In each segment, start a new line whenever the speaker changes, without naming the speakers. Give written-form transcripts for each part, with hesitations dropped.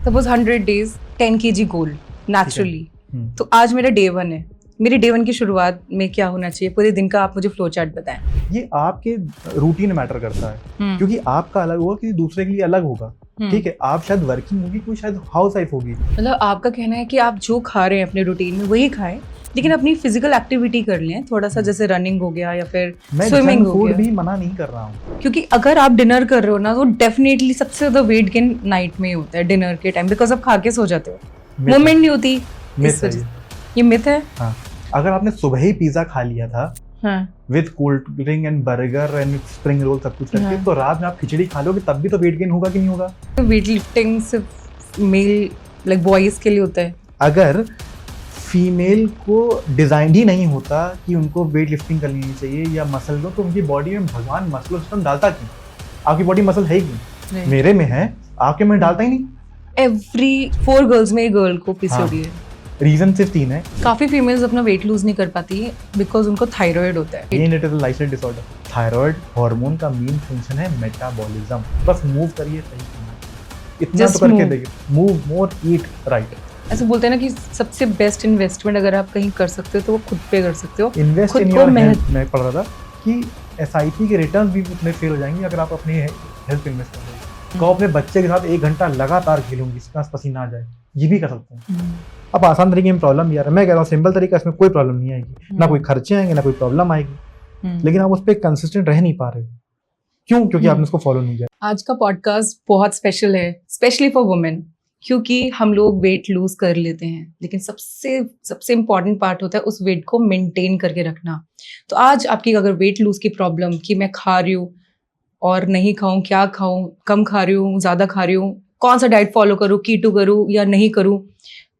Suppose 100 days 10 kg goal naturally. तो आज मेरा डे 1 है। मेरी डे 1 की शुरुआत में क्या होना चाहिए, पूरे दिन का आप मुझे फ्लो चार्ट बताएं।
ये आपके रूटीन मैटर करता है क्योंकि आपका अलग होगा, किसी दूसरे के लिए अलग होगा। ठीक है, आप शायद वर्किंग होगी, कोई शायद हाउस वाइफ होगी।
मतलब आपका कहना है कि आप जो खा रहे हैं अपने रूटीन में वही खाएं, लेकिन अपनी फिजिकल एक्टिविटी कर लें थोड़ा सा, जैसे रनिंग हो गया या फिर स्विमिंग हो गया।
भी मना नहीं कर रहा हूँ,
क्योंकि अगर आप डिनर कर रहे हो ना तो डेफिनेटली सबसे ज्यादा वेट गेन नाइट में ही होता है, डिनर के टाइम, बिकॉज आप खा के सो जाते हो, मूवमेंट नहीं होती। ये मिथ है।
हाँ, अगर आपने सुबह ही पिज्जा खा लिया था with cold drink and burger and spring roll सब कुछ करके, तो रात में आप खिचड़ी खा लोगे तब भी तो वेट गेन होगा कि नहीं होगा?
वेट लिफ्टिंग सिर्फ मेल लाइक बॉयज के लिए होता है।
अगर फीमेल को डिजाइन ही नहीं होता कि उनको वेट लिफ्टिंग करनी चाहिए या मसल लो, तो उनकी बॉडी में भगवान मसल सिस्टम डालता क्यों? आपकी बॉडी मसल है ही मेरे में है, आपके में डालता ही नहीं।
एवरी 4 गर्ल्स में एक गर्ल को पीसीओडी है।
रीजन सिर्फ 3 है।
काफी फीमेल्स अपना वेट लूज नहीं कर पाती है बिकॉज उनको थायराइड होता है।
It is a lifestyle disorder. Thyroid hormone का मेन फंक्शन है मेटाबॉलिज्म। बस मूव करिए सही, इतना तो करके देखिए, मूव मोर ईट राइट।
ऐसे बोलते हैं ना कि सबसे बेस्ट इन्वेस्टमेंट अगर आप कहीं कर सकते हो तो वो खुद पे कर सकते हो।
Invest in your health. मैं पढ़ रहा था कि एसआईपी के रिटर्न भी उतने फेल हो जाएंगे अगर आप अपनी हेल्थ इन्वेस्ट कर रहे हो। तो अपने बच्चे के साथ 1 घंटा लगातार खेलूंगी, इसका पसीना आ जाए, ये भी कर सकते हैं। अब आसान तरीके में प्रॉब्लम यार, मैं कह रहा हूँ सिंपल तरीका, इसमें कोई प्रॉब्लम नहीं आएगी, ना कोई खर्चे आएंगे ना कोई प्रॉब्लम आएगी, लेकिन आप उस पर कंसिस्टेंट रह नहीं पा रहे। क्यों? क्योंकि आपने उसको फॉलो नहीं किया।
आज का पॉडकास्ट बहुत स्पेशल है, स्पेशली फॉर वुमेन, क्योंकि हम लोग वेट लूज कर लेते हैं, लेकिन सबसे इम्पॉर्टेंट पार्ट होता है उस वेट को मेंटेन करके रखना। तो आज आपकी अगर वेट लूज की प्रॉब्लम कि मैं खा रही हूँ और नहीं खाऊं, क्या खाऊं, कम खा रही हूँ, ज्यादा खा रही हूँ, कौन सा डाइट फॉलो करूँ, कीटो करूँ या नहीं करूँ,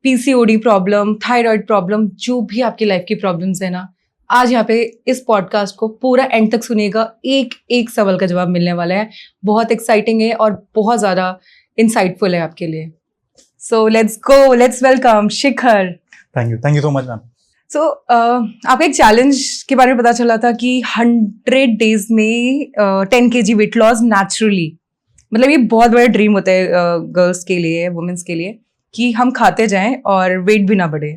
पीसीओडी प्रॉब्लम, थायराइड प्रॉब्लम, जो भी आपकी लाइफ की प्रॉब्लम्स है ना, आज यहाँ पे इस पॉडकास्ट को पूरा एंड तक सुनिएगा। एक एक सवाल का जवाब मिलने वाला है। बहुत एक्साइटिंग है और बहुत ज्यादा इंसाइटफुल है आपके लिए। So let's go, let's welcome Shikhar.
Thank you so much ma'am.
So आपका एक चैलेंज के बारे में पता चला था कि 100 days में 10 kg वेट लॉस नेचुरली। मतलब ये बहुत बड़ा ड्रीम होता है गर्ल्स के लिए, वुमेन्स के लिए, कि हम खाते जाएं और वेट भी ना बढ़े।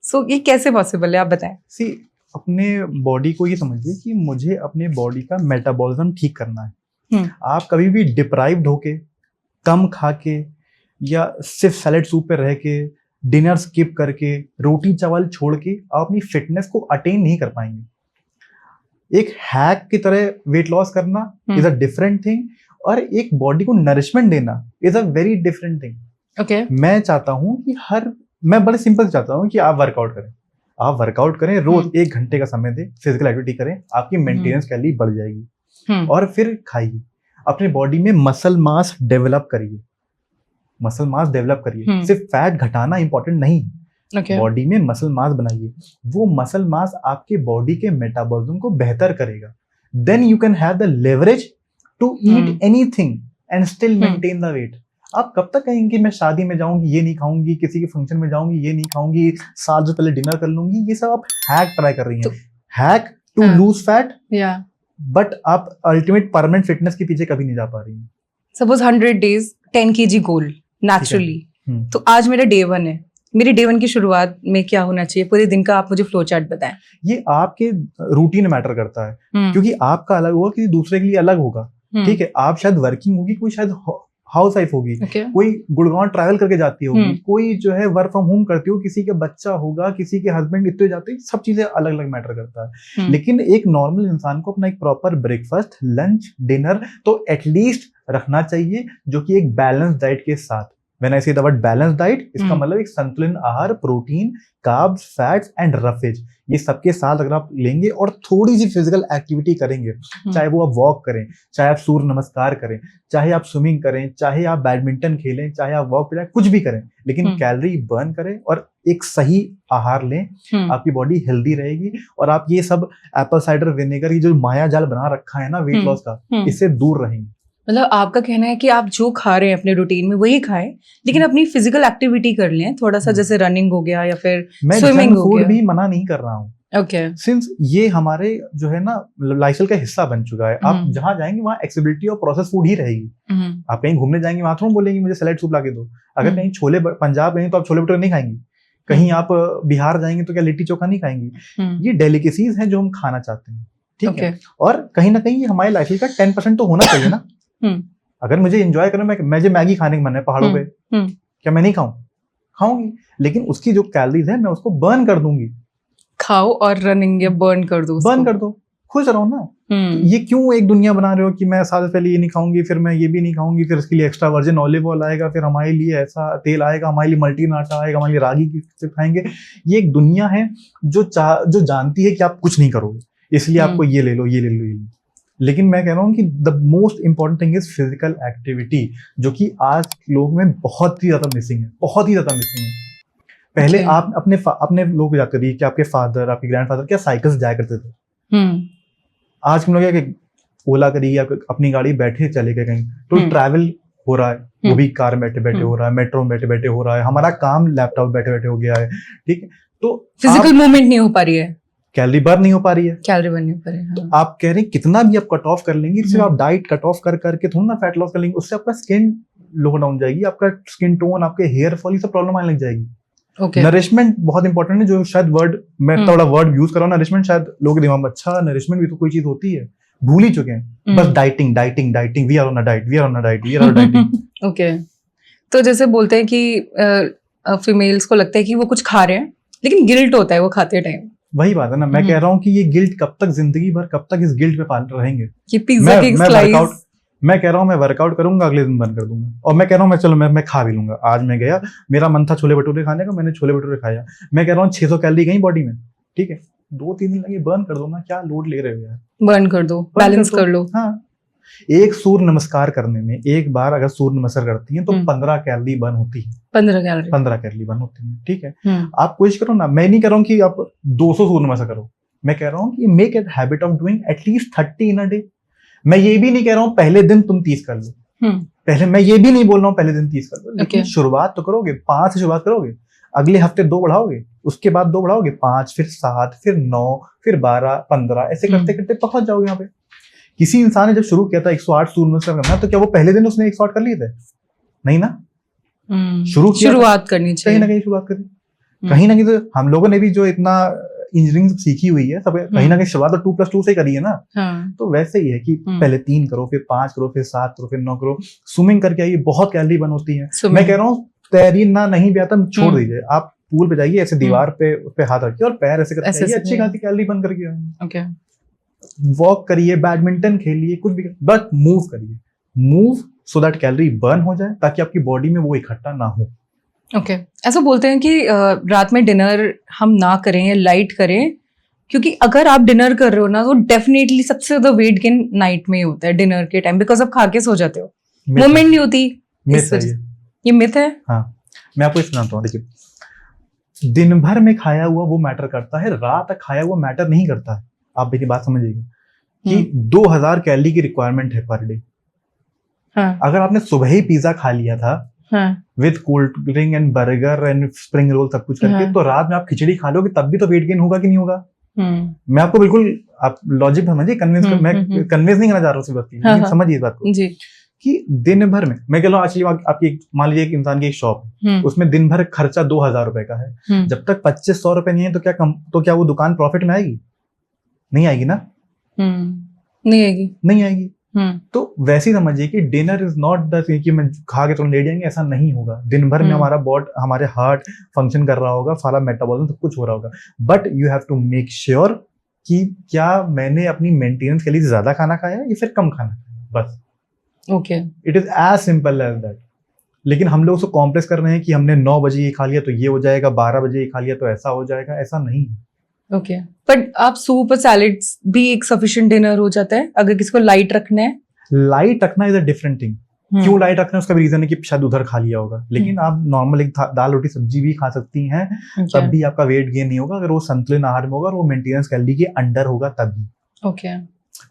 सो ये कैसे पॉसिबल है, आप बताएं।
सी, अपने बॉडी को ये समझिए कि मुझे अपने बॉडी का मेटाबॉलिज्म ठीक करना है। आप कभी भी डिप्राइव्ड होके, कम खा के या सिर्फ सैलेड सूप पे रह के, डिनर स्किप करके, रोटी चावल छोड़ के आप अपनी फिटनेस को अटेन नहीं कर पाएंगे। एक हैक की तरह वेट लॉस करना इज अ डिफरेंट थिंग, और एक बॉडी को नरिशमेंट देना is a very different thing.
Okay.
मैं चाहता हूँ कि मैं बड़े सिंपल चाहता हूँ कि आप वर्कआउट करें रोज 1 घंटे का समय दें, फिजिकल एक्टिविटी करें, आपकी मेंटेनेंस कैलोरी बढ़ जाएगी। और फिर खाइए, अपने बॉडी में मसल मास डेवलप करिए। सिर्फ फैट घटाना इंपॉर्टेंट नहीं, बॉडी में मसल मास बनाइए। वो मसल मास आपके बॉडी के मेटाबॉलिज्म को बेहतर करेगा। Then you can have the leverage to eat anything and still maintain the weight. आप कब तक कहेंगे मैं शादी में जाऊंगी ये नहीं खाऊंगी, किसी के फंक्शन में जाऊंगी ये नहीं खाऊंगी, 7 से पहले डिनर कर लूंगी? ये सब आप हैक ट्राई कर रही हैं, hack to lose fat, but आप अल्टीमेट परमानेंट फिटनेस के पीछे कभी नहीं जा पा रही हैं।
Suppose 100 days 10 kg goal naturally. तो आज मेरा डे 1 है। मेरी डे 1 की शुरुआत में क्या होना चाहिए, पूरे दिन का आप मुझे फ्लो चार्ट बताएं।
ये आपके रूटीन मैटर करता है क्योंकि आपका अलग होगा, किसी दूसरे के लिए अलग होगा। ठीक है, आप शायद वर्किंग होगी, कोई शायद हाउस वाइफ होगी, कोई गुड़गांव ट्रैवल करके जाती होगी, कोई जो है वर्क फ्रॉम होम करती हो, किसी का बच्चा होगा, किसी के हस्बैंड इतने जाते हैं, सब चीजें अलग अलग मैटर करता है। लेकिन एक नॉर्मल इंसान को अपना एक प्रॉपर ब्रेकफास्ट, लंच, डिनर तो एटलीस्ट रखना चाहिए, जो कि एक बैलेंस डाइट के साथ। When I say the word balanced diet, इसका मतलब एक संतुलित आहार, protein, carbs, fats and roughage, ये सबके साथ अगर आप लेंगे और थोड़ी सी फिजिकल एक्टिविटी करेंगे, चाहे वो आप वॉक करें, चाहे आप सूर्य नमस्कार करें, चाहे आप स्विमिंग करें, चाहे आप बैडमिंटन खेलें, चाहे आप वॉक पे जाए, कुछ भी करें, लेकिन कैलोरी बर्न करें और एक सही आहार लें, आपकी बॉडी हेल्दी रहेगी। और आप ये सब एप्पल साइडर विनेगर, ये जो माया जाल बना रखा है ना वेट लॉस का, इससे दूर रहेंगे।
मतलब आपका कहना है कि आप जो खा रहे हैं अपने रूटीन में वही खाएं, लेकिन अपनी फिजिकल एक्टिविटी कर लें थोड़ा सा, जैसे रनिंग हो गया या फिर स्विमिंग हो गया।
भी मना नहीं कर रहा हूँ,
ओके।
सिंस ये हमारे जो है ना लाइफस्टाइल का हिस्सा बन चुका है, आप जहाँ जाएंगे वहाँ एक्सेसिबिलिटी और प्रोसेस फूड ही रहेगी। आप कहीं घूमने जाएंगे वहां थोड़ा बोलेंगे मुझे सैलेड सूप ला के दो। अगर कहीं छोले पंजाब गए तो आप छोले भटूरे नहीं खाएंगी। कहीं आप बिहार जाएंगे तो क्या लिट्टी चोखा नहीं खाएंगी। ये डेलिकेसीज हैं जो हम खाना चाहते हैं, ठीक है। और कहीं ना कहीं ये हमारे लाइफस्टाइल का 10% तो होना चाहिए ना। अगर मुझे एंजॉय करना, मैं जो मैगी खाने का मन है पहाड़ों पे, क्या मैं नहीं खाऊंगी, लेकिन उसकी जो कैलोरीज है मैं उसको बर्न कर दूंगी।
खाओ और रनिंग या बर्न कर दो,
खुश रहो ना। तो ये क्यों एक दुनिया बना रहे हो कि मैं साल पहले ये नहीं खाऊंगी, फिर मैं ये भी नहीं खाऊंगी, फिर इसके लिए एक्स्ट्रा वर्जिन ऑलिव ऑयल आएगा, फिर हमारे लिए ऐसा तेल आएगा, हमारे लिए मल्टीग्रेन आटा आएगा, हमारे लिए रागी की खाएंगे। ये एक दुनिया है जो जानती है कि आप कुछ नहीं करोगे, इसलिए आपको ये ले लो, ये ले लो, ये ले लो। लेकिन मैं कह रहा हूँ कि the most important thing is physical activity, जो कि आज लोग में बहुत ही ज्यादा मिसिंग है। पहले आप अपने लोग याद करिए कि आपके फादर, आपके ग्रैंडफादर क्या साइकिल जाया करते थे। आज हम लोग क्या ओला करिए, अपनी गाड़ी बैठे चले गए कहीं, तो ट्रैवल हो रहा है, वो भी कार में बैठे हो रहा है, मेट्रो में बैठे हो रहा है, हमारा काम लैपटॉप बैठे हो गया है, ठीक है। तो
फिजिकल मूवमेंट नहीं हो पा रही है,
कैलोरी बर्न नहीं हो पा रही है।
हाँ।
तो आप कह रहे हैं कितना भी आप कट ऑफ कर लेंगे, सिर्फ आप डाइट कट ऑफ करके थोड़ा ना फैट लॉस कर लेंगे, उससे आपका स्किन लो डाउन जाएगी, आपका स्किन टोन, आपके हेयर फॉल, ये सब प्रॉब्लम आने लग जाएगी। नरिशमेंट बहुत इंपॉर्टेंट है, जो शायद वर्ड मैं थोड़ा वर्ड यूज कर रहा हूँ, नरिशमेंट, शायद लोग दिमाग में अच्छा नरिशमेंट भी तो कोई चीज होती है, भूल ही चुके हैं। बस dieting, we are on a diet.
Okay. तो जैसे बोलते हैं कि फीमेल्स को लगता है कि वो कुछ खा रहे हैं, लेकिन गिल्ट होता है वो खाते टाइम।
वही बात है ना, मैं कह रहा हूँ कि ये गिल्ट कब तक, जिंदगी भर कब तक इस गिल्ट पे पाल रहेंगे
कि पिज्जा की स्लाइस।
मैं कह रहा हूँ मैं वर्कआउट करूंगा, अगले दिन बंद कर दूंगा, और मैं कह रहा हूँ मैं खा भी लूंगा। आज मैं गया, मेरा मन था छोले भटूरे खाने का, मैंने छोले भटूरे खाया। मैं कह रहा हूँ 600 कैलोरी गई बॉडी में, ठीक है, 2-3 दिन लगे, बर्न कर दो ना, क्या लोड ले रहे हो यार,
बर्न कर दो, बैलेंस कर लो।
हाँ, एक सूर्य नमस्कार करने में, एक बार अगर सूर्य नमस्कार करती हैं तो 15 कैलोरी बर्न होती है, 15 कैलोरी बर्न होती है, ठीक है। आप कोशिश करो ना, मैं नहीं कह रहा हूँ कि आप 200 सूर्य नमस्कार करो, मैं कह रहा हूँ कि make it habit of doing at least 30 in a day. मैं ये भी नहीं कह रहा हूँ पहले दिन तुम 30 कर लो, पहले मैं ये भी नहीं बोल रहा हूँ पहले दिन 30 कर लो, लेकिन शुरुआत तो करोगे, 5 से शुरुआत करोगे, अगले हफ्ते 2 बढ़ाओगे, उसके बाद 2 बढ़ाओगे, 5, फिर 7, फिर 9, फिर 12, 15, ऐसे करते करते पहुंच जाओगे यहाँ पे। किसी इंसान ने जब शुरू किया था 108 सूर्य नमस्कार करना, तो क्या वो पहले दिन उसने 108 कर लिए थे? नहीं ना,
शुरुआत करनी चाहिए,
कहीं ना कहीं शुरुआत करी, कहीं ना कहीं। तो हम लोगों ने भी जो इतना इंजीनियरिंग सीखी हुई है, सब कहीं ना कहीं शुरुआत तो 2+2 से करी है ना। तो वैसे ही है कि पहले 3 करो, फिर 5 करो, फिर 7 करो, फिर 9 करो। स्विमिंग करके आइए, बहुत कैलोरी बर्न होती है। मैं कह रहा हूँ तैरी ना नहीं भी आता, छोड़ दीजिए, आप पूल पे जाइए, ऐसे दीवार पे उस पे हाथ रखिए और पैर ऐसे करके आइए, अच्छी खासी कैलोरी बर्न करके। वॉक करिए, बैडमिंटन खेलिए, कुछ भी, बट मूव करिए, move so that calorie burn हो जाए, ताकि आपकी बॉडी में वो इकट्ठा ना हो।
ओके। ऐसा बोलते हैं कि रात में डिनर हम ना करें या लाइट करें, क्योंकि अगर आप डिनर कर रहे हो ना, तो डेफिनेटली सबसे ज्यादा वेट गेन नाइट में ही होता है, डिनर के टाइम, बिकॉज आप खा के सो जाते हो, मूवमेंट नहीं होती। ये मिथ है।
हाँ, मैं आपको सुनाता हूँ, देखिए, दिन भर में खाया हुआ वो मैटर करता है, रात तक खाया हुआ मैटर नहीं करता है। आप मेरी बात समझिएगा कि 2000 कैलोरी की रिक्वायरमेंट है पर डे। अगर आपने सुबह ही पिज्जा खा लिया था with cold drink and burger and spring roll सब कुछ करके, तो रात में आप खिचड़ी खा लोगे, तब भी तो वेट गेन होगा कि नहीं होगा? मैं आपको बिल्कुल, आप लॉजिक समझिए, मैं कन्विंस नहीं करना चाह रहा हूँ, लेकिन समझिए इस बात को कि दिन भर में, मैं कह रहा हूँ, आपकी मान लीजिए एक इंसान की एक शॉप है, उसमें दिन भर खर्चा 2000 रुपए का है, जब तक 2500 रुपए नहीं है तो क्या वो दुकान प्रॉफिट में आएगी? नहीं आएगी ना, नहीं आएगी। तो वैसे ही समझिए कि डिनर इज नॉट द कि मैं खा के तुरंत लेट जाएंगे, ऐसा नहीं होगा। दिन भर में हमारे हार्ट फंक्शन कर रहा होगा, सारा मेटाबॉलिज्म सब कुछ हो रहा होगा, but you have to make sure कि क्या मैंने अपनी मेंटेनेंस के लिए ज्यादा खाना खाया है या फिर कम खाना खाया, बस।
Okay,
it is as simple as that. लेकिन हम लोग उसको कॉम्प्लेक्स कर रहे हैं कि हमने 9 बजे ये खा लिया तो ये हो जाएगा, 12 बजे ये खा लिया तो ऐसा हो जाएगा, ऐसा नहीं।
ओके, बट आप सूप और सैलेड्स भी एक सफिशिएंट डिनर हो जाता है अगर किसी को लाइट रखना है।
लाइट रखना इज अ डिफरेंट थिंग। क्यों लाइट रखना है उसका भी रीजन है कि शायद उधर खा लिया होगा, लेकिन आप नॉर्मल एक दाल रोटी सब्जी भी खा सकती हैं, तब भी आपका वेट गेन नहीं होगा अगर वो संतुलित आहार में होगा और वो मेंटेनेंस कैलोरी के अंडर होगा तभी।
ओके,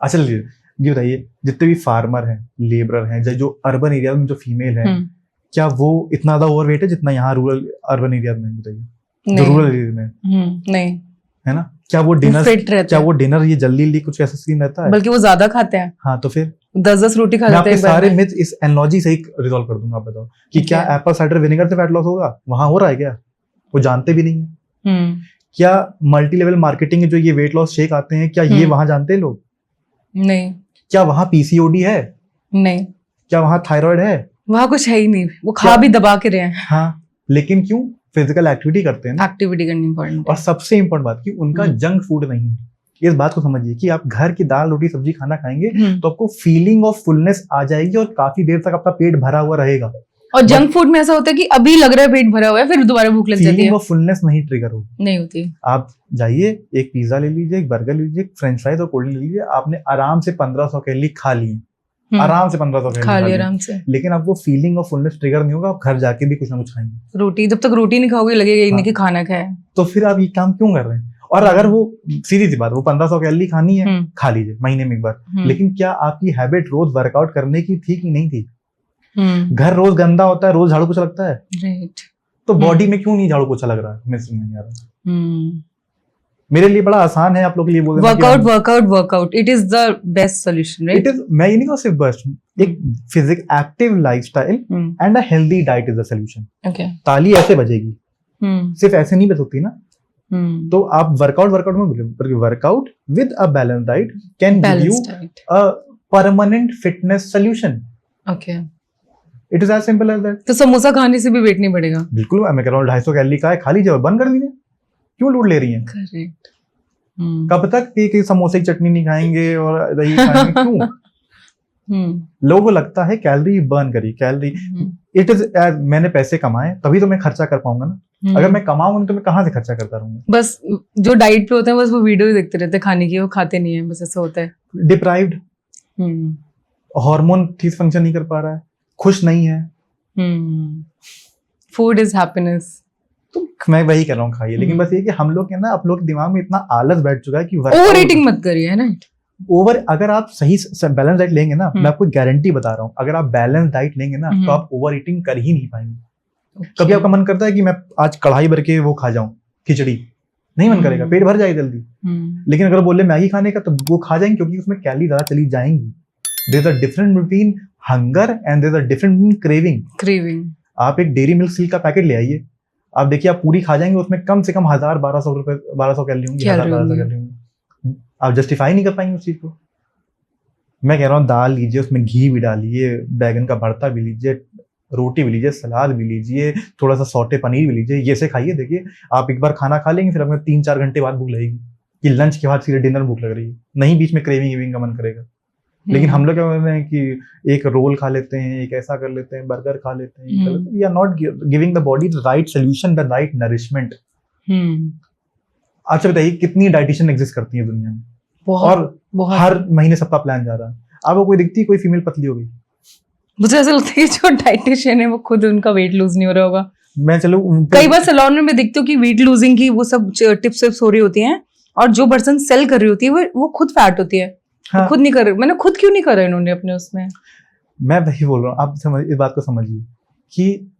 अच्छा ये बताइए, जितने भी फार्मर हैं, लेबरर हैं, जो अर्बन एरिया में जो फीमेल है, क्या वो इतना ज्यादा ओवरवेट है जितना यहाँ रूरल अर्बन एरिया में? बताइए, जो रूरल एरिया में।
नहीं,
है ना? क्या वो डिनर ये जल्दी कुछ ऐसा सीन रहता है?
बल्कि वो ज्यादा खाते हैं।
हाँ, तो फिर
10-10 रोटी खा
लेते
हैं।
मैं आपके सारे मिथ इस एनालॉजी से ही रिजॉल्व कर दूंगा। आप बताओ कि क्या एप्पल साइडर विनेगर से फैट लॉस होगा? वहां हो रहा है क्या? वो जानते भी नहीं है। क्या मल्टी लेवल मार्केटिंग जो ये वेट लॉस शेक आते हैं, क्या ये वहां जानते हैं लोग?
नहीं।
क्या वहां पीसीओडी है?
नहीं।
क्या वहां थायराइड है?
वहां कुछ है ही नहीं, वो खा भी दबा के रहे हैं।
हाँ, लेकिन क्यों? फिजिकल एक्टिविटी करते हैं ना।
एक्टिविटी करनी इंपॉर्टेंट।
और सबसे इंपॉर्टेंट बात कि उनका जंक फूड नहीं है। इस बात को समझिए कि आप घर की दाल रोटी सब्जी खाना खाएंगे तो आपको फीलिंग ऑफ फुलनेस आ जाएगी और काफी देर तक आपका पेट भरा हुआ रहेगा।
और जंक फूड में ऐसा होता है कि अभी लग रहा है पेट भरा हुआ है, फिर दोबारा भूख लग जाती है।
फीलिंग ऑफ फुलनेस नहीं ट्रिगर होगी,
नहीं होती।
आप जाइए, एक पिज्जा ले लीजिए, एक बर्गर ले लीजिए, फ्रेंच फ्राइज और कोल्ड ड्रिंक ले लीजिए, आपने आराम से 1500 कैलोरी खा ली, आराम से 1500 कैलोरी
खा ली आराम से,
लेकिन आपको फीलिंग ऑफ फुलनेस ट्रिगर नहीं होगा। आप घर जाके भी कुछ ना कुछ खाएंगे।
रोटी, जब तक रोटी नहीं खाओगे लगेगा नहीं कि खाना खाया।
तो फिर आप ये काम क्यों कर रहे हैं? और अगर वो सीधी सी बात, वो 1500 कैलोरी खानी है, खा लीजिए महीने में एक बार, लेकिन क्या आपकी हैबिट रोज वर्कआउट करने की थी कि नहीं थी? घर रोज गंदा होता है, रोज झाड़ू पोछा लगता है, राइट? तो बॉडी में क्यों नहीं झाड़ू पोछा लग रहा है? मैं समझ नहीं आ रहा। मेरे लिए बड़ा आसान है आप लोग के लिए बोल
देना workout it is the best solution, right? It is,
मैं ये नहीं कहूँ सिर्फ बेस्ट, एक physique active lifestyle and a healthy diet is the solution.
Okay,
ताली ऐसे बजेगी, सिर्फ ऐसे नहीं बज सकती ना। तो आप वर्कआउट में बोलिए, workout with a balance diet can give you a permanent fitness solution.
Okay,
it is as simple as that.
तो समोसा खाने से भी वेट नहीं बढ़ेगा?
बिल्कुल, मैं कह रहा हूँ 250 कैलोरी का है, खा लीजिए, बंद कर दीजिए, क्यों लूट ले रही हैं?
करेक्ट।
कब तक कि समोसे की चटनी नहीं खाएंगे और दही खाएंगे? क्यों? लोगों को लगता है कैलोरी बर्न करी, कैलोरी इट इज, मैंने पैसे कमाए तभी तो मैं खर्चा कर पाऊंगा ना। अगर मैं कमाऊंगा तो मैं कहाँ से खर्चा करता रहूंगा?
बस जो डाइट पे होते हैं बस वो वीडियो ही देखते रहते हैं खाने की, वो खाते नहीं है, बस ऐसा होता है।
डिप्राइव्ड, हार्मोन ठीक फंक्शन नहीं कर पा रहा है, खुश नहीं है।
Food is happiness.
तो मैं वही कह रहा हूँ, खाइए, लेकिन बस ये कि हम लोग के ना, आप लोग के दिमाग में इतना आलस बैठ चुका है कि
ओवर ईटिंग मत करिए ना।
अगर आप सही बैलेंस डाइट लेंगे ना, मैं आपको गारंटी बता रहा हूँ, अगर आप बैलेंस डाइट लेंगे ना तो आप ओवर ईटिंग कर ही नहीं पाएंगे। कभी आपका मन करता है कि मैं आज कढ़ाई भर के वो खा जाऊं खिचड़ी? नहीं मन करेगा, पेट भर जाएगा जल्दी। लेकिन अगर बोले मैगी खाने का, तो वो खा जाएंगे, क्योंकि उसमें कैलोरी ज्यादा चली जाएंगी। There is a difference between hunger and there is a difference between craving. आप एक डेयरी मिल्क सिल्क का पैकेट ले आइए, आप देखिए, आप पूरी खा जाएंगे, उसमें कम से कम 1200 कैलोरी होंगी, 1200 कैलोरी होंगी। आप जस्टिफाई नहीं कर पाएंगे उस चीज को। मैं कह रहा हूँ, दाल लीजिए, उसमें घी भी डालिए, बैगन का भरता भी लीजिए, रोटी भी लीजिए, सलाद भी लीजिए, थोड़ा सा सौटे पनीर भी लीजिए, ये से खाइए। देखिए, आप एक बार खाना खा लेंगे, फिर आपको 3-4 घंटे बाद भूख लगेगी, कि लंच के बाद सीधे डिनर भूख लग रही है, नहीं बीच में क्रेविंग का मन करेगा। लेकिन हम लोग क्या कर रहे हैं कि एक रोल खा लेते हैं, एक ऐसा कर लेते हैं, बर्गर खा लेते हैं, we are not giving the body the right solution, the right nourishment. अच्छा बताइए, कितनी डाइटिशियन एग्जिस्ट करती है दुनिया में? बहुत। हर महीने सबका प्लान जा रहा है। आपको कोई दिखती है कोई फीमेल पतली हो गई?
मुझे ऐसा लगता है कि जो डाइटिशियन है वो खुद उनका वेट लूज नहीं हो रहा होगा।
मैं चलो
कई बार सैलून में देखती हूँ कि वेट लूजिंग की वो सब टिप्स हो रही होती हैं, और जो पर्सन सेल कर रही होती है वो खुद फैट होती है। हाँ। खुद नहीं कर रहे, मैंने खुद क्यों नहीं करा इन्होंने अपने उसमें? मैं
वही बोल रहा हूँ, आप इस बात को समझिए कि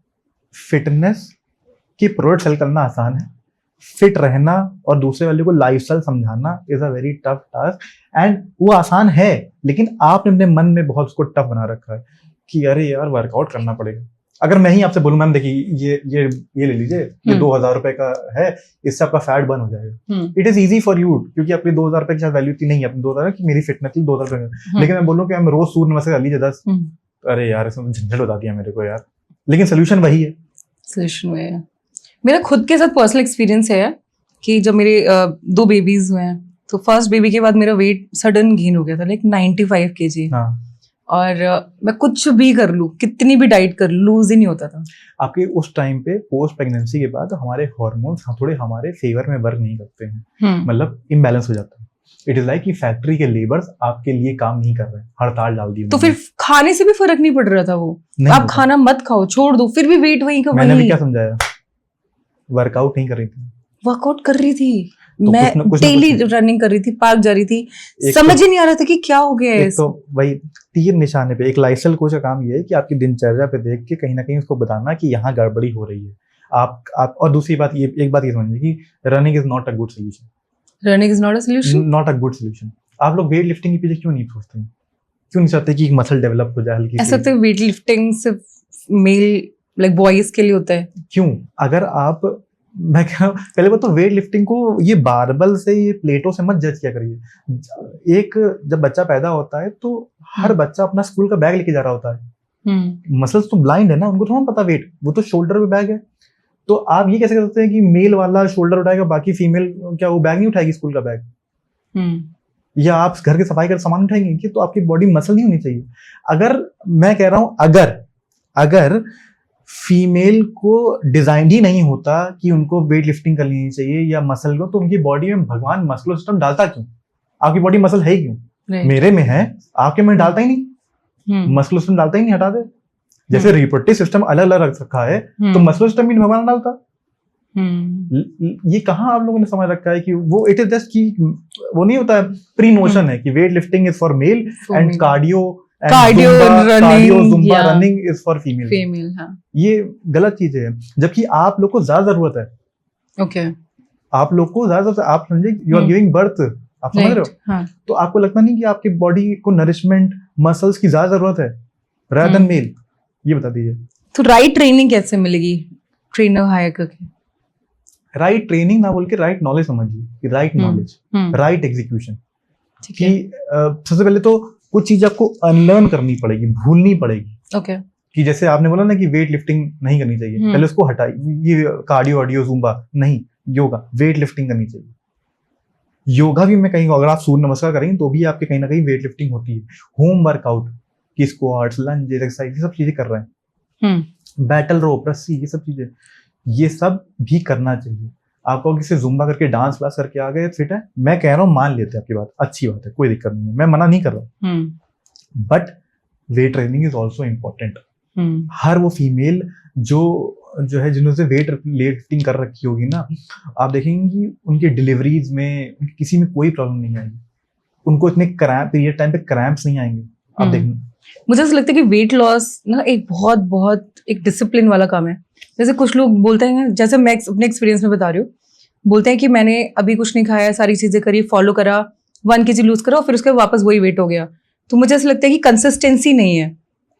फिटनेस की प्रोडक्ट सेल करना आसान है, फिट रहना और दूसरे वाले को लाइफस्टाइल समझाना is a very tough task. And वो आसान है, लेकिन आपने अपने मन में बहुत उसको टफ बना रखा है कि अरे यार वर्कआउट करना पड़ेगा। अगर मैं ही आपसे बोलूं, मैम देखिए ये ले लीजिए, ये 2000 रुपए का है, इससे आपका फैट बर्न हो जाएगा, it is easy for you, क्योंकि आपकी 2000 रुपए की शायद वैल्यू इतनी नहीं है, अपनी 2000 की मेरी फिटनेस 2000 रुपए। लेकिन मैं बोलूँ कि हम रोज सूर्य नमस्कार कर लीजिए 10, अरे यार इसमें झंझट बता दिया मेरे को यार। लेकिन सोल्यूशन वही है, सोल्यूशन वही है।
मेरा खुद के साथ पर्सनल एक्सपीरियंस है कि जब मेरे 2 बेबीज हुए हैं, तो फर्स्ट बेबी के बाद मेरा वेट सडन गेन हो गया था, लाइक 95 kg। और मैं कुछ भी कर लूं, कितनी भी डाइट कर लूं, लूज ही नहीं होता था।
आपके उस टाइम पे पोस्ट प्रेगनेंसी के बाद हमारे हार्मोन्स थोड़े हमारे फेवर में वर्क नहीं करते हैं, मतलब इम्बैलेंस हो जाता है। इट इज लाइक कि फैक्ट्री के लेबर्स आपके लिए काम नहीं कर रहे, हड़ताल डाल दी।
तो फिर खाने से भी फर्क नहीं पड़ रहा था वो, आप खाना मत खाओ, छोड़ दो, फिर भी वेट वही का वही।
मैंने भी क्या समझाया, वर्कआउट नहीं कर रही थी,
वर्कआउट कर रही थी, तो मैं डेली रनिंग कर रही थी, पार्क जा रही थी, समझ ही नहीं आ रहा था कि क्या हो गया है।
तो वही तीर निशाने पे एक लाइफस्टाइल कोच का काम ये है कि आपकी दिनचर्या पे देख के कहीं ना कहीं उसको बताना कि यहाँ गड़बड़ी हो रही है। आप और दूसरी बात ये, एक बात ये समझिए कि running is not a good solution.
Running is not a solution,
not a good solution. आप लोग वेट लिफ्टिंग के पीछे क्यों नहीं सोचते हैं? क्यों नहीं चाहते कि मसल डेवलप हो जाए हल्की?
ऐसा तो वेट लिफ्टिंग सिर्फ मेल लाइक बॉयज के लिए होता है।
क्यों? अगर आप, मैं कह रहा हूँ पहले बात तो वेट लिफ्टिंग को ये बारबल से, ये प्लेटों से मत जज किया करिए। एक जब बच्चा पैदा होता है तो हर बच्चा अपना स्कूल का बैग लेके जा रहा होता है। मसल्स तो ब्लाइंड है ना, उनको थोड़ा पता वेट, वो तो शोल्डर पे बैग है। तो आप ये कैसे कर सकते हैं कि मेल वाला शोल्डर उठाएगा, बाकी फीमेल क्या वो बैग नहीं उठाएगी स्कूल का बैग? या आप घर के सफाई का सामान उठाएंगे कि? तो आपकी बॉडी मसल नहीं होनी चाहिए। अगर मैं कह रहा हूं, अगर फीमेल को डिजाइन ही नहीं होता कि उनको वेट लिफ्टिंग करनी चाहिए या मसल को, तो उनकी बॉडी में भगवान मस्कुलर सिस्टम डालता क्यों? आपकी बॉडी मसल है क्यों? मेरे में है, आपके में डालता ही नहीं। मस्कुलर सिस्टम डालता ही नहीं, हटा दे। जैसे रिप्रोडक्टिव सिस्टम अलग अलग रख रखा है, तो मस्कुलर सिस्टम भी भगवान डालता। ये कहाँ आप लोगों ने समझ रखा है कि वो इट इज जस्ट की वो नहीं होता है, प्री नोशन है कि weight lifting is for male and cardio Zumba running is for female. ये गलत चीजें है, जबकि आप लोग को ज्यादा जरूरत है।
ओके,
आप लोग को ज्यादा, आप समझे यू आर गिविंग बर्थ, आप समझ रहे हो? हाँ. तो आपको लगता नहीं कि आपकी बॉडी को नरिशमेंट मसल्स की ज्यादा जरूरत है rather than मेल? ये बता दीजिए।
तो राइट ट्रेनिंग कैसे मिलेगी ट्रेनर हायर करके?
राइट ट्रेनिंग ना बोल के राइट नॉलेज समझिए, कि राइट नॉलेज, राइट एग्जीक्यूशन। कि सबसे पहले तो कुछ चीज आपको अनलर्न करनी पड़ेगी, भूलनी पड़ेगी।
ओके,
कि जैसे आपने बोला ना कि वेट लिफ्टिंग नहीं करनी चाहिए, पहले उसको हटाइए। ये कार्डियो ऑडियो जुम्बा नहीं, योगा, वेट लिफ्टिंग करनी चाहिए। योगा भी मैं कहीं, अगर आप सूर्य नमस्कार करेंगे तो भी आपके कहीं ना कहीं वेट लिफ्टिंग होती है। होम वर्कआउट की स्क्वाट्स, लंज, एक्सरसाइज, ये सब चीजें कर रहे हैं। बैटल रोप, रस्सी, ये सब चीजें, ये सब भी करना चाहिए। आपको किसी जुम्बा करके डांस क्लास करके आ गए, फिट है, मैं कह रहा हूँ मान लेते हैं आपकी बात, अच्छी बात है, कोई दिक्कत नहीं है, मैं मना नहीं कर रहा। But weight training is also important. हर वो फीमेल जो है जिन्होंने वेट लिफ्टिंग कर रखी होगी ना, आप देखेंगे कि उनके डिलीवरीज में किसी में कोई प्रॉब्लम नहीं आएगी, उनको इतने पीरियड टाइम पे क्रैम्प्स नहीं आएंगे। आप देखना,
मुझे ऐसा लगता है कि वेट लॉस ना एक बहुत एक डिसिप्लिन वाला काम है। जैसे कुछ लोग बोलते हैं, जैसे मैं अपने एक्सपीरियंस में बता रही हूँ, बोलते हैं कि मैंने अभी कुछ नहीं खाया, सारी चीजें करी, फॉलो करा, 1 kg लूज करा, फिर उसके वापस वही वेट हो गया। तो मुझे ऐसा लगता है कि कंसिस्टेंसी नहीं है,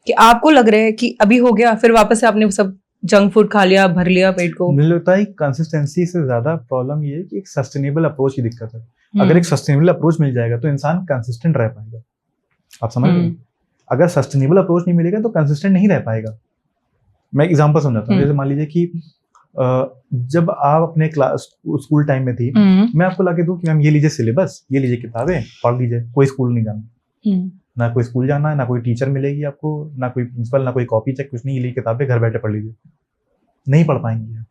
कि आपको लग रहा है कि अभी हो गया, फिर वापस से आपने सब जंक फूड खा लिया, भर लिया पेट को।
मुझे लगता है कंसिस्टेंसी से ज्यादा प्रॉब्लम ये है कि एक सस्टेनेबल अप्रोच की दिक्कत है। अगर एक सस्टेनेबल अप्रोच मिल जाएगा तो इंसान कंसिस्टेंट रह पाएगा। आप समझ रहे हैं? अगर सस्टेनेबल अप्रोच नहीं मिलेगा तो कंसिस्टेंट नहीं रह पाएगा। मैं एग्जांपल समझाता हूँ। जैसे मान लीजिए कि जब आप अपने क्लास स्कूल टाइम में थी, मैं आपको लाके दूं कि मैम ये लीजिए सिलेबस, ये लीजिए किताबें, पढ़ लीजिए, कोई स्कूल नहीं जाना, ना कोई स्कूल जाना है, ना कोई टीचर मिलेगी आपको, ना कोई प्रिंसिपल, ना कोई कॉपी चेक, कुछ नहीं, ये लीजिए किताबें, घर बैठे पढ़ लीजिए। नहीं पढ़ पाएंगे,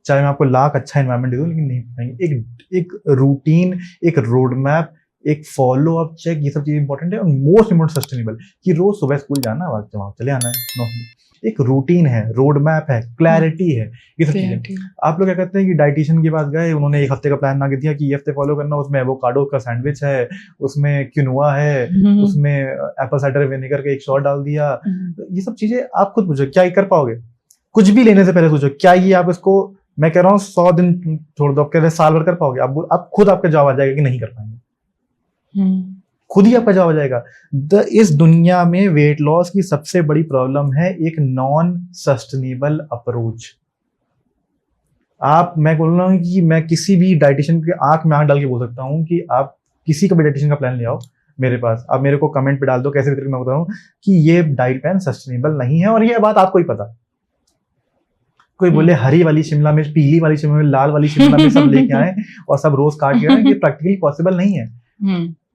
चाहे मैं आपको लाख अच्छा एनवायरमेंट दे दूं, लेकिन नहीं पढ़ पाएंगे। एक रूटीन, एक रोड मैप, एक फॉलो अप चेक, ये सब चीजें इंपॉर्टेंट है। और मोस्ट इंपॉर्टेंट सस्टेनेबल, कि रोज सुबह स्कूल जाना है, वहां चले आना है। एक रूटीन है, रोड मैप है, क्लैरिटी है, ये सब चीजें। आप लोग क्या कहते हैं कि डाइटिशियन के पास गए, उन्होंने 1 हफ्ते का प्लान बना के दिया कि ये हफ्ते फॉलो करना, उसमें एवोकाडो का सैंडविच है, उसमें क्विनोआ है, उसमें एप्पल साइडर विनेगर का एक शॉट डाल दिया। ये सब चीजें आप खुद पूछो, क्या ये कर पाओगे? कुछ भी लेने से पहले सोचो, क्या ये आप इसको, मैं कह रहा हूँ 100 दिन छोड़ दो, आप साल भर कर पाओगे? आप खुद आपका जवाब आ जाएगा कि नहीं कर पाएंगे। खुद ही आपका जवाब आ जाएगा। इस दुनिया में वेट लॉस की सबसे बड़ी प्रॉब्लम है एक नॉन सस्टेनेबल अप्रोच। मैं बोल रहा हूँ कि मैं किसी भी डाइटिशियन के आंख में आंख डाल के बोल सकता हूँ कि आप किसी का भी डाइटिशियन का प्लान ले आओ मेरे पास, आप मेरे को कमेंट पे डाल दो, कैसे भी तरीके मैं बता रहा हूँ कि ये डाइट प्लान सस्टेनेबल नहीं है। और ये बात आपको ही पता। कोई बोले हरी वाली शिमला मिर्च, पीली वाली शिमला मिर्च, लाल वाली शिमला मिर्च सब लेके आए और सब रोज काट के आए, ये प्रैक्टिकली पॉसिबल नहीं है।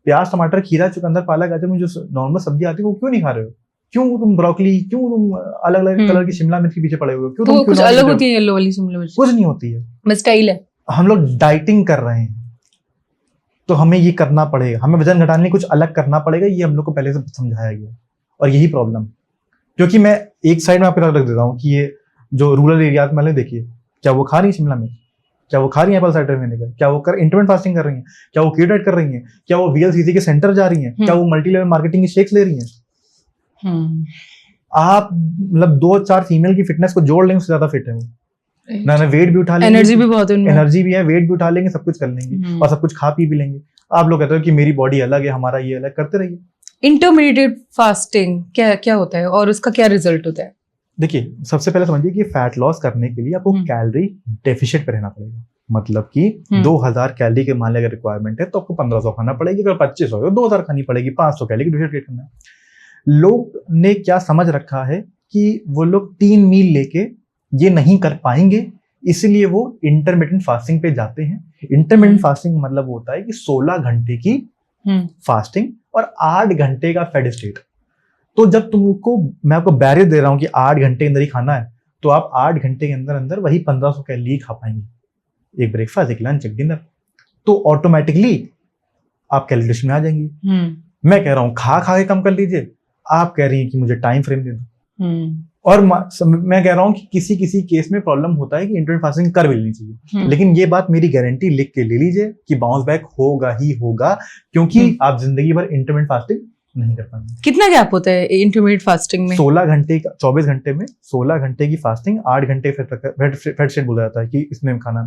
प्याज, टमाटर, खीरा, चुकंदर, पालक, गाजर में जो नॉर्मल सब्जी आती है वो क्यों नहीं खा रहे हो? क्यों तुम ब्रोकली, क्यों तुम अलग अलग कलर की शिमला मिर्च के पीछे पड़े हुए हो? क्यों तुम
कुछ अलग होती है? येलो वाली शिमला मिर्च
कुछ नहीं होती है,
बस स्टाइल है। हम
लोग डाइटिंग कर रहे हैं तो हमें ये करना पड़ेगा, हमें वजन घटाने कुछ अलग करना पड़ेगा, ये हम लोग को पहले से समझाया गया। और यही प्रॉब्लम, क्योंकि मैं एक साइड में आपको रख देता हूँ कि ये जो रूरल एरिया में देखिए, क्या वो खा रही है शिमला मिर्च? क्या वो खा रही है एप्पल साइडर विनेगर? क्या वो इंटरमिटेंट फास्टिंग कर रही हैं? क्या वो कीटो डाइट कर रही हैं? क्या वो वीएलसीसी के सेंटर जा रही हैं? क्या वो मल्टी लेवल मार्केटिंग के शेक्स ले रही हैं? आप मतलब 2-4 फीमेल की फिटनेस को जोड़ लें, उससे ज्यादा फिट है वो। ना वेट भी उठा लेंगे,
एनर्जी भी बहुत है उनमें,
एनर्जी भी है, वेट भी उठा लेंगे, सब कुछ कर लेंगे और सब कुछ खा पी भी लेंगे। आप लोग कहते हो कि मेरी बॉडी अलग है, हमारा ये अलग, करते रहिए।
इंटरमीडिएट फास्टिंग क्या होता है और उसका क्या रिजल्ट होता है?
देखिए, सबसे पहले समझिए कि फैट लॉस करने के लिए आपको कैलोरी डेफिशिएंट पे रहना पड़ेगा। मतलब कि 2000 कैलोरी के मान लिया अगर रिक्वायरमेंट है तो आपको 1500 खाना पड़ेगी, अगर 2500 है 2000 खानी पड़ेगी, 500 कैलोरी की डेफिशिएंट करना है। लोग ने क्या समझ रखा है कि वो लोग 3 मील लेके ये नहीं कर पाएंगे, इसलिए वो इंटरमिटेंट फास्टिंग पे जाते हैं। इंटरमिटेंट फास्टिंग मतलब होता है कि 16 घंटे की फास्टिंग और 8 घंटे का फेड स्टेट। तो जब तुमको मैं आपको बैरियर दे रहा हूं कि 8 घंटे के अंदर ही खाना है, तो आप 8 घंटे के अंदर अंदर वही 1500 कैलोरी खा पाएंगे, एक ब्रेकफास्ट, एक लंच, एक डिनर, तो ऑटोमेटिकली आप कैलोरीज में आ जाएंगी। मैं कह रहा हूं खा के कम कर लीजिए, आप कह रही हैं कि मुझे टाइम फ्रेम दे दो। और मैं कह रहा हूं कि किसी किसी केस में प्रॉब्लम होता है कि इंटरमिटेंट फास्टिंग कर भी लेनी चाहिए, लेकिन ये बात मेरी गारंटी लिख के ले लीजिए कि बाउंस बैक होगा ही होगा, क्योंकि आप जिंदगी भर इंटरमिटेंट फास्टिंग नहीं कर पाएंगे।
कितना गैप होता है इंटरमीडिएट फास्टिंग में?
16 घंटे का, 24 घंटे में 16 घंटे की फास्टिंग, 8 घंटे फैट स्टेट बोला जाता है कि इसमें खाना।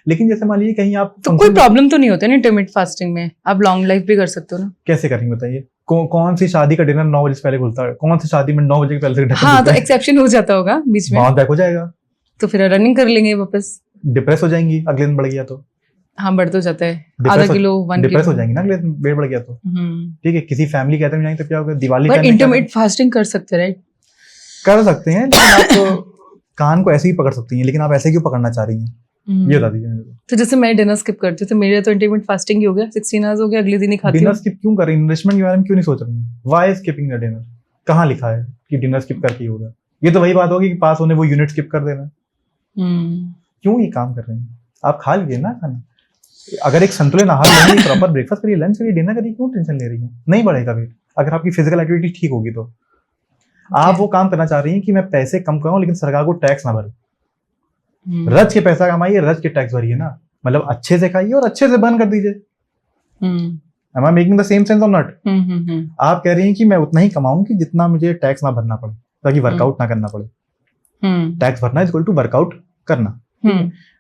लेकिन जैसे मान लीजिए कहीं आप
तो कोई प्रॉब्लम तो नहीं होता ना इंटरमीडिएट फास्टिंग में? आप लॉन्ग लाइफ भी कर सकते हो ना?
कैसे करेंगे बताइए? कौन सी शादी का डिनर 9 बजे से पहले खुलता है? कौन सी शादी में 9 बजे के पहले से ढक्कन?
हाँ, तो एक्सेप्शन हो जाता होगा बीच में,
बाउंस बैक हो जाएगा,
तो फिर रनिंग कर लेंगे वापस।
डिप्रेस हो जाएंगी अगले दिन बढ़ गया तो।
हाँ, बढ़ तो जाता है, आधा किलो 1 किलो
डिप्रेस हो जाएंगी ना अगले दिन वेट बढ़ गया तो। ठीक है, किसी फैमिली कहते हैं तो क्या होगा, दिवाली
पर इंटरमिटेंट फास्टिंग कर सकते हैं, राइट?
कर सकते हैं, लेकिन आप कान को ऐसे ही पकड़ सकती हैं, लेकिन आप ऐसे क्यों पकड़ना चाह रही हैं ये बता दीजिए।
तो जैसे मैं डिनर स्किप करती हूँ तो मेरा तो इंटरमिटेंट फास्टिंग ही हो गया, 16 आवर्स हो गया, अगले दिन ही खाती हूँ।
डिनर स्किप क्यों कर रही हैं? नरिशमेंट के बारे में क्यों नहीं सोच रही हैं? Why skipping the dinner? कहाँ लिखा है कि डिनर स्किप करके ही होगा? ये तो वही बात होगी कि पास होने वो यूनिट स्किप कर देना। क्यों ये काम कर रहे हैं? आप खा लीजिए ना खाना, अगर एक संतुलित आहार लेंगे, प्रॉपर ब्रेकफास्ट करिए, लंच करिए, डिनर करिए, क्यों टेंशन ले रही है? नहीं बढ़ेगा वेट अगर आपकी फिजिकल एक्टिविटी ठीक होगी तो। आप वो काम करना चाह रही हैं कि मैं पैसे कम करूं लेकिन सरकार को टैक्स ना भरूं। रज के पैसा कमाइए, रज के टैक्स भरिए ना, मतलब अच्छे से खाइए और अच्छे से बर्न कर दीजिए। Am I making the same sense or not? आप कह रही हैं कि मैं उतना ही कमाऊं कि जितना मुझे टैक्स ना भरना पड़े, ताकि वर्कआउट ना करना पड़े। टैक्स भरना इज इक्वल टू वर्कआउट करना।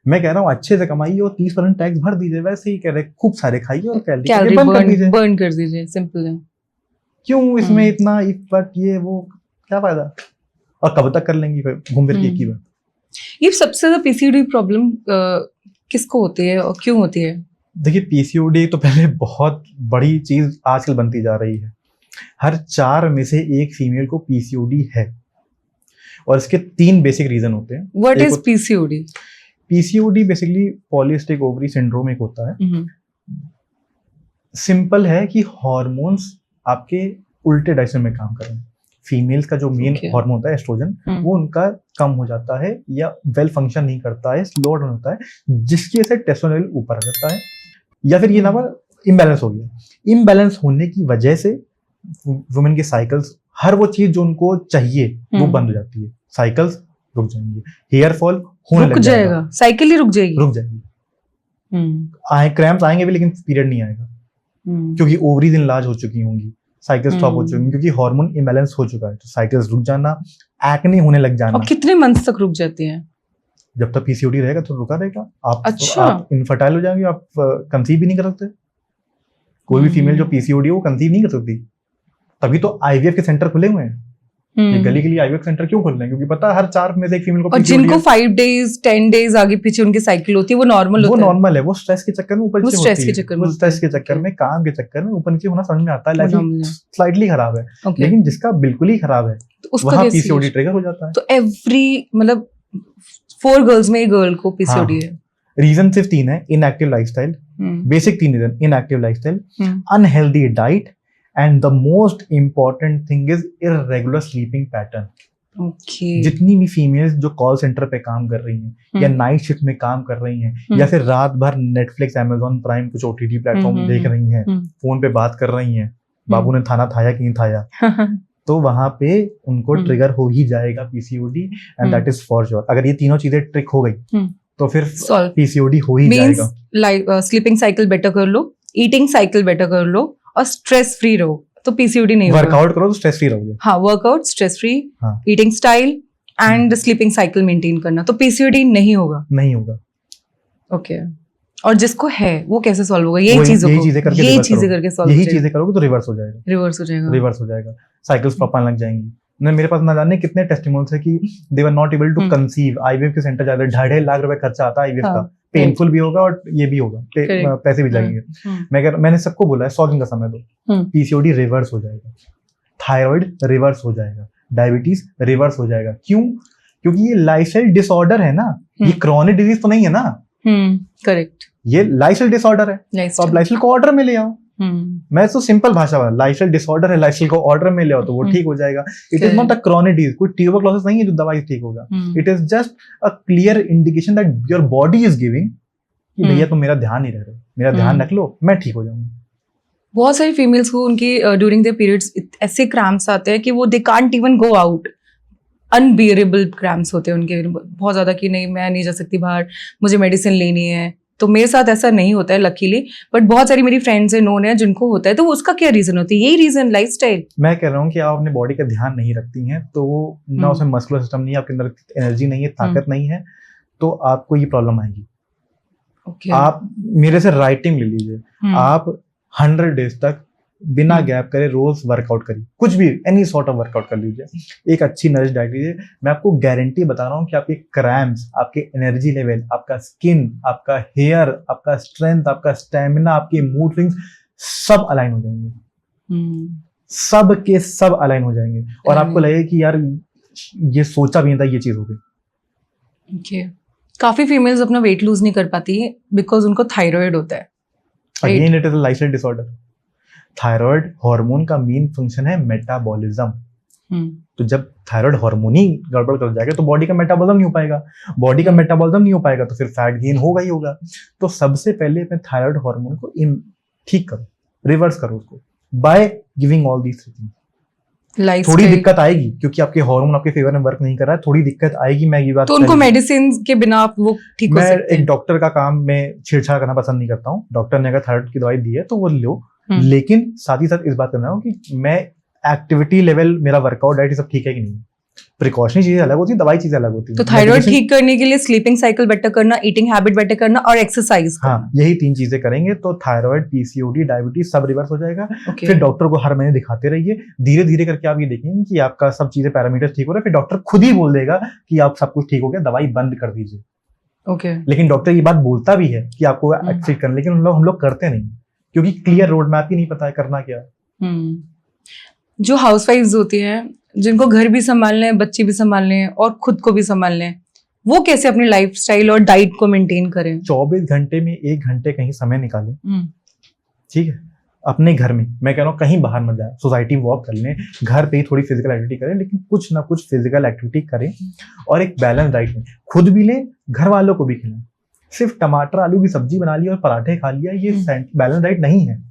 मैं कह रहा हूँ अच्छे से कमाइए और 30% टैक्स भर दीजिए। वैसे ही कह रहे खूब सारे खाइए और कैलोरी
बर्न कर दीजिए, सिंपल है।
क्यों इसमें इतना इफर्ट, ये वो क्या फायदा? और कब तक कर लेंगी फिर घूम फिर के एक ही बार?
ये सबसे ज्यादा पीसीओडी प्रॉब्लम किसको होती है और क्यों होती है?
देखिए, पीसीओडी तो पहले बहुत बड़ी चीज आजकल बनती जा रही है। हर 4 में से एक फीमेल को पीसीओडी है और इसके 3 बेसिक रीजन होते हैं।
What is PCOD?
PCOD basically polycystic ovary syndrome एक होता है। सिंपल है कि हॉर्मोन्स आपके उल्टे डायरेक्शन में काम कर रहे हैं। फीमेल्स का जो मेन हार्मोन होता है एस्ट्रोजन, वो उनका कम हो जाता है या वेल फंक्शन नहीं करता है, स्लो डाउन होता है, जिसकी वजह से टेस्टोस्टेरोन लेवल ऊपर आ जाता है, या फिर ये ना इम्बैलेंस हो गया। इम्बैलेंस होने की वजह से वुमेन के साइकिल्स, हर वो चीज जो उनको चाहिए वो बंद हो जाती है, साइकिल्स रुक जाएंगे, हेयर फॉल होने लग जाएगा,
साइकिल ही रुक जाएगी,
क्रैम्प्स आएंगे भी लेकिन पीरियड नहीं आएगा, क्योंकि ओवरीज इनलार्ज हो चुकी होंगी, साइकिल स्टॉप हो चुकी, क्योंकि हार्मोन इम्बैलेंस हो चुका है। तो साइकिल्स रुक जाना, एक्ने होने लग जाना।
और कितने मंथ्स तक रुक जाती है?
जब तक पीसीओडी रहेगा तो रुका रहेगा। आप
अच्छा।
आप इनफर्टाइल हो जाएंगे, आप कंसीव भी नहीं कर सकते। कोई भी फीमेल जो पीसीओडी हो वो कंसीव नहीं कर सकती। तभी तो आईवीएफ के सेंटर खुले हुए हैं। ये गली के लिए आईवीएफ सेंटर क्यों खोल रहे हैं? क्योंकि पता है हर 4 में से एक फीमेल को
और जिनको 5 डेज 10 डेज आगे पीछे उनकी साइकिल होती है, वो नॉर्मल
होता है। वो नॉर्मल है, वो स्ट्रेस के चक्कर में ऊपर नीचे होती है, स्ट्रेस के चक्कर में, काम के चक्कर में ऊपर नीचे होना समझ में आता है। लाइफ स्लाइटली खराब है, लेकिन जिसका बिल्कुल ही खराब है वहाँ पीसीओडी ट्रिगर हो जाता है।
तो एवरी मतलब 4 गर्ल्स में एक गर्ल को पीसीओडी है।
रीजन सिर्फ 3 है। Inactive lifestyle, basic 3 reason, inactive lifestyle, unhealthy diet, and the most important thing is irregular sleeping pattern. जितनी भी फीमेल्स जो कॉल सेंटर पे काम कर रही हैं या नाइट शिफ्ट में काम कर रही हैं या फिर रात भर नेटफ्लिक्स, अमेजोन प्राइम, कुछ ओटीटी प्लेटफॉर्म देख रही हैं, फोन पे बात कर रही हैं, बाबू ने थाना थाया कि नहीं थाया, तो वहां पे उनको ट्रिगर हो ही जाएगा PCOD, and that is for sure. अगर ये तीनों चीजें ट्रिक हो गई तो फिर पीसीओडी हो ही जाएगा।
स्लीपिंग साइकिल बेटर कर लो, ईटिंग साइकिल बेटर कर लो और स्ट्रेस फ्री रहो तो पीसीओडी नहीं होगा।
वर्कआउट करो तो स्ट्रेस फ्री रहोगे।
हाँ, workout, stress free, eating style, and sleeping cycle maintain करना, तो पीसीओडी नहीं होगा।
नहीं होगा।
ओके। और जिसको है वो कैसे सॉल्व होगा? यही चीजें करके सॉल्व,
यही चीजें करोगे तो रिवर्स हो जाएगा।
रिवर्स हो जाएगा।
साइकिल्स प्रॉपर लग जाएंगी। मेरे पास ना जाने कितने टेस्टिमोनियल्स है कि they were not able to conceive. IVF के सेंटर जाते हैं, 2.5 लाख रुपए खर्चा आता है आईवीएफ का। पेनफुल भी होगा और ये भी होगा, पैसे भी लगेंगे। मैंने सबको बोला है 100 दिन का समय दो, पीसीओडी रिवर्स हो जाएगा, थायराइड रिवर्स हो जाएगा, डायबिटीज रिवर्स हो जाएगा। क्यों? क्योंकि ये लाइफस्टाइल डिसऑर्डर है ना, ये क्रॉनिक डिजीज तो नहीं है ना।
करेक्ट।
ये लाइफस्टाइल डिसऑर्डर है, तो आप लाइफस्टाइल को ऑर्डर में ले आओ। मैं तो सिंपल भाषा में, लाइफस्टाइल डिसऑर्डर है, लाइफस्टाइल को ऑर्डर में ले आओ तो वो ठीक हो जाएगा। It is not a chronic disease, कोई ट्यूबरक्लोसिस नहीं है जो दवाई ठीक होगा। It is just a clear indication that your body is giving कि भैया तुम मेरा ध्यान नहीं रख रहे, मेरा ध्यान रख लो, मैं ठीक हो जाऊंगा।
बहुत सारी फीमेल्स को उनकी ड्यूरिंग देयर पीरियड्स ऐसे क्रैम्प्स आते हैं कि वो they can't even go out. Unbearable cramps होते हैं उनके बहुत ज्यादा, कि नहीं मैं नहीं जा सकती बाहर, मुझे मेडिसिन लेनी है। तो मेरे साथ ऐसा नहीं होता है लकीली, बट बहुत सारी मेरी फ्रेंड्स है, नोन है जिनको होता है। तो उसका क्या रीजन होती है? यही रीजन, लाइफस्टाइल।
मैं कह रहा हूँ कि आप अपने बॉडी का ध्यान नहीं रखती हैं, तो वो ना उसमें मस्कुलर सिस्टम नहीं है, आपके अंदर एनर्जी नहीं है, ताकत नहीं है, तो आपको ये प्रॉब्लम आएगी। आप मेरे से राइटिंग ले लीजिए, आप 100 डेज तक बिना गैप करे रोज वर्कआउट करिए, कुछ भी एनी सॉर्ट ऑफ वर्कआउट कर लीजिए, एक अच्छी नरिश डाइट लीजिए। मैं आपको गारंटी बता रहा हूँ कि आपके क्रैम्प्स, आपके एनर्जी लेवल, आपका स्किन, आपका हेयर, आपका स्ट्रेंथ, आपका स्टेमिना, आपके मूड स्विंग्स सब अलाइन हो जाएंगे। सब के सब अलाइन हो जाएंगे और आपको लगेगा कि यार ये सोचा भी नहीं था, ये चीज हो गई।
काफी फीमेल्स अपना वेट लूज नहीं कर पाती है बिकॉज उनको थायराइड होता है।
Again it is a lifestyle disorder. Thyroid hormone का मेन फंक्शन है मेटाबॉलिज्म। तो जब थायराइड हार्मोन ही गड़बड़ कर जाएगा तो बॉडी का मेटाबॉलिज्म नहीं हो पाएगा, बॉडी का मेटाबॉलिज्म नहीं हो पाएगा तो फिर फैट गेन होगा ही होगा। तो सबसे पहले अपने थायराइड हार्मोन को ठीक करो, रिवर्स करो उसको by giving all these things. थोड़ी दिक्कत आएगी क्योंकि आपके हार्मोन आपके फेवर में वर्क नहीं कर रहा है, थोड़ी दिक्कत आएगी। मैं ये बात
तो उनको मेडिसिन के बिना आप वो ठीक हो सकते हैं।
मैं एक डॉक्टर का काम में छेड़छाड़ करना पसंद नहीं करता हूँ। डॉक्टर ने अगर थायराइड की दवाई दी है तो वो लो, लेकिन साथ ही साथ इस बात करना हो कि मैं एक्टिविटी लेवल, मेरा वर्कआउट, डाइट सब ठीक है कि नहीं। प्रिकॉशनरी चीजें अलग होती है, दवाई चीजें अलग होती है।
तो थायराइड ठीक करने के लिए स्लीपिंग साइकिल बेटर करना, ईटिंग हैबिट बेटर करना और एक्सरसाइज।
हाँ, यही 3 चीजें करेंगे तो थायराइड, पीसीओडी, डायबिटीज सब रिवर्स हो जाएगा। फिर डॉक्टर को हर महीने दिखाते रहिए, धीरे धीरे करके आप ये देखेंगे कि आपका सब चीजें पैरामीटर ठीक हो रहा है। फिर डॉक्टर खुद ही बोल देगा कि आप सब कुछ ठीक हो गया, दवाई बंद कर दीजिए। लेकिन डॉक्टर ये बात बोलता भी है कि आपको ठीक करना, लेकिन हम लोग करते नहीं क्योंकि क्लियर रोड मैप ही नहीं पता है करना क्या।
जो हाउसवाइफ्स होती हैं जिनको घर भी संभालने हैं, बच्चे भी संभालने हैं और खुद को भी संभालने हैं, वो कैसे अपनी लाइफस्टाइल और डाइट को मेंटेन करें? 24
घंटे में 1 घंटे कहीं समय निकालें, ठीक है, अपने घर में। मैं कह रहा हूँ कहीं बाहर मत जाए, सोसाइटी वॉक कर लें, घर पे ही थोड़ी फिजिकल एक्टिविटी करें, लेकिन कुछ ना कुछ फिजिकल एक्टिविटी करें और एक बैलेंस डाइट लें। खुद भी लें, घर वालों को भी खिलाएं। सिर्फ टमाटर आलू की सब्जी बना ली और पराठे खा लिया, ये बैलेंस डाइट नहीं है।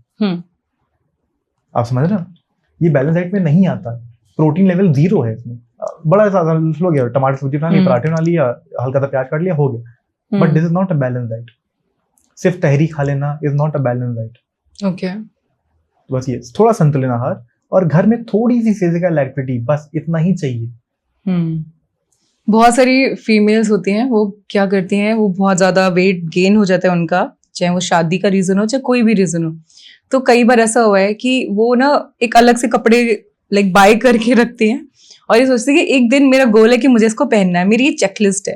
आप समझ रहे हो? ये बैलेंस डाइट में नहीं आता। प्रोटीन लेवल 0 है इसमें। बड़ा ज्यादा हो गया, टमाटर सब्जी बना ली, पराठे बना लिया, हल्का सा प्याज काट लिया, हो गया। But this is not a balance diet. सिर्फ तहरी खा लेना is not a balance diet.
Okay,
बस ये थोड़ा संतुलित आहार और घर में थोड़ी सी फिजिकल एक्टिविटी, बस इतना ही चाहिए।
बहुत सारी फीमेल्स होती हैं, वो क्या करती हैं, वो बहुत ज्यादा वेट गेन हो जाता है उनका, चाहे वो शादी का रीजन हो चाहे कोई भी रीजन हो। तो कई बार ऐसा हुआ है कि वो ना एक अलग से कपड़े लाइक बाय करके रखती हैं और ये सोचती है कि एक दिन मेरा गोल है कि मुझे इसको पहनना है, मेरी ये चेकलिस्ट है।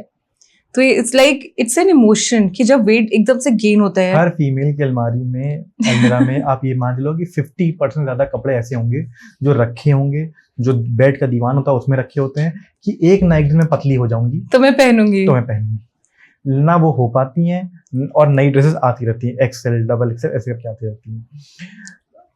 तो it's like it's an emotion कि जब वेट एकदम से गेन होता है।
हर फीमेल की अलमारी में, अलमीरा में आप ये मान लो कि 50% ज्यादा कपड़े ऐसे होंगे जो रखे होंगे, जो बेड का दीवान होता है उसमें रखे होते हैं कि एक ना एक दिन में पतली हो जाऊंगी
तो मैं पहनूंगी,
ना वो हो पाती हैं और नई ड्रेसेस आती रहती हैं, एक्सेल, डबल एक्सेल ऐसे करके आती रहती हैं।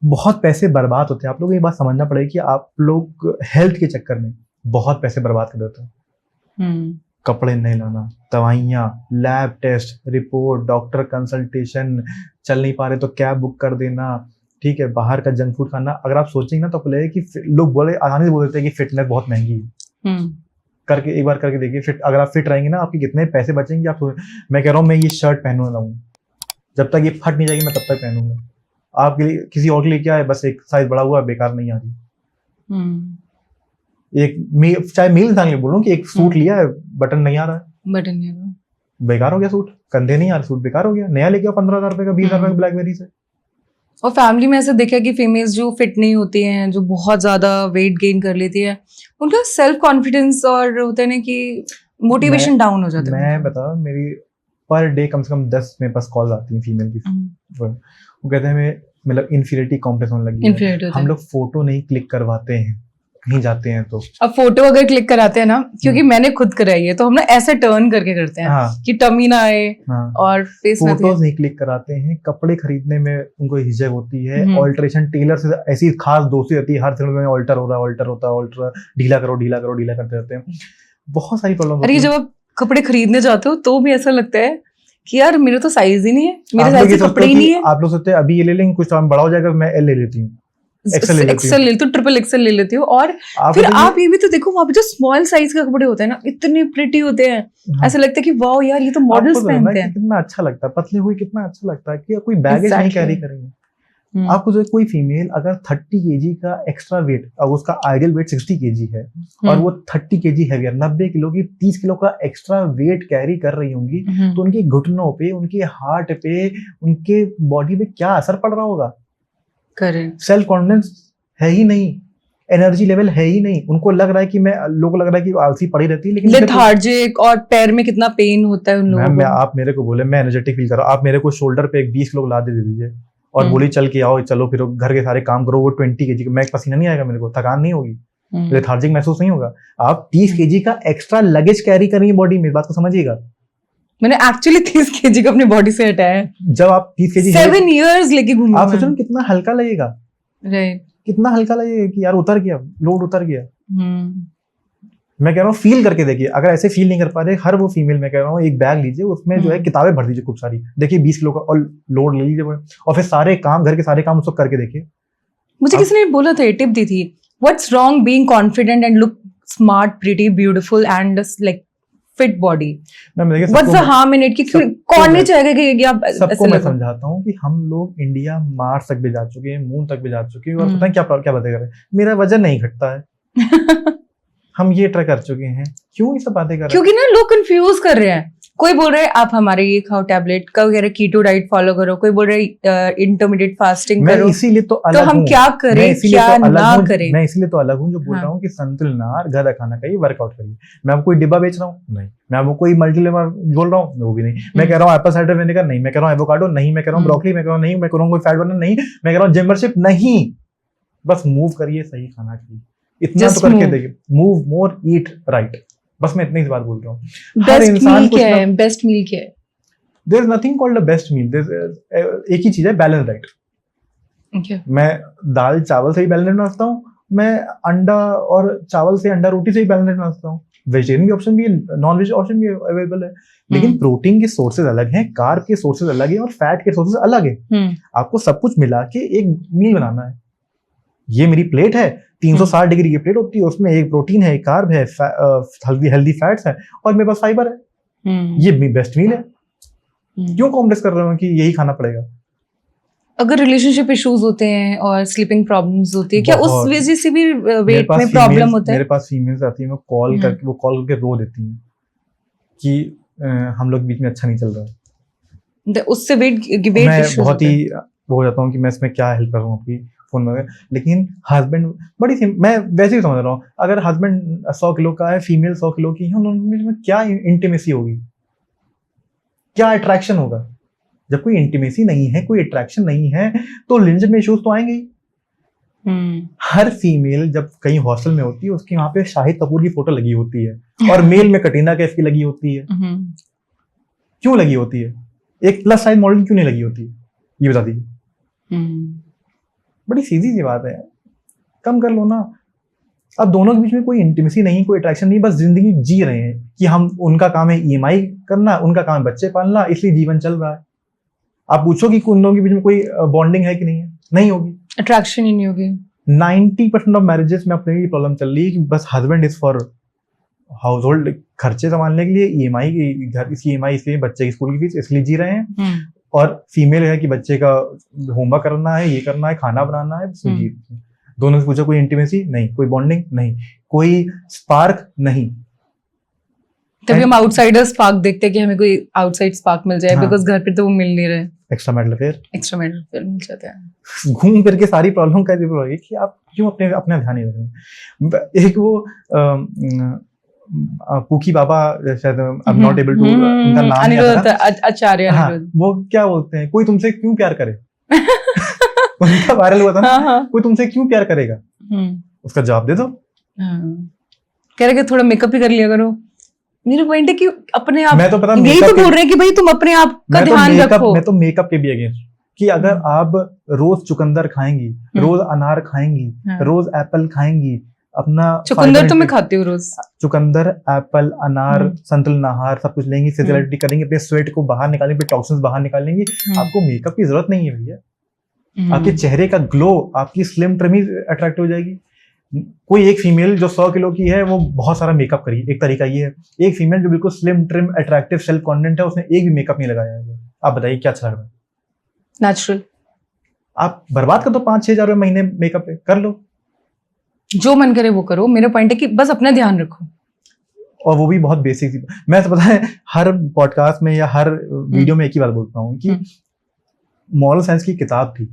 बहुत पैसे बर्बाद होते हैं। आप लोगों को ये बात समझना पड़ेगी कि आप लोग हेल्थ के चक्कर में बहुत पैसे बर्बाद कर देते हैं। कपड़े नहीं लाना, दवाइयाँ, lab test, report, doctor consultation, चल नहीं पा रहे तो कैब बुक कर देना, ठीक है, बाहर का जंक फूड खाना। अगर आप सोचेंगे ना तो आपको लगेगा कि लोग बोले आसानी से बोल देते हैं कि फिटनेस बहुत महंगी है। करके एक बार करके देखिए, फिट अगर आप फिट रहेंगे ना, आपके कितने पैसे बचेंगे। आप मैं कह रहा हूँ मैं ये शर्ट पहनूंगा हूँ, जब तक ये फट नहीं जाएगी मैं तब तक पहनूंगा। आपके लिए किसी और के लिए क्या है, बस एक साइज बड़ा हुआ बेकार नहीं आ रही। चाहे मेल इंसान के लिए बोलूं कि एक सूट लिया है, बटन नहीं आ रहा है,
बटन नहीं आ रहा,
बेकार हो गया सूट, कंधे नहीं आ रहे, सूट बेकार हो गया, नया लेके आओ 15,000 रुपए का, 20,000 रुपए का ब्लैकबेरी से।
और फैमिली में ऐसा देखा कि फीमेल्स जो फिट नहीं होती हैं, जो बहुत ज्यादा वेट गेन कर लेती है, उनका सेल्फ कॉन्फिडेंस और होता है ना कि मोटिवेशन डाउन हो जाता है।
मैं बता, मेरी पर डे कम से कम 10 मेरे पास कॉल आती हैं फीमेल की, वो कहते हैं मतलब इन्फीरियरिटी कॉम्प्लेक्स होने लगी है, हम लोग फोटो नहीं क्लिक करवाते हैं कहीं जाते हैं तो। अब
फोटो अगर क्लिक कराते हैं ना, क्योंकि मैंने खुद कराई है, तो हम ना ऐसे टर्न करके करते हैं कि टमी ना आए और फेस ना।
फोटोज नहीं क्लिक कराते हैं, कपड़े खरीदने में उनको हिचक होती है, ऑल्टरेशन टेलर से ऐसी खास दोस्ती रहती है, हर सिंगल में ऑल्टर हो रहा है, ऑल्टर होता है, ऑल्टर ढीला करो ढीला करो ढीला करते रहते हैं, बहुत सारी प्रॉब्लम।
अरे जब आप कपड़े खरीदने जाते हो तो भी ऐसा लगता है कि यार मेरा तो साइज ही नहीं है, मेरे साइज के कपड़े ही नहीं है।
आप लोग सोचते हैं अभी ये ले लेंगे, कुछ टाइम बड़ा हो जाएगा मैं एल ले लेती हूँ, एक्सेल ले लेती हूँ,
ट्रिपल एक्सेल ले लेती हूँ। और फिर आप ये भी तो देखो, वहाँ पे जो स्मॉल साइज के कपड़े होते हैं ना, इतने प्रिटी होते हैं, ऐसा लगता है कि वाओ यार ये तो मॉडल्स पहनते हैं।
कितना अच्छा लगता है, पतले हुए कितना अच्छा लगता है कि कोई बैगेज नहीं कैरी करेंगे। आपको जो कोई फीमेल अगर 30 kg का एक्स्ट्रा वेट, अब उसका आइडियल वेट 60 kg है और वो 30 kg हैवियर, 90 किलो की 30 किलो का एक्स्ट्रा वेट कैरी कर रही होंगी, तो उनके घुटनों पे, उनके हार्ट पे, उनके बॉडी पे क्या असर पड़ रहा होगा।
करेक्ट।
सेल्फ कॉन्फिडेंस है ही नहीं, एनर्जी लेवल है ही नहीं, उनको लग रहा है कि लोगों को लग रहा है कि आलसी पड़ी रहती है, लेकिन
लेथार्जिक, और पैर में कितना पेन होता है उन लोगों को।
आप मेरे को बोले मैं एनर्जेटिक फील कर रहा हूँ, आप मेरे को शोल्डर पे एक 20 किलो लाद दे दीजिए और बोली चल के आओ, चलो फिर घर के सारे काम करो, वो 20 kg, मैं पसीना नहीं आएगा, मेरे को थकान नहीं होगी, लेथार्जिक महसूस नहीं होगा। आप 30 kg का एक्स्ट्रा लगेज कैरी कर रही है बॉडी में, बात को समझिएगा।
मैंने एक्चुअली 30 kg का अपनी बॉडी से हटाया है।
जब आप 30 kg
7 years लेके घूम,
आप सोचो कितना हल्का लगेगा,
राइट,
कितना हल्का लगेगा कि यार उतर गया, लोड उतर गया। मैं कह रहा हूँ फील करके देखिए, अगर ऐसे फील नहीं कर पा रहे, हर वो फीमेल, मैं कह रहा हूँ एक बैग लीजिए, उसमें जो है किताबें भर दीजिए खूब सारी, देखिए 20 किलो का और लोड ले लीजिए, और फिर सारे काम, घर के सारे काम उसको करके देखिए।
मुझे किसी ने बोला था, टिप दी थी, what's wrong being confident and look smart, pretty, beautiful and like fit body, what's the harm in it, कि कौन नहीं चाहेगा कि आप।
सबको मैं समझाता हूँ कि हम लोग इंडिया मार्स तक भी जा चुके हैं, मून तक भी जा चुके हैं, और पता है क्या बातें कर रहे हैं, मेरा वजन नहीं घटता है। हम ये ट्राई कर चुके हैं, क्यों ये सब बातें कर रहे हैं?
क्योंकि ना लोग कंफ्यूज कर रहे हैं, कोई बोल रहा है आप हमारे ये खाओ टैबलेट, कोई कह रहा है कीटो डाइट फॉलो करो, कोई बोल रहा है इंटरमीडिएट फास्टिंग करो।
इसीलिए तो अलग
तो हम क्या करें, क्या ना करें?
मैं इसीलिए तो अलग हूँ जो बोल रहा हूँ कि संतुलित आहार, घर का खाना खाइए, वर्कआउट करिए। मैं आपको कोई डिब्बा बेच रहा हूँ? नहीं। मैं आपको कोई मल्टीलेवल बोल रहा हूँ? वो भी नहीं। मैं कह रहा हूँ एप्पल साइडर विनेगर? नहीं। मैं कह रहा हूँ एवोकाडो? नहीं। मैं कह रहा हूँ ब्रोकली? मैं कह रहा हूँ नहीं। मैं कह रहा हूँ कोई फैट बर्नर? नहीं। मैं कह रहा हूँ जिमरशिप? नहीं। बस मूव करिए, सही खाना खाइए, इतना तो करके देखिए। मूव मोर, ईट राइट, बस मैं इतनी बात बोल रहा हूँ। हर इंसान को
बेस्ट मील क्या है?
There is nothing called a best meal. एक ही चीज है, बैलेंस डाइट। मैं दाल चावल से ही बैलेंस बनाता हूँ, मैं अंडा और चावल से, अंडा रोटी से ही बैलेंस बनाता हूँ। वेजिटेरियन भी ऑप्शन भी है, नॉन वेज ऑप्शन भी अवेलेबल है, लेकिन प्रोटीन के सोर्सेज अलग हैं, कार्ब के सोर्सेज अलग हैं और फैट के सोर्सेज अलग है। आपको सब कुछ मिला के एक मील बनाना है। ये मेरी प्लेट है, 360 डिग्री की प्लेट होती है, उसमें एक प्रोटीन है, एक कार्ब है, हेल्दी फैट्स है और मेरे पास फाइबर है। ये बेस्ट मील है। क्यों कॉम्प्लेक्स कर रहे हो कि यही खाना पड़ेगा?
अगर रिलेशनशिप इश्यूज होते हैं और स्लीपिंग प्रॉब्लम्स होती है, क्या उस वजह से भी वेट में प्रॉब्लम होता है?
मेरे पास फीमेल्स आती हैं, वो कॉल करके रो देती हैं कि हम लोग बीच में अच्छा नहीं चल रहा है।
उससे वेट
मैं बहुत ही हो जाता हूँ कि मैं इसमें क्या हेल्प कर रहा हूँ आपकी फोन में। लेकिन हस्बैंड मैं वैसे ही समझ रहा हूँ, अगर हस्बैंड 100 किलो का है, फीमेल 100 किलो की है, उनमें क्या इंटीमेसी होगी, क्या अट्रैक्शन होगा? जब कोई इंटीमेसी नहीं है, कोई अट्रैक्शन नहीं है, तो रिलेशनशिप में इश्यूज तो आएंगे ही। हर फीमेल जब कहीं हॉस्टल में होती है, उसके वहां पे शाहिद कपूर की फोटो लगी होती है और मेल में कटरीना कैफ की लगी होती है। क्यों लगी होती है? एक प्लस साइज मॉडल क्यों नहीं लगी होती है, ये बता दीजिए। बड़ी सीधी सी बात है, कम कर लो ना। अब दोनों के बीच में कोई इंटीमेसी नहीं, कोई अट्रैक्शन नहीं, बस जिंदगी जी रहे हैं कि हम, उनका काम है EMI करना, उनका काम है बच्चे पालना, इसलिए जीवन चल रहा है। आप पूछो कि उन लोगों के बीच में कोई बॉन्डिंग है कि नहीं है? नहीं होगी,
अट्रैक्शन ही नहीं होगी।
90% ऑफ मैरिजेस में अपने प्रॉब्लम चल रही है कि बस husband is for house hold, खर्चे संभालने के लिए, EMI की घर की EMI, इसलिए बच्चे की स्कूल की फीस इसलिए जी रहे हैं, और फीमेल है कि बच्चे का होमवर्क करना है, ये करना है, खाना बनाना है, दोनों से पूछा कोई इंटीमेसी नहीं, कोई बॉन्डिंग नहीं, कोई स्पार्क नहीं।
तभी हम आउटसाइडर स्पार्क देखते हैं कि हमें कोई आउटसाइड स्पार्क मिल जाए, बिकॉज घर पे तो वो मिल नहीं रहे।
एक्स्ट्रा मैरिटल
अफेयर मिल जाता है।
घूम फिर के सारी प्रॉब्लम कैसे होगी कि आप क्यों अपने ध्यान नहीं रख रहे। एक वो कुकी बाबा शायद अब नॉट एबल टू, उनका नाम
आचार्य,
वो क्या बोलते हैं, कोई तुमसे क्यों प्यार करे। उनका वायरल हुआ था ना, कोई तुमसे क्यों प्यार करेगा, उसका जवाब दे दो।
कह रहे कि थोड़ा मेकअप ही कर लिया करो। मेरा पॉइंट है कि अपने आप,
मैं तो पता
यही तो बोल रहे हैं कि भाई तुम अपने आप का ध्यान रखो।
मैं तो मेकअप के भी अगेंस्ट कि अगर आप रोज चुकंदर खाएंगी, रोज अनार खाएंगी, रोज एप्पल खाएंगी, अपना
चुकंदर तो मैं खाती हूँ रोज,
चुकंदर, एप्पल, अनार, संतुलित आहार सब कुछ लेंगी, फिजिकलिटी करेंगी, अपने स्वेट को बाहर निकालेंगे, अपने टॉक्सिन्स बाहर निकालेंगे, आपको मेकअप की जरूरत नहीं है भैया। आपके चेहरे का ग्लो, आपकी स्लिम ट्रिम ही अट्रैक्टिव हो जाएगी। कोई एक फीमेल जो 100 किलो की है वो बहुत सारा मेकअप करी, एक तरीका ये है। एक फीमेल जो बिल्कुल slim trim attractive self confident है, उसने एक भी मेकअप नहीं लगाया है। आप बताइए क्या अच्छा लग रहा है?
नेचुरल।
आप बर्बाद कर दो 5-6 हजार महीने मेकअप पे, कर लो
जो मन करे वो करो। मेरा पॉइंट है कि बस अपना ध्यान रखो,
और वो भी बहुत बेसिक सी। मैं तो पता है हर पॉडकास्ट में या हर वीडियो में एक ही बात बोलता हूँ कि मॉरल साइंस की किताब थी,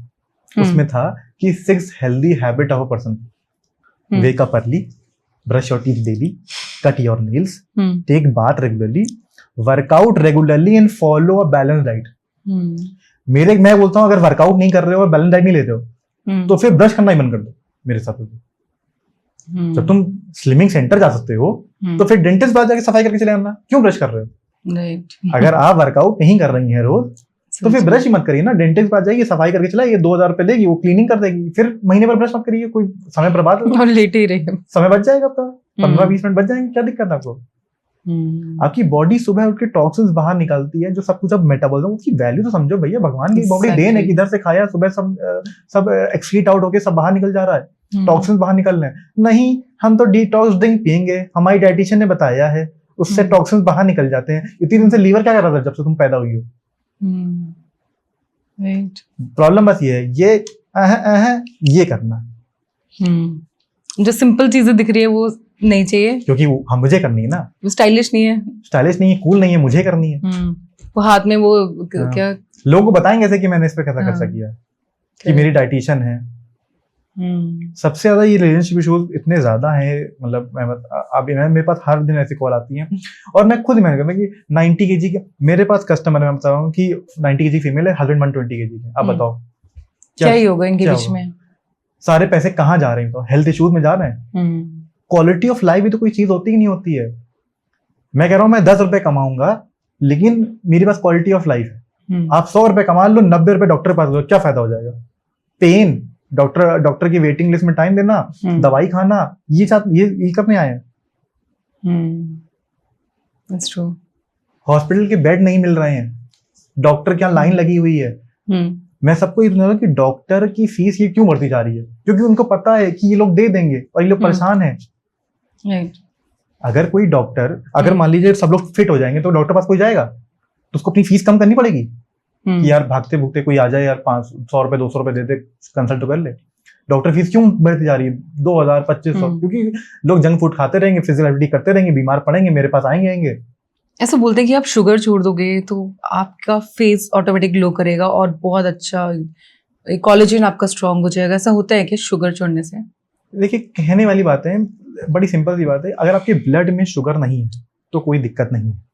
उसमें था कि 6 healthy habit of a person. Wake up early, brush your teeth daily, cut your nails, take bath regularly, work out regularly and follow a balanced diet. मैं बोलता हूँ अगर वर्कआउट नहीं कर रहे हो और बैलेंस डाइट नहीं लेते हो तो फिर ब्रश करना ही बंद कर दो मेरे साथ। जब तुम स्लिमिंग सेंटर जा सकते हो तो फिर डेंटिस्ट पास जाके सफाई करके चले आना, क्यों ब्रश कर रहे हो? अगर आप वर्कआउट नहीं कर रही हैं रोज तो फिर ब्रश ही मत करिए ना। डेंटिस्ट पास जाइए, सफाई करके चलाइए, 2000 रुपए लेगी, वो क्लीनिंग कर देगी, फिर महीने भर ब्रश मत करिए, कोई समय बर्बाद
और लेट ही रहे, समय
बच जाएगा आपका, 15-20 मिनट बच जाएंगे, क्या दिक्कत है आपको? आपकी बॉडी सुबह उठ के टॉक्सिन्स बाहर निकालती है, जो सब कुछ अब मेटाबॉलिज्म, उसकी वैल्यू तो समझो भैया। भगवान की बॉडी देन है कि इधर से खाया, सुबह सब एक्सक्रीट आउट होके सब बाहर निकल जा रहा है, टॉक्सिन्स बाहर निकल रहे हैं। नहीं, हम तो डिटॉक्स ड्रिंक पियेंगे, हमारी डाइटिशियन ने बताया है, उससे टॉक्सिन्स बाहर निकल जाते हैं। इतने दिन से लीवर क्या कर रहा था जब से तुम पैदा हुई हो? प्रॉब्लम बस ये है, ये करना।
जो सिंपल चीजें दिख रही है वो नहीं चाहिए,
क्योंकि हम मुझे करनी है ना,
वो स्टाइलिश नहीं है,
कूल नहीं है, मुझे करनी है।
वो हाथ में वो क्या
लोगों को बताएंगे ऐसे कि मैंने इस पे कैसा खर्चा किया, कि मेरी डाइटिशियन है। सबसे ज्यादा ये रिलेशनशिप इश्यूज इतने ज्यादा हैं, मतलब अभी मेरे पास हर दिन ऐसी कॉल आती है, और मैं खुद मैंने करता कि 90 kg के मेरे पास कस्टमर है, मैं बता रहा हूँ कि 90 kg फीमेल है, हस्बैंड 120 kg के। आप बताओ
क्या ही होगा इनके बीच में?
सारे पैसे कहाँ जा रहे हैं? तो हेल्थ इश्यूज में जा रहे हैं। क्वालिटी ऑफ लाइफ भी तो कोई चीज होती ही नहीं होती है। मैं कह रहा हूँ मैं 10 रुपए कमाऊंगा, लेकिन मेरे पास क्वालिटी ऑफ लाइफ है। आप 100 रुपए कमा लो, 90 रुपए डॉक्टर के पास लो, क्या फायदा हो जाएगा? पेन, डॉक्टर की वेटिंग लिस्ट में टाइम देना, दवाई खाना, ये करने आए हैं। हॉस्पिटल के बेड नहीं मिल रहे हैं, डॉक्टर क्या लाइन लगी हुई है। मैं सबको ये बोलूंगा कि डॉक्टर की फीस ये क्यों बढ़ती जा रही है? क्योंकि उनको पता है कि ये लोग दे देंगे और ये लोग परेशान हैं। अगर कोई डॉक्टर, अगर मान लीजिए सब लोग फिट हो जाएंगे तो डॉक्टर पास कोई जाएगा, तो उसको अपनी फीस कम करनी पड़ेगी कि यार भागते भूगते कोई आ जाए, यार 500 रुपए 200 रुपए दे दे, कंसल्ट कर ले। डॉक्टर फीस क्यों बढ़ती जा रही है 2000 2500? क्योंकि लोग जंक फूड खाते रहेंगे, फिजिकल एक्टिविटी करते रहेंगे, बीमार पड़ेंगे, मेरे पास आएंगे।
ऐसा बोलते हैं कि आप शुगर छोड़ दोगे तो आपका फेस ऑटोमेटिक ग्लो करेगा और बहुत अच्छा कोलेजन आपका स्ट्रांग हो जाएगा। ऐसा होता है कि शुगर छोड़ने से? देखिए,
कहने वाली बातें, बड़ी सिंपल सी बात है। अगर आपके ब्लड में शुगर नहीं है तो कोई दिक्कत नहीं है।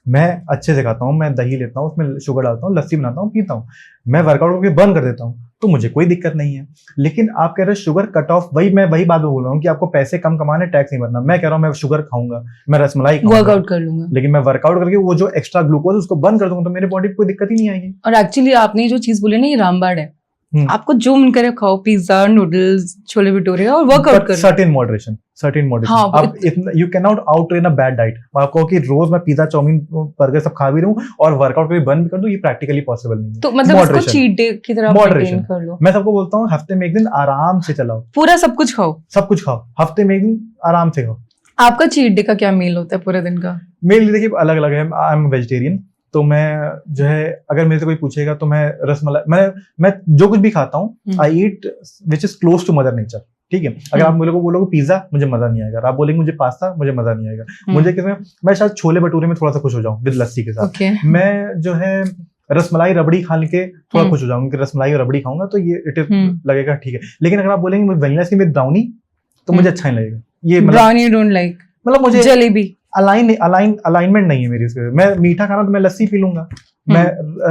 मैं अच्छे से खाता हूँ, मैं दही लेता हूँ, उसमें शुगर डालता हूँ, लस्सी बनाता हूँ, पीता हूँ, मैं वर्कआउट करके बर्न कर देता हूँ, तो मुझे कोई दिक्कत नहीं है। लेकिन आप कह रहे हैं शुगर कट ऑफ, मैं वही बात बोल रहा हूँ कि आपको पैसे कम कमाने, टैक्स नहीं भरना। मैं कह रहा हूँ मैं शुगर खाऊंगा, मैं रसमलाई खाऊंगा,
वर्कआउट कर लूंगा,
लेकिन मैं वर्कआउट करके वो जो एक्स्ट्रा ग्लूकोज उसको बर्न कर दूंगा, तो मेरे बॉडी को कोई दिक्कत ही नहीं आएगी।
और एक्चुअली आपने जो चीज बोली ना, ये रामबाण है। आपको जो मन करे खाओ, पिज्जा, नूडल्स, छोले भटूरे, और वर्कआउट करो। Certain moderation.
आप you can not outrun a bad diet. आप कहो कि रोज मैं पिज्जा, चाउमीन, बर्गर सब खा भी रहा हूँ और वर्कआउट पे बर्न भी कर दूं, ये प्रैक्टिकली पॉसिबल नहीं है।
तो मतलब इसको चीट डे की तरह मेंटेन कर लो।
मैं सबको बोलता हूँ हफ्ते में एक दिन आराम से चलाओ,
पूरा सब कुछ खाओ,
हफ्ते में एक दिन आराम से खाओ।
आपका चीट डे का क्या मील होता है पूरे दिन का?
मील देखिए अलग अलग है। आई एम वेजिटेरियन, तो मैं जो है अगर मेरे से कोई पूछेगा तो मैं रसमलाई, मैं जो कुछ भी खाता हूँ I eat which is close to mother nature, ठीक है। अगर आप मेरे को बोलोगे पिज्जा, मुझे मजा नहीं आएगा। आप बोलेंगे मुझे पास्ता, मुझे मजा नहीं आएगा। मुझे किसमें, मैं शायद छोले भटूरे में थोड़ा सा खुश हो जाऊं विद लस्सी के साथ। मैं जो है रसमलाई रबड़ी खा के थोड़ा खुश हो जाऊंगा कि रसमलाई और रबड़ी खाऊंगा तो ये इट लगेगा ठीक है। लेकिन अगर आप बोलेंगे वनीला आइसक्रीम विद ब्राउनी तो मुझे अच्छा नहीं लगेगा। ये
ब्राउनी डोंट लाइक,
मतलब मुझे
जलेबी
अलाइनमेंट नहीं है मेरी उसके। मैं मीठा खाना तो मैं लस्सी पी लूंगा, मैं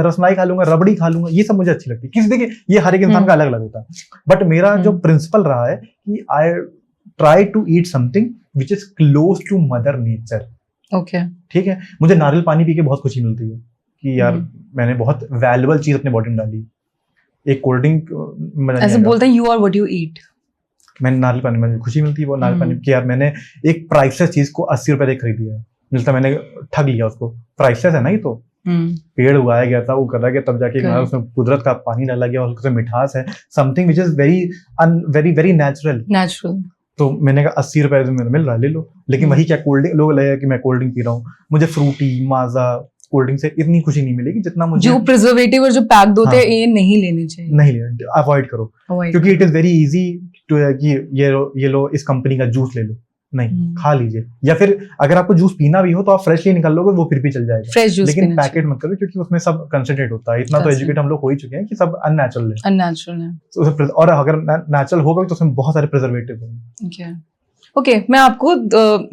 रसमलाई खा लूंगा, रबड़ी खा लूंगा, ये सब मुझे अच्छी लगती है। किसी देखिए ये हर एक इंसान का अलग अलग होता है, बट मेरा जो प्रिंसिपल रहा है कि I try to eat something which is close to mother nature.
Okay,
ठीक है। मुझे नारियल पानी पी के बहुत खुशी मिलती है कि यार मैंने बहुत वैल्यूबल चीज अपने बॉडी में डाली। एक कोल्ड ड्रिंक
ऐसे बोलते हैं you are what you eat.
मैंने नारियल पानी में खुशी मिलती है, वो नारियल पानी कि यार मैंने एक प्राइसलेस चीज को 80 रुपए दे खरीदी है, मिलता मैंने ठग लिया उसको। प्राइसलेस है ना, ये तो पेड़ उगाया गया था, वो करा गया, तब जाके उसमें कुदरत का पानी डाला गया और उसमें मिठास है, something which is very very natural. तो मैंने कहा 80 रुपए में मिल रहा है, ले लो। लेकिन वही क्या कोल्ड ड्रिंक, लोग लगेगा कि मैं कोल्ड ड्रिंक पी रहा हूँ। मुझे फ्रूटी माजा कोल्ड ड्रिंक से इतनी खुशी नहीं मिलेगी जितना मुझे
जो प्रिजर्वेटिव और जो पैक्ड होते हैं ये नहीं लेने चाहिए,
नहीं लेना, अवॉइड करो। क्योंकि it is very easy to कि ये लो इस कंपनी का जूस ले लो, नहीं खा लीजिए। या फिर अगर आपको जूस पीना भी हो तो आप फ्रेशली निकाल लोगे, वो फिर भी चल जाएगा, फ्रेश जूस। लेकिन पैकेट मत करो क्योंकि उसमें सब कंसंट्रेट होता है। इतना तो एजुकेट हम लोग हो ही चुके हैं कि सब अननेचुरल है। और अगर नेचुरल होगा तो उसमें बहुत सारे प्रिजर्वेटिव होंगे।
ओके, मैं आपको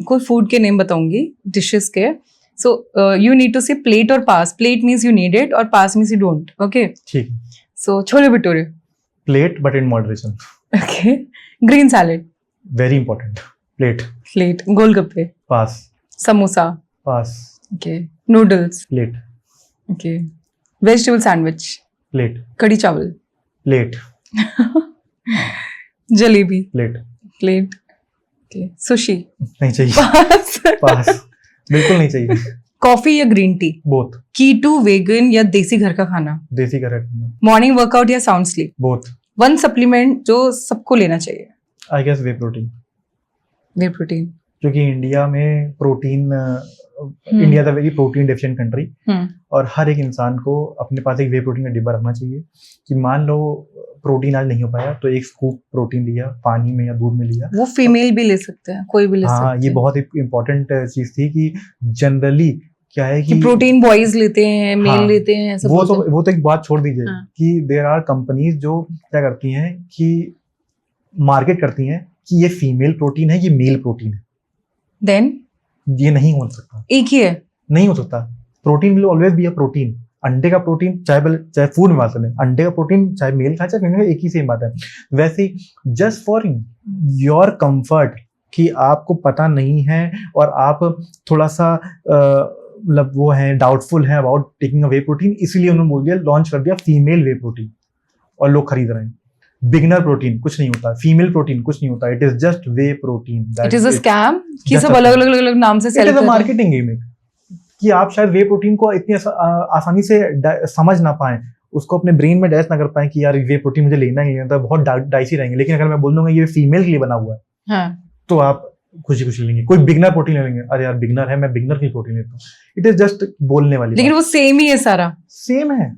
कोई फूड के नेम बताऊंगी, डिशेस के। So you need to say plate or pass. Plate means you need it or pass means you don't. Okay.
ठीक।
So chole bhature.
Plate but in moderation.
Okay. Green salad.
Very important. Plate.
Plate. Golgappe.
Pass.
Samosa.
Pass.
Okay. Noodles.
Plate.
Okay. Vegetable sandwich.
Plate.
कड़ी चावल.
Plate.
Jalebi.
Plate.
Plate. Okay. Sushi.
नहीं चाहिए.
Pass.
Pass. बिल्कुल नहीं चाहिए।
Coffee या green tea?
Both.
Keto, vegan या देसी घर का खाना?
देसी घर का खाना।
मॉर्निंग वर्कआउट या sound sleep?
Both.
One supplement जो सबको लेना चाहिए?
I guess whey protein.
Whey protein,
क्योंकि इंडिया में protein, India is a very protein deficient country, और हर एक इंसान को अपने पास एक वे प्रोटीन का डिब्बा रखना चाहिए कि मान लो प्रोटीन आज नहीं हो पाया तो एक स्कूप प्रोटीन लिया, पानी में या दूध में लिया।
वो फीमेल भी ले सकते हैं, कोई भी ले सकते हैं।
हाँ, ये बहुत इंपॉर्टेंट चीज थी कि जनरली क्या है कि
प्रोटीन बॉयज लेते हैं, मेल लेते हैं,
वो तो एक बात छोड़ दीजिए कि देयर आर कंपनीज जो क्या करती हैं कि मार्केट करती हैं कि ये फीमेल प्रोटीन है, ये मेल प्रोटीन है।
देन
ये नहीं हो सकता, एक
ही है,
नहीं हो सकता। Protein will always be a protein. अंडे का प्रोटीन चाहे फूड में बात करें, अंडे का प्रोटीन चाहे मेल खाए चाहे फीमेल खाए, एक ही सेम बात है। वैसे ही जस्ट फॉर योर कंफर्ट कि आपको पता नहीं है और आप थोड़ा सा मतलब वो है डाउटफुल है about taking a whey protein, इसीलिए उन्होंने बोल दिया, लॉन्च कर दिया फीमेल वे प्रोटीन और लोग खरीद रहे हैं। बिगनर प्रोटीन कुछ नहीं होता, फीमेल प्रोटीन कुछ नहीं होता, it is just way protein.
It is a scam कि सब अलग अलग नाम से सेल
करते हैं। मार्केटिंग गिमिक कि आप शायद वे प्रोटीन को इतनी आसानी से समझ ना पाएं, उसको अपने ब्रेन में डैश ना कर पाएं कि यार वे प्रोटीन मुझे लेना ही नहीं, तो बहुत डाइसी रहेंगे। लेकिन अगर मैं बोल दूंगा ये फीमेल के लिए बना हुआ है,
हाँ,
तो आप खुशी खुशी लेंगे। कोई बिगनर प्रोटीन ले लेंगे, अरे यार बिगनर है, मैं बिगनर की प्रोटीन लेता हूँ। इट इज जस्ट बोलने वाली,
लेकिन वो सेम ही है, सारा
सेम है,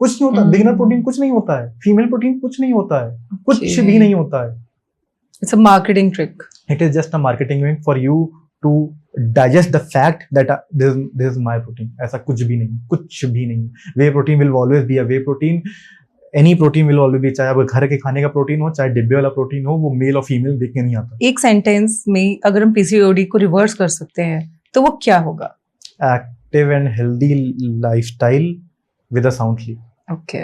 कुछ नहीं होता। बिगनर प्रोटीन कुछ नहीं होता है, फीमेल प्रोटीन कुछ नहीं होता है, कुछ भी नहीं होता है।
It's a marketing trick.
It is just a marketing trick for you to digest the fact that this is my protein. ऐसा कुछ भी नहीं, कुछ भी नहीं। Whey protein will always be a whey protein. Any protein will always be, चाहे वो घर के खाने का प्रोटीन हो चाहे डिब्बे वाला प्रोटीन हो, वो मेल और फीमेल देख के नहीं आता।
एक सेंटेंस में अगर हम पीसीओडी को रिवर्स कर सकते हैं तो वो क्या होगा?
Active and healthy lifestyle with a sound sleep.
Okay.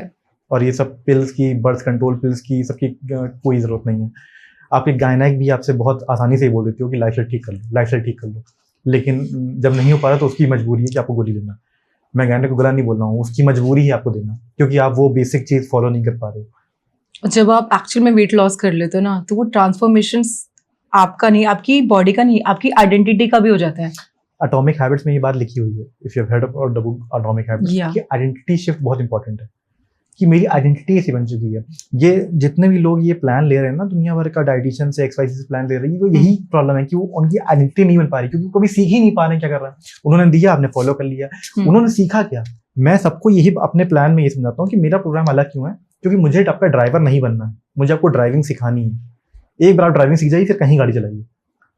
और ये सब पिल्स की, बर्थ कंट्रोल पिल्स की, सबकी कोई जरूरत नहीं है। आपकी गायनाइक भी आपसे बहुत आसानी से बोल देती हो कि लाइफस्टाइल ठीक कर लो, लाइफस्टाइल ठीक कर लो, लेकिन जब नहीं हो पा रहा तो उसकी मजबूरी है कि आपको गोली लेना। मैं गायनाइक को गला नहीं बोल रहा हूँ, उसकी मजबूरी है आपको देना, क्योंकि आप वो बेसिक चीज फॉलो नहीं कर पा रहे हो।
जब आप एक्चुअल में वेट लॉस कर लेते हो ना, तो वो ट्रांसफॉर्मेशन आपका नहीं, आपकी बॉडी का नहीं, आपकी आइडेंटिटी का भी हो जाता है।
एटॉमिक हैबिट्स में ये बात लिखी हुई है, if you have heard about the book atomic habits, कि आइडेंटिटी शिफ्ट बहुत इंपॉर्टेंट है। कि मेरी आइडेंटिटी ऐसी बन चुकी है। ये जितने भी लोग ये प्लान ले रहे हैं ना, दुनिया भर का डाइटिशियन से XYZ से प्लान ले रहे हैं, वो यही प्रॉब्लम है कि वो उनकी आइडेंटिटी नहीं बन पा रही, क्योंकि कभी सीख ही नहीं पा रहे क्या कर रहा है। उन्होंने दिया, आपने फॉलो कर लिया, उन्होंने सीखा क्या। मैं सबको यही अपने प्लान में ये समझाता हूँ कि मेरा प्रोग्राम अलग क्यों है, क्योंकि मुझे आपका ड्राइवर नहीं बनना है, मुझे आपको ड्राइविंग सिखानी है। एक बार आप ड्राइविंग सीख जाइए, फिर कहीं गाड़ी चलाइए।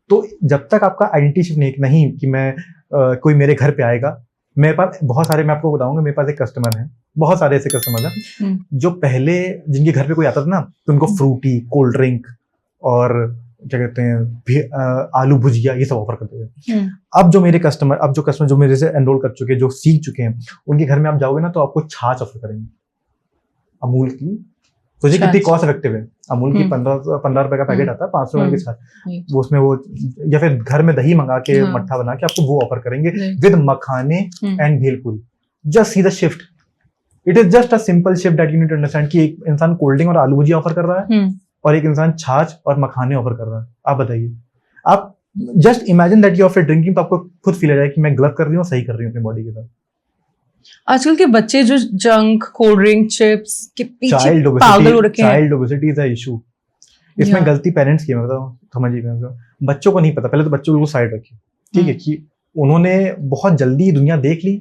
तो जब तक आपका आइडेंटिटी शिफ्ट नहीं कि मैं कोई मेरे घर पे आएगा, मेरे पास बहुत सारे, मैं आपको बताऊंगा, मेरे पास एक कस्टमर है, बहुत सारे ऐसे कस्टमर हैं जो पहले जिनके घर पे कोई आता था ना, तो उनको फ्रूटी, कोल्ड ड्रिंक और क्या कहते हैं आलू भुजिया, ये सब ऑफर करते थे। अब जो मेरे कस्टमर, अब जो कस्टमर जो मेरे से एनरोल कर चुके हैं, जो सीख चुके हैं, उनके घर में आप जाओगे ना तो आपको छाछ ऑफर करेंगे अमूल की। तो ये कितनी कॉस्ट इफेक्टिव है। अमूल की 15 रुपए का पैकेट आता है, 500 ग्राम की छाछ, वो उसमें वो, या फिर घर में दही मंगा के मट्ठा बना के आपको वो ऑफर करेंगे विद मखाने and bhelpuri. Just see the shift, it is just a simple shift that you need to understand कि एक इंसान कोल्ड ड्रिंक और आलू भुजिया ऑफर कर रहा है और एक इंसान छाछ और मखाने ऑफर कर रहा है। आप बताइए, आप just imagine that you after drinking, तो आपको खुद फील आ जाए कि मैं गलत कर रही हूँ, सही कर रही हूँ अपनी बॉडी के साथ।
आजकल के बच्चे जो जंक, कोल्ड ड्रिंक, चिप्स के पीछे पागल हो रखे हैं।
Child obesity is a issue. इसमें गलती पेरेंट्स की है, मैं बताऊं, समझिए। बच्चों को नहीं पता, पहले तो बच्चों को साइड रखिए, ठीक है, कि उन्होंने बहुत जल्दी दुनिया देख ली,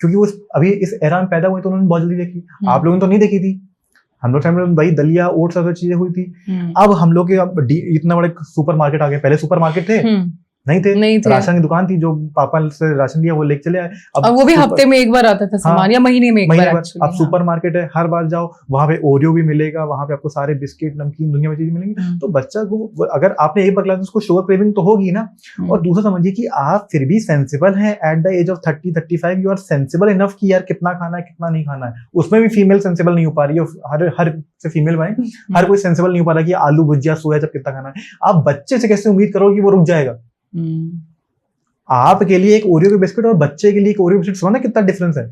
क्योंकि वो अभी इस एरा में पैदा हुए तो उन्होंने बहुत जल्दी देखी। आप लोगों ने तो नहीं देखी थी, हम लोग टाइम में वही दलिया, ओट्स, सब चीजें हुई थी। अब हम लोग के इतना बड़े सुपर मार्केट आ गए। पहले सुपर मार्केट थे नहीं थे। राशन की दुकान थी, जो पापा से राशन लिया वो लेके चले आए। अब वो भी हफ्ते में एक बार आता था सामान, या महीने में एक बार। अब सुपर मार्केट है, हर बार जाओ वहां पे ओरियो भी मिलेगा, वहां पे आपको सारे बिस्किट, नमकीन, दुनिया में चीजें मिलेंगी। तो बच्चा को अगर आपने एक बार खिलाया तो उसको शुगर क्रेविंग तो होगी ना। और दूसरा समझिए कि आप फिर भी सेंसिबल हैं at the age of 30-35, you are sensible enough कि यार कितना खाना है, कितना नहीं खाना है। उसमें भी फीमेल सेंसिबल नहीं हो पा रही है, हर से फीमेल में हर कोई सेंसिबल नहीं हो पा रहा कि आलू भुजिया, सोया जब कितना खाना है। आप बच्चे से कैसे उम्मीद करो कि वो रुक जाएगा। आपके लिए एक ओरियो के बिस्किट और बच्चे के लिए एक ओरियो बिस्किट, समझना कितना डिफरेंस है।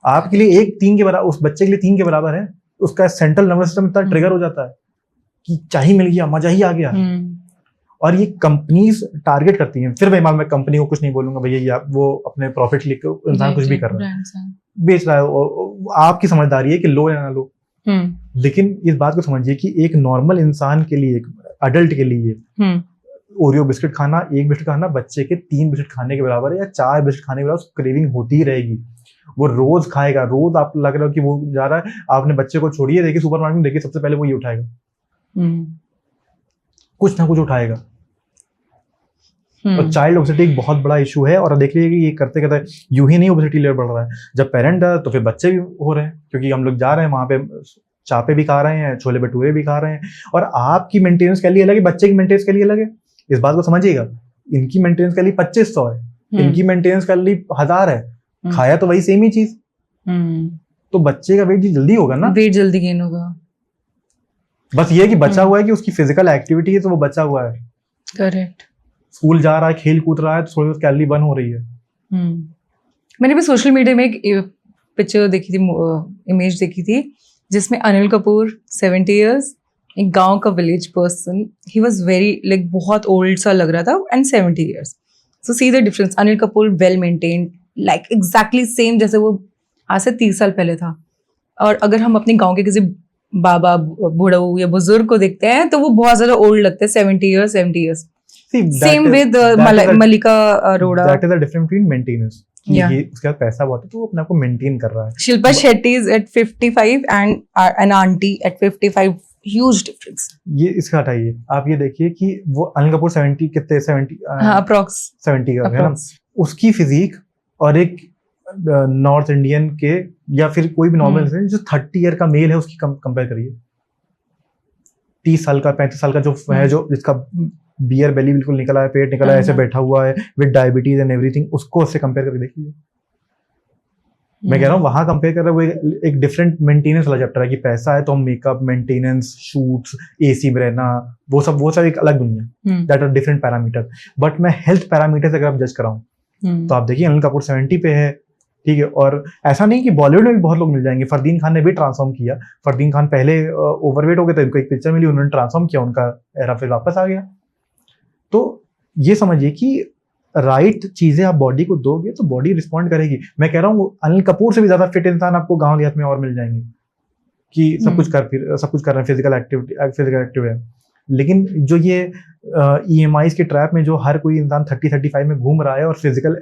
आपके लिए एक 3 के बराबर, उस बच्चे के लिए 3 के बराबर है। उसका सेंट्रल नर्वस सिस्टम इतना ट्रिगर हो जाता है कि चाहिए, मिल गया, मजा ही आ गया। और ये कंपनीज टारगेट करती हैं। फिर मैं कंपनी को कुछ नहीं बोलूंगा भैया, वो अपने प्रॉफिट लेकर इंसान कुछ भी कर रहा है, बेच रहा है। आपकी समझदारी है कि लो या ना लो, लेकिन इस बात को समझिए कि एक नॉर्मल इंसान के लिए, एक अडल्ट के लिए ओरियो बिस्किट खाना, एक बिस्किट खाना बच्चे के 3 बिस्किट खाने के बराबर है, या 4 बिस्किट खाने के बराबर। क्रेविंग होती ही रहेगी, वो रोज खाएगा। रोज आप लग रहा हो कि वो जा रहा है, आपने बच्चे को छोड़िए, देखिए सुपरमार्केट में, देखिए सबसे पहले वो ये उठाएगा, कुछ ना कुछ उठाएगा। और चाइल्ड ओबेसिटी एक बहुत बड़ा इशू है। और देख लीजिए कि ये करते करते यूं ही नहीं ओबेसिटी लेवल बढ़ रहा है। जब पेरेंट है तो फिर बच्चे भी हो रहे हैं, क्योंकि हम लोग जा रहे हैं वहां पे, चापे भी खा रहे हैं, छोले भटूरे भी खा रहे हैं। और आपकी मेंटेनेंस के लिए अलग है, बच्चे की मेंटेनेंस के लिए अलग है। इस बात को समझिएगा, इनकी मेंटेनेंस के लिए 2500 है, इनकी मेंटेनेंस के लिए 1000 है। खाया तो वही सेम ही चीज, तो बच्चे का वेट जल्दी होगा ना,
वेट जल्दी गेन होगा।
बस ये है कि बचा हुआ है कि उसकी फिजिकल एक्टिविटी है, तो वो बचा हुआ है।
करेक्ट।
स्कूल जा रहा है, खेल कूद रहा है, तो थोड़ी कैलोरी बर्न हो रही है।
मैंने भी सोशल मीडिया में एक पिक्चर देखी थी, इमेज देखी थी, जिसमें अनिल कपूर 70 इयर्स, एक गांव का village person, he was very like बहुत ओल्ड सा लग रहा था, and 70 years. So see the difference. Anil Kapoor well maintained, like exactly same जैसे वो आज से 30 साल पहले था। और अगर हम अपने गांव के किसी बाबा, बूढ़ा या बुजुर्ग को देखते हैं तो वो बहुत ज्यादा ओल्ड लगते हैं, 70 years. Same with Malaika Arora.
That is the difference between maintenance. ये उसके पास पैसा बहुत है तो वो अपने आप को मेंटेन कर रहा है।
Shilpa Shetty is at 55 and an aunty at 55, huge difference.
ये इसका हटाइए, आप ये देखिए कि वो अनिल कपूर 70 कितने 70
अप्रोक्स
70 का है ना, उसकी फिजिक और एक नॉर्थ इंडियन के या फिर कोई भी नॉर्मल जो 30 ईयर का मेल है उसकी कंपेयर करिए। 30 साल का 35 साल का जो है, जो जिसका बियर बेली बिल्कुल निकला है, पेट निकला है, ऐसे बैठा हुआ है विद डायबिटीज एंड एवरीथिंग, उसको उससे कंपेयर करके देखिए। मैं कह रहा हूँ वहां कंपेयर कर रहा है, वो एक डिफरेंट मेंटेनेंस वाला चैप्टर है कि पैसा है तो हम मेकअप, मेंटेनेंस, शूट्स, एसी में रहना, वो सब एक अलग दुनिया, that are different parameter. But मैं हेल्थ पैरामीटर अगर आप जज कराऊं तो आप देखिए अनिल कपूर 70 पे है, ठीक है। और ऐसा नहीं कि बॉलीवुड में भी बहुत लोग मिल जाएंगे। फरदीन खान ने भी ट्रांसफॉर्म किया। फरदीन खान पहले ओवरवेट हो गए थे, उनको एक पिक्चर मिली, उन्होंने ट्रांसफॉर्म किया, उनका एरा फिर वापस आ गया। तो ये समझिए कि राइट चीजें आप बॉडी को दोगे तो बॉडी रिस्पॉन्ड करेगी। मैं कह रहा हूँ अनिल कपूर से भी ज्यादा फिट इंसान आपको गांव देहात में और मिल जाएंगे। कि सब कुछ कर रहे हैं, फिजिकल एक्टिव है। लेकिन जो ये EMIs के ट्रैप में जो हर कोई इंसान 30-35 में घूम रहा है और फिजिकल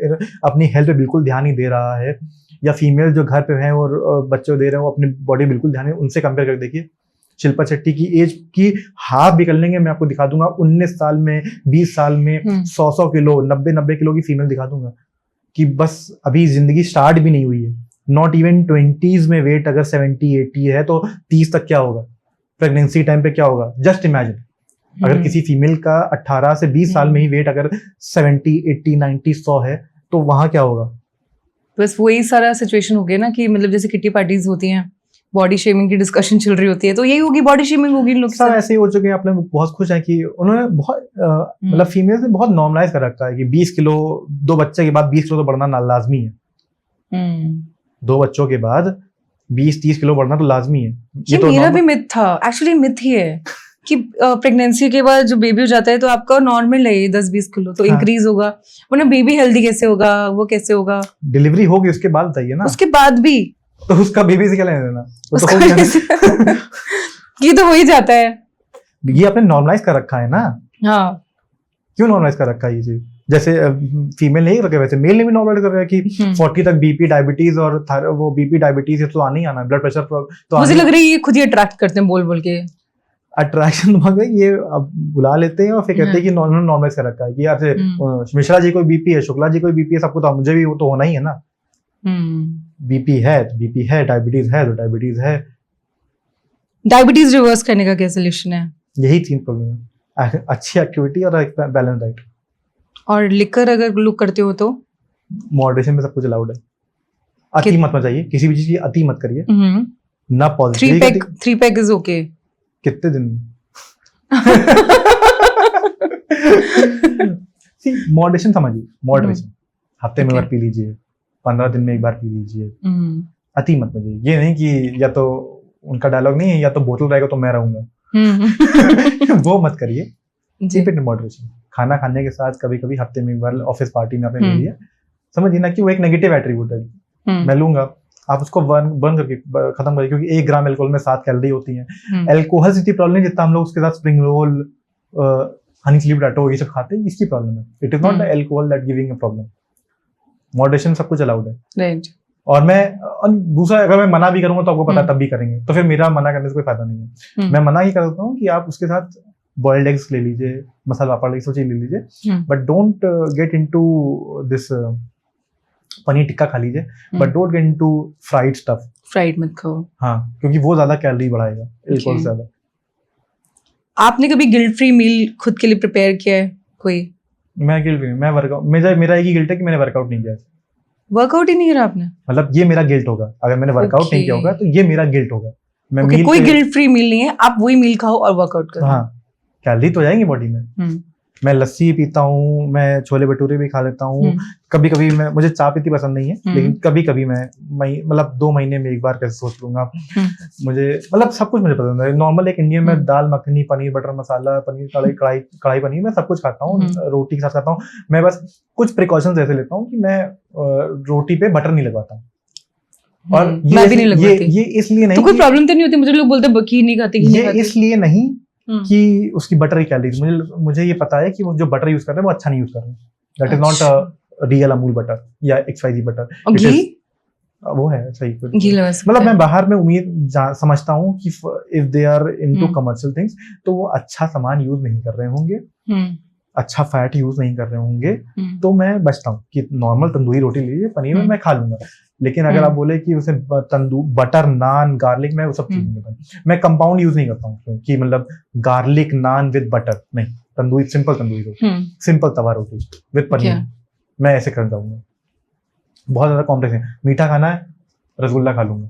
अपनी हेल्थ पे बिल्कुल ध्यान नहीं दे रहा है, या फीमेल जो घर पे हैं और बच्चे दे रहे हैं वो अपनी बॉडी बिल्कुल ध्यान, उनसे कंपेयर कर देखिए। शिल्पा शेट्टी की एज की हाफ भी कर लेंगे, मैं आपको दिखा दूंगा 19 साल में, 20 साल में 100 किलो, 90 किलो की फीमेल दिखा दूंगा कि बस अभी जिंदगी स्टार्ट भी नहीं हुई है। नॉट इवन 20s में वेट अगर 70-80 है तो 30 तक क्या होगा, प्रेगनेंसी टाइम पे क्या होगा, जस्ट इमेजिन। अगर किसी फीमेल का 18 से 20 साल में ही वेट अगर 70, 80, 90, 100 है तो वहां क्या होगा।
बस वही सारा सिचुएशन हो गया ना कि मतलब जैसे किटी पार्टीज होती हैं, बॉडी शेमिंग की डिस्कशन चल रही होती है, तो यही होगी, बॉडी शेमिंग होगी इन लोग
सब ऐसे ही हो चुके हैं। अपने बहुत खुश हैं कि उन्होंने बहुत मतलब फीमेल्स ने बहुत नॉर्मलाइज कर रखा है कि 20 किलो 2 बच्चे के बाद 20 किलो तो बढ़ना लाजमी है। 2 बच्चों के बाद 20-30 किलो बढ़ना तो लाजमी है।
ये तो मेरा भी मिथ था, एक्चुअली मिथ ही है कि प्रेगनेंसी के बाद जो बेबी हो जाता है तो आपका नॉर्मल है 10-20 किलो तो इंक्रीज होगा, वरना बेबी हेल्दी कैसे होगा, वो कैसे होगा,
डिलीवरी होगी उसके बाद बताइए ना,
उसके बाद भी
तो उसका बेबी से क्या लेना देना,
ये तो हो ही जाता है।
ये आपने नॉर्मलाइज कर रखा है ना।
हाँ,
क्यों नॉर्मलाइज कर रखा है ये चीज, जैसे फीमेल नहीं रखे वैसे मेल ने भी नॉर्मलाइज कर रखा है कि 40 तक बीपी डायबिटीज और वो बीपी डायबिटीज तो आना ही आना, ब्लड प्रेशर तो
मुझे लग रही है ये खुद ही अट्रैक्ट करते हैं बोल बोल के।
अट्रैक्शन ये अब बुला लेते हैं और फिर कहते हैं कि नॉर्मलाइज कर रखा है कि यार मिश्रा जी कोई बीपी है, शुक्ला जी कोई बीपी है, सबको तो मुझे भी वो तो होना ही है ना। बीपी है तो बीपी है, डायबिटीज है तो डायबिटीज है।
डायबिटीज रिवर्स करने का क्या सोल्यूशन है?
यही 3 प्रॉब्लम है, अच्छी एक्टिविटी और एक बैलेंस डाइट। और
लिकर अगर लोग करते हो तो
मॉडरेशन में सब कुछ अलाउड है। अति मत चाहिए, किसी भी चीज की अति मत करिए ना। Positive
3 pack is okay.
कितने दिन मॉडरेशन समझिए, मॉडरेशन हफ्ते में एक बार पी लीजिए, 15 दिन में एक बार पी लीजिए, अति मत लीजिए। ये नहीं कि या तो उनका डायलॉग नहीं है या तो बोतल रहेगा तो मैं रहूंगा वो मत करिए। Keep it in moderation. खाना खाने के साथ कभी कभी हफ्ते में एक बार ऑफिस पार्टी में आपने ले लिया, समझिए ना कि वो एक नेगेटिव एट्रीब्यूट है, मैं लूंगा, आप उसको बर्न करके खत्म करिए, क्योंकि 1 ग्राम अल्कोहल में 7 कैलोरी होती हैं। अल्कोहल से प्रॉब्लम नहीं जितना हम लोग उसके साथ spring roll, honey chilli potato ये सब खाते हैं, इसकी प्रॉब्लम है। It is not the alcohol that giving a problem. Moderation सब कुछ अलाउड है, राइट। और दूसरा अगर मैं मना भी करूंगा तो आपको पता तब भी करेंगे, तो फिर मेरा मना करने से कोई फायदा नहीं है। मैं मना ही करता हूँ कि आप उसके साथ बॉइल्ड एग्स ले लीजिए, मसाला पापड़ ये सब चीज ले लीजिए, but don't get into this paneer tikka खा लीजिए, but don't get into fried stuff.
Fried मत खाओ।
हाँ, क्योंकि वो ज्यादा कैलोरी बढ़ाएगा अल्कोहल से ज्यादा।
आपने कभी गिल्ट फ्री मील खुद के लिए प्रिपेयर किया है कोई?
मैं गिल्ट फ्री, मैं वर्कआउट, मेरा एक ही गिल्ट है कि मैंने वर्कआउट नहीं किया।
वर्कआउट ही नहीं करा आपने?
मतलब ये मेरा गिल्ट होगा, अगर मैंने वर्कआउट नहीं किया होगा तो ये मेरा गिल्ट होगा। मैं
कोई गिल्ट फ्री मील नहीं है, आप वही मील खाओ और वर्कआउट करो।
हाँ, कैलोरी तो जाएंगी बॉडी में। मैं लस्सी पीता हूँ, मैं छोले भटूरे भी खा लेता हूँ, कभी कभी मुझे चाय पीती पसंद नहीं है, लेकिन कभी कभी मैं मतलब 2 महीने में एक बार कैसे सोच लूंगा। मुझे मतलब सब कुछ मुझे पसंद है। नॉर्मल एक इंडियन में दाल मखनी, पनीर बटर मसाला, पनीर कढ़ाई पनीर, मैं सब कुछ खाता हूँ, रोटी के साथ खाता हूँ। मैं बस कुछ प्रिकॉशंस ऐसे लेता हूँ कि मैं रोटी पे बटर नहीं लगवाता। और
मैं भी नहीं लगवाती।
ये इसलिए नहीं,
तो कोई प्रॉब्लम तो नहीं होती? मुझे लोग बोलते हैं घी नहीं खाते,
ये इसलिए नहीं कि उसकी बटर की कैलोरीज, मुझे ये पता है कि वो जो बटर यूज कर रहे हैं वो अच्छा नहीं यूज कर रहे हैं। That is not a real Amul butter या XYZ बटर। घी वो है सही, मतलब मैं बाहर में उम्मीद समझता हूँ कि if they are into commercial things तो वो अच्छा सामान यूज नहीं कर रहे होंगे, अच्छा फैट यूज नहीं कर रहे होंगे, तो मैं बचता हूँ कि नॉर्मल तंदूरी रोटी लीजिए, पनीर में मैं खा लूंगा। लेकिन अगर आप बोले कि उसे बटर नान गार्लिक, मैं वो सब चीज नहीं करता। मैं कंपाउंड यूज नहीं करता हूँ कि मतलब गार्लिक नान विद बटर नहीं, tandoori, simple tandoori roti, simple Tawa roti with paneer, मैं ऐसे कर जाऊंगा। बहुत ज्यादा कॉम्प्लेक्स है। मीठा खाना है, रसगुल्ला खा लूंगा,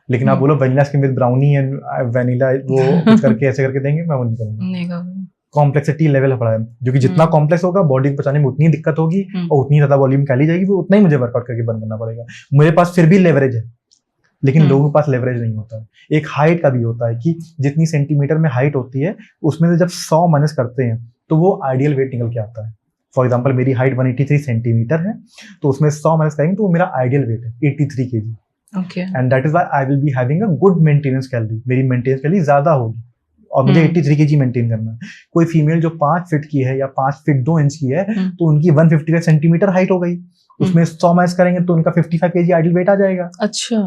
लेकिन आप बोलो vanilla skin with brownie and vanilla वो कुछ करके ऐसे करके देंगे, मैं वो नहीं करूंगा। कॉम्प्लेक्सिटी लेवल है, जो कि जितना कॉम्प्लेक्स होगा बॉडी को पचाने में उतनी दिक्कत होगी और उतनी ज्यादा वॉल्यूम कैली जाएगी, वो उतना ही मुझे वर्कआउट करके बंद करना पड़ेगा। मेरे पास फिर भी लेवरेज है, लेकिन लोगों के पास लेवरेज नहीं होता है। एक हाइट का भी होता है कि जितनी सेंटीमीटर में हाइट होती है उसमें से जब 100 माइनस करते हैं तो वो आइडियल वेट निकल के आता है। फॉर एग्जाम्पल मेरी हाइट 183 सेंटीमीटर है, तो उसमें 100 माइनस करेंगे तो वो मेरा आइडियल वेट है 83 kg।
Okay
and that is why I will be having a good maintenance calorie, मेरी मेंटेनेंस कैलोरी ज्यादा होगी और मुझे 83 केजी मेंटेन करना है। कोई फीमेल जो 5 फीट की है या 5 फीट 2 इंच की है तो उनकी 155 सेंटीमीटर हाइट हो गई, उसमें 100 माइल्स करेंगे तो उनका 55 केजी आइडल वेट आ जाएगा।
अच्छा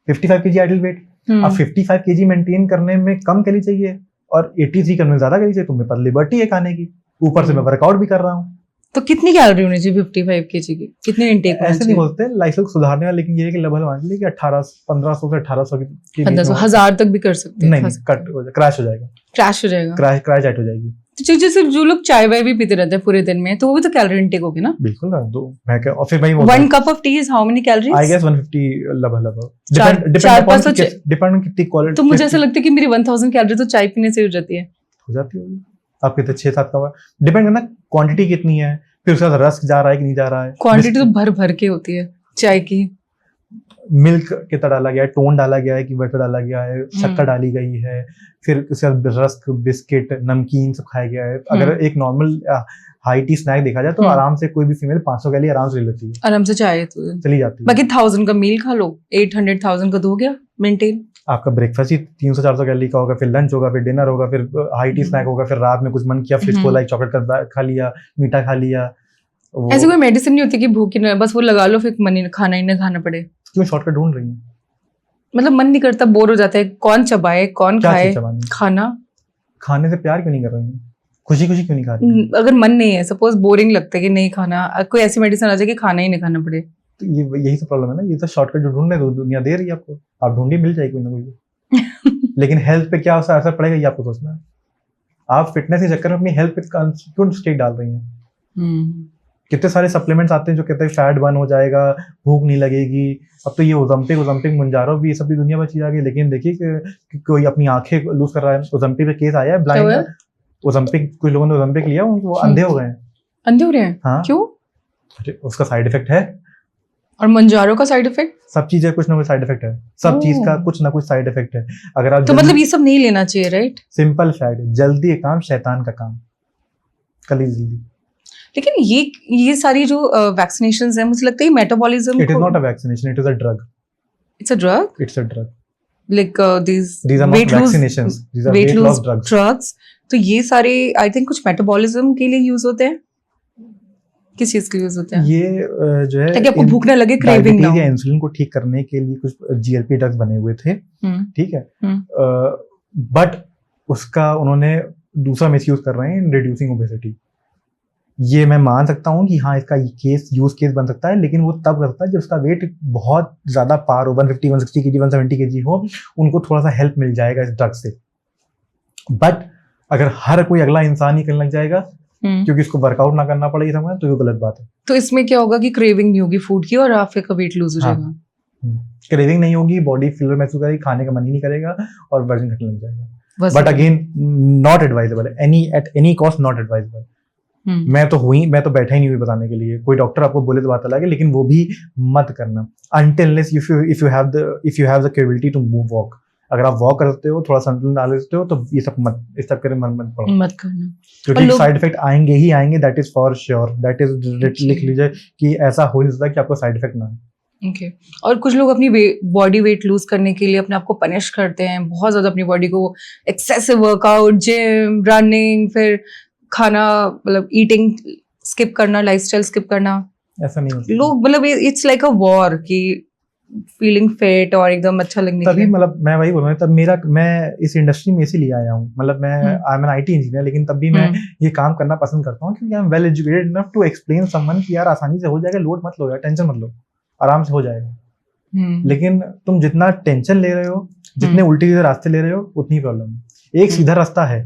55 केजी आइडल वेट, अब 55 केजी मेंटेन करने में कम कैलोरी चाहिए और 83 करने में ज्यादा कैलोरी चाहिए, तो मेरे पास लिबर्टी है खाने की, ऊपर से मैं वर्कआउट भी कर रहा हूँ।
तो कितनी कैलोरी होनी चाहिए 55 केजी की, कितने इंटेक होना
ऐसे
चाहिए?
नहीं बोलते लाइफस्टाइल सुधारने वाले, लेकिन ये है कि लेवल मान लीजिए कि 1500 से 1800 की
1500 1000 तक भी कर सकते हैं।
नहीं कट हो जाएगा, क्रैश हो जाएगा,
क्रैश हो जाएगा,
क्रैश आउट हो जाएगी।
तो जैसे जो लोग चाय वाय भी पीते रहते हैं पूरे दिन में, तो वो भी तो कैलोरी इंटेक होगी ना?
बिल्कुल ना, दो मैं क्या, और फिर भाई
1 cup of tea is how many calories?
I guess 150 लगभग, डिपेंड ऑन कितनी क्वालिटी।
तो मुझे ऐसा लगता है कि मेरी 1000 कैलोरी तो चाय पीने से हो जाती है।
हो जाती होगी आपके, तो 6-7 का डिपेंड करना क्वांटिटी कितनी है, फिर उसके बाद रस्क जा रहा है कि नहीं जा रहा है।
क्वांटिटी तो भर भर के होती है चाय की।
मिल्क कितना डाला गया है, टोन डाला गया है कि बटर डाला गया है, शक्कर डाली गई है, फिर उसके बाद रस्क, बिस्किट, नमकीन सब खाया गया है। अगर एक नॉर्मल हाई टी स्नैक देखा जाए तो आराम से कोई भी फीमेल 500 कैलोरी आराम से ले लेती है,
आराम से चाय तो
चली जाती है।
बाकी 1000 का मील खा लो, 800-1000 का तो हो गया मेंटेन।
आपका ब्रेकफास्ट ही 300-400 कैलोरी का होगा, फिर लंच होगा, फिर डिनर होगा, फिर हाई टी स्नैक होगा, फिर रात में कुछ मन किया फ्रिज खोला, चॉकलेट खा लिया, मीठा खा लिया।
ऐसे कोई मेडिसिन नहीं होती कि भूख ही बस वो लगा लो फिर मन ही खाना ही ना खाना पड़े?
क्यों शॉर्टकट ढूंढ रही है?
मतलब मन नहीं करता, बोर हो जाता है, कौन चबाए कौन खाए खाना? खाने
से प्यार क्यों नहीं कर रही है? खुशी खुशी क्यों नहीं खा रही?
अगर मन नहीं है, सपोज बोरिंग लगता है कि नहीं खाना, कोई ऐसी मेडिसिन आ जाए कि खाना ही नहीं खाना पड़े,
तो ये यही तो प्रॉब्लम है ना। ये तो शॉर्टकट जो ढूंढने दो दुनिया दे रही है आपको, आप ढूंढी मिल जाएगी कोई ना कोई। लेकिन हेल्थ पे क्या असर पड़ेगा ये आपको सोचना है। आप फिटनेस के चक्कर में अपनी हेल्थ पे क्यों स्टेक डाल रही हैं? कितने सारे सप्लीमेंट्स आते हैं जो कहते हैं फैट बर्न हो जाएगा, भूख नहीं लगेगी। अब तो ये ओज़म्पिक मुंजारो भी, ये सब भी दुनिया बची जा गई। लेकिन देखिए कि कोई अपनी आंखें लूज कर रहा है। ओज़म्पिक पे केस आया है, ब्लाइंड ओज़म्पिक, कुछ लोगों ने ओज़म्पिक लिया, उनको अंधे हो गए हैं।
अंधे हो रहे हैं?
हाँ,
क्यों?
उसका साइड इफेक्ट है।
और मंजारो का साइड इफेक्ट? सब
चीजें कुछ ना कुछ साइड इफेक्ट है, सब चीज का कुछ ना कुछ साइड इफेक्ट है। अगर आप
तो मतलब ये सब नहीं लेना चाहिए, राइट?
सिंपल फैक्ट, जल्दी ये काम शैतान का काम, कल ही जल्दी।
लेकिन ये सारी जो वैक्सीनेशंस है, मुझे लगता है metabolism,
it is not a vaccination, it is a drug.
It's a drug?
It's a drug.
Like these
are not vaccinations, these are weight loss
drugs. तो ये सारे आई थिंक कुछ मेटाबॉलिज्म के लिए यूज होते हैं। किस चीज के यूज होते हैं
ये? जो है
ताकि आपको भूख ना लगे, क्रेविंग ना हो।
इंसुलिन को ठीक करने के लिए कुछ जीएलपी ड्रग्स बने हुए थे, ठीक है, बट उसका उन्होंने दूसरा मिसयूज कर रहे हैं, रिड्यूसिंग ओबेसिटी। ये मैं मान सकता हूँ कि हाँ, इसका यूज केस बन सकता है, लेकिन वो तब करता है जब उसका वेट बहुत ज्यादा पार हो, 150, 160 केजी, 170 केजी हो, उनको थोड़ा सा हेल्प मिल जाएगा इस ड्रग से। बट अगर हर कोई अगला इंसान ही करने लग जाएगा क्योंकि इसको वर्कआउट ना करना पड़े समय, तो ये गलत बात है।
तो इसमें क्या होगा कि क्रेविंग नहीं होगी फूड की और आपका वेट लूज हो जाएगा।
क्रेविंग नहीं होगी, बॉडी फील महसूस करेगी, खाने का मन ही नहीं करेगा और वजन घटने लग जाएगा। But again not advisable, at any cost not advisable. मैं तो बैठा ही नहीं हुई बताने के लिए, कोई डॉक्टर आपको बोले तो बात अलग है, लेकिन वो भी मत करना until if you have the capability to move walk। अगर आप वॉक करते हो, थोड़ा संतुलन डाल सकते हो, तो ये सब मत करना, क्योंकि साइड इफेक्ट आएंगे ही आएंगे। That is for sure, that is लिख लीजिए कि ऐसा हो नहीं सकता कि आपको साइड इफेक्ट ना हो।
ओके। और कुछ लोग अपनी बॉडी वेट लूज करने के लिए अपने आप को पनिश करते हैं बहुत ज्यादा, अपनी बॉडी को एक्सेसिव वर्कआउट, जिम, रनिंग, फिर खाना मतलब ईटिंग स्किप करना, लाइफस्टाइल स्किप करना।
ऐसा नहीं होता
लोग, मतलब इट्स लाइक अ वॉर कि फीलिंग फिट और एकदम अच्छा लगने के लिए।
तभी मतलब मैं वही बोल रहा हूँ, तब मैं इस इंडस्ट्री में इसीलिए आया हूँ। मतलब मैं I am an IT engineer, लेकिन तब भी मैं ये काम करना पसंद करता हूँ क्योंकि I am well educated enough to explain someone कि यार आसानी से हो जाएगा, लोड मत लो यार, टेंशन मत लो, आराम से हो जाएगा। लेकिन तुम जितना टेंशन ले रहे हो, जितने उल्टे सीधे रास्ते ले रहे हो, उतनी प्रॉब्लम है। एक सीधा रास्ता है,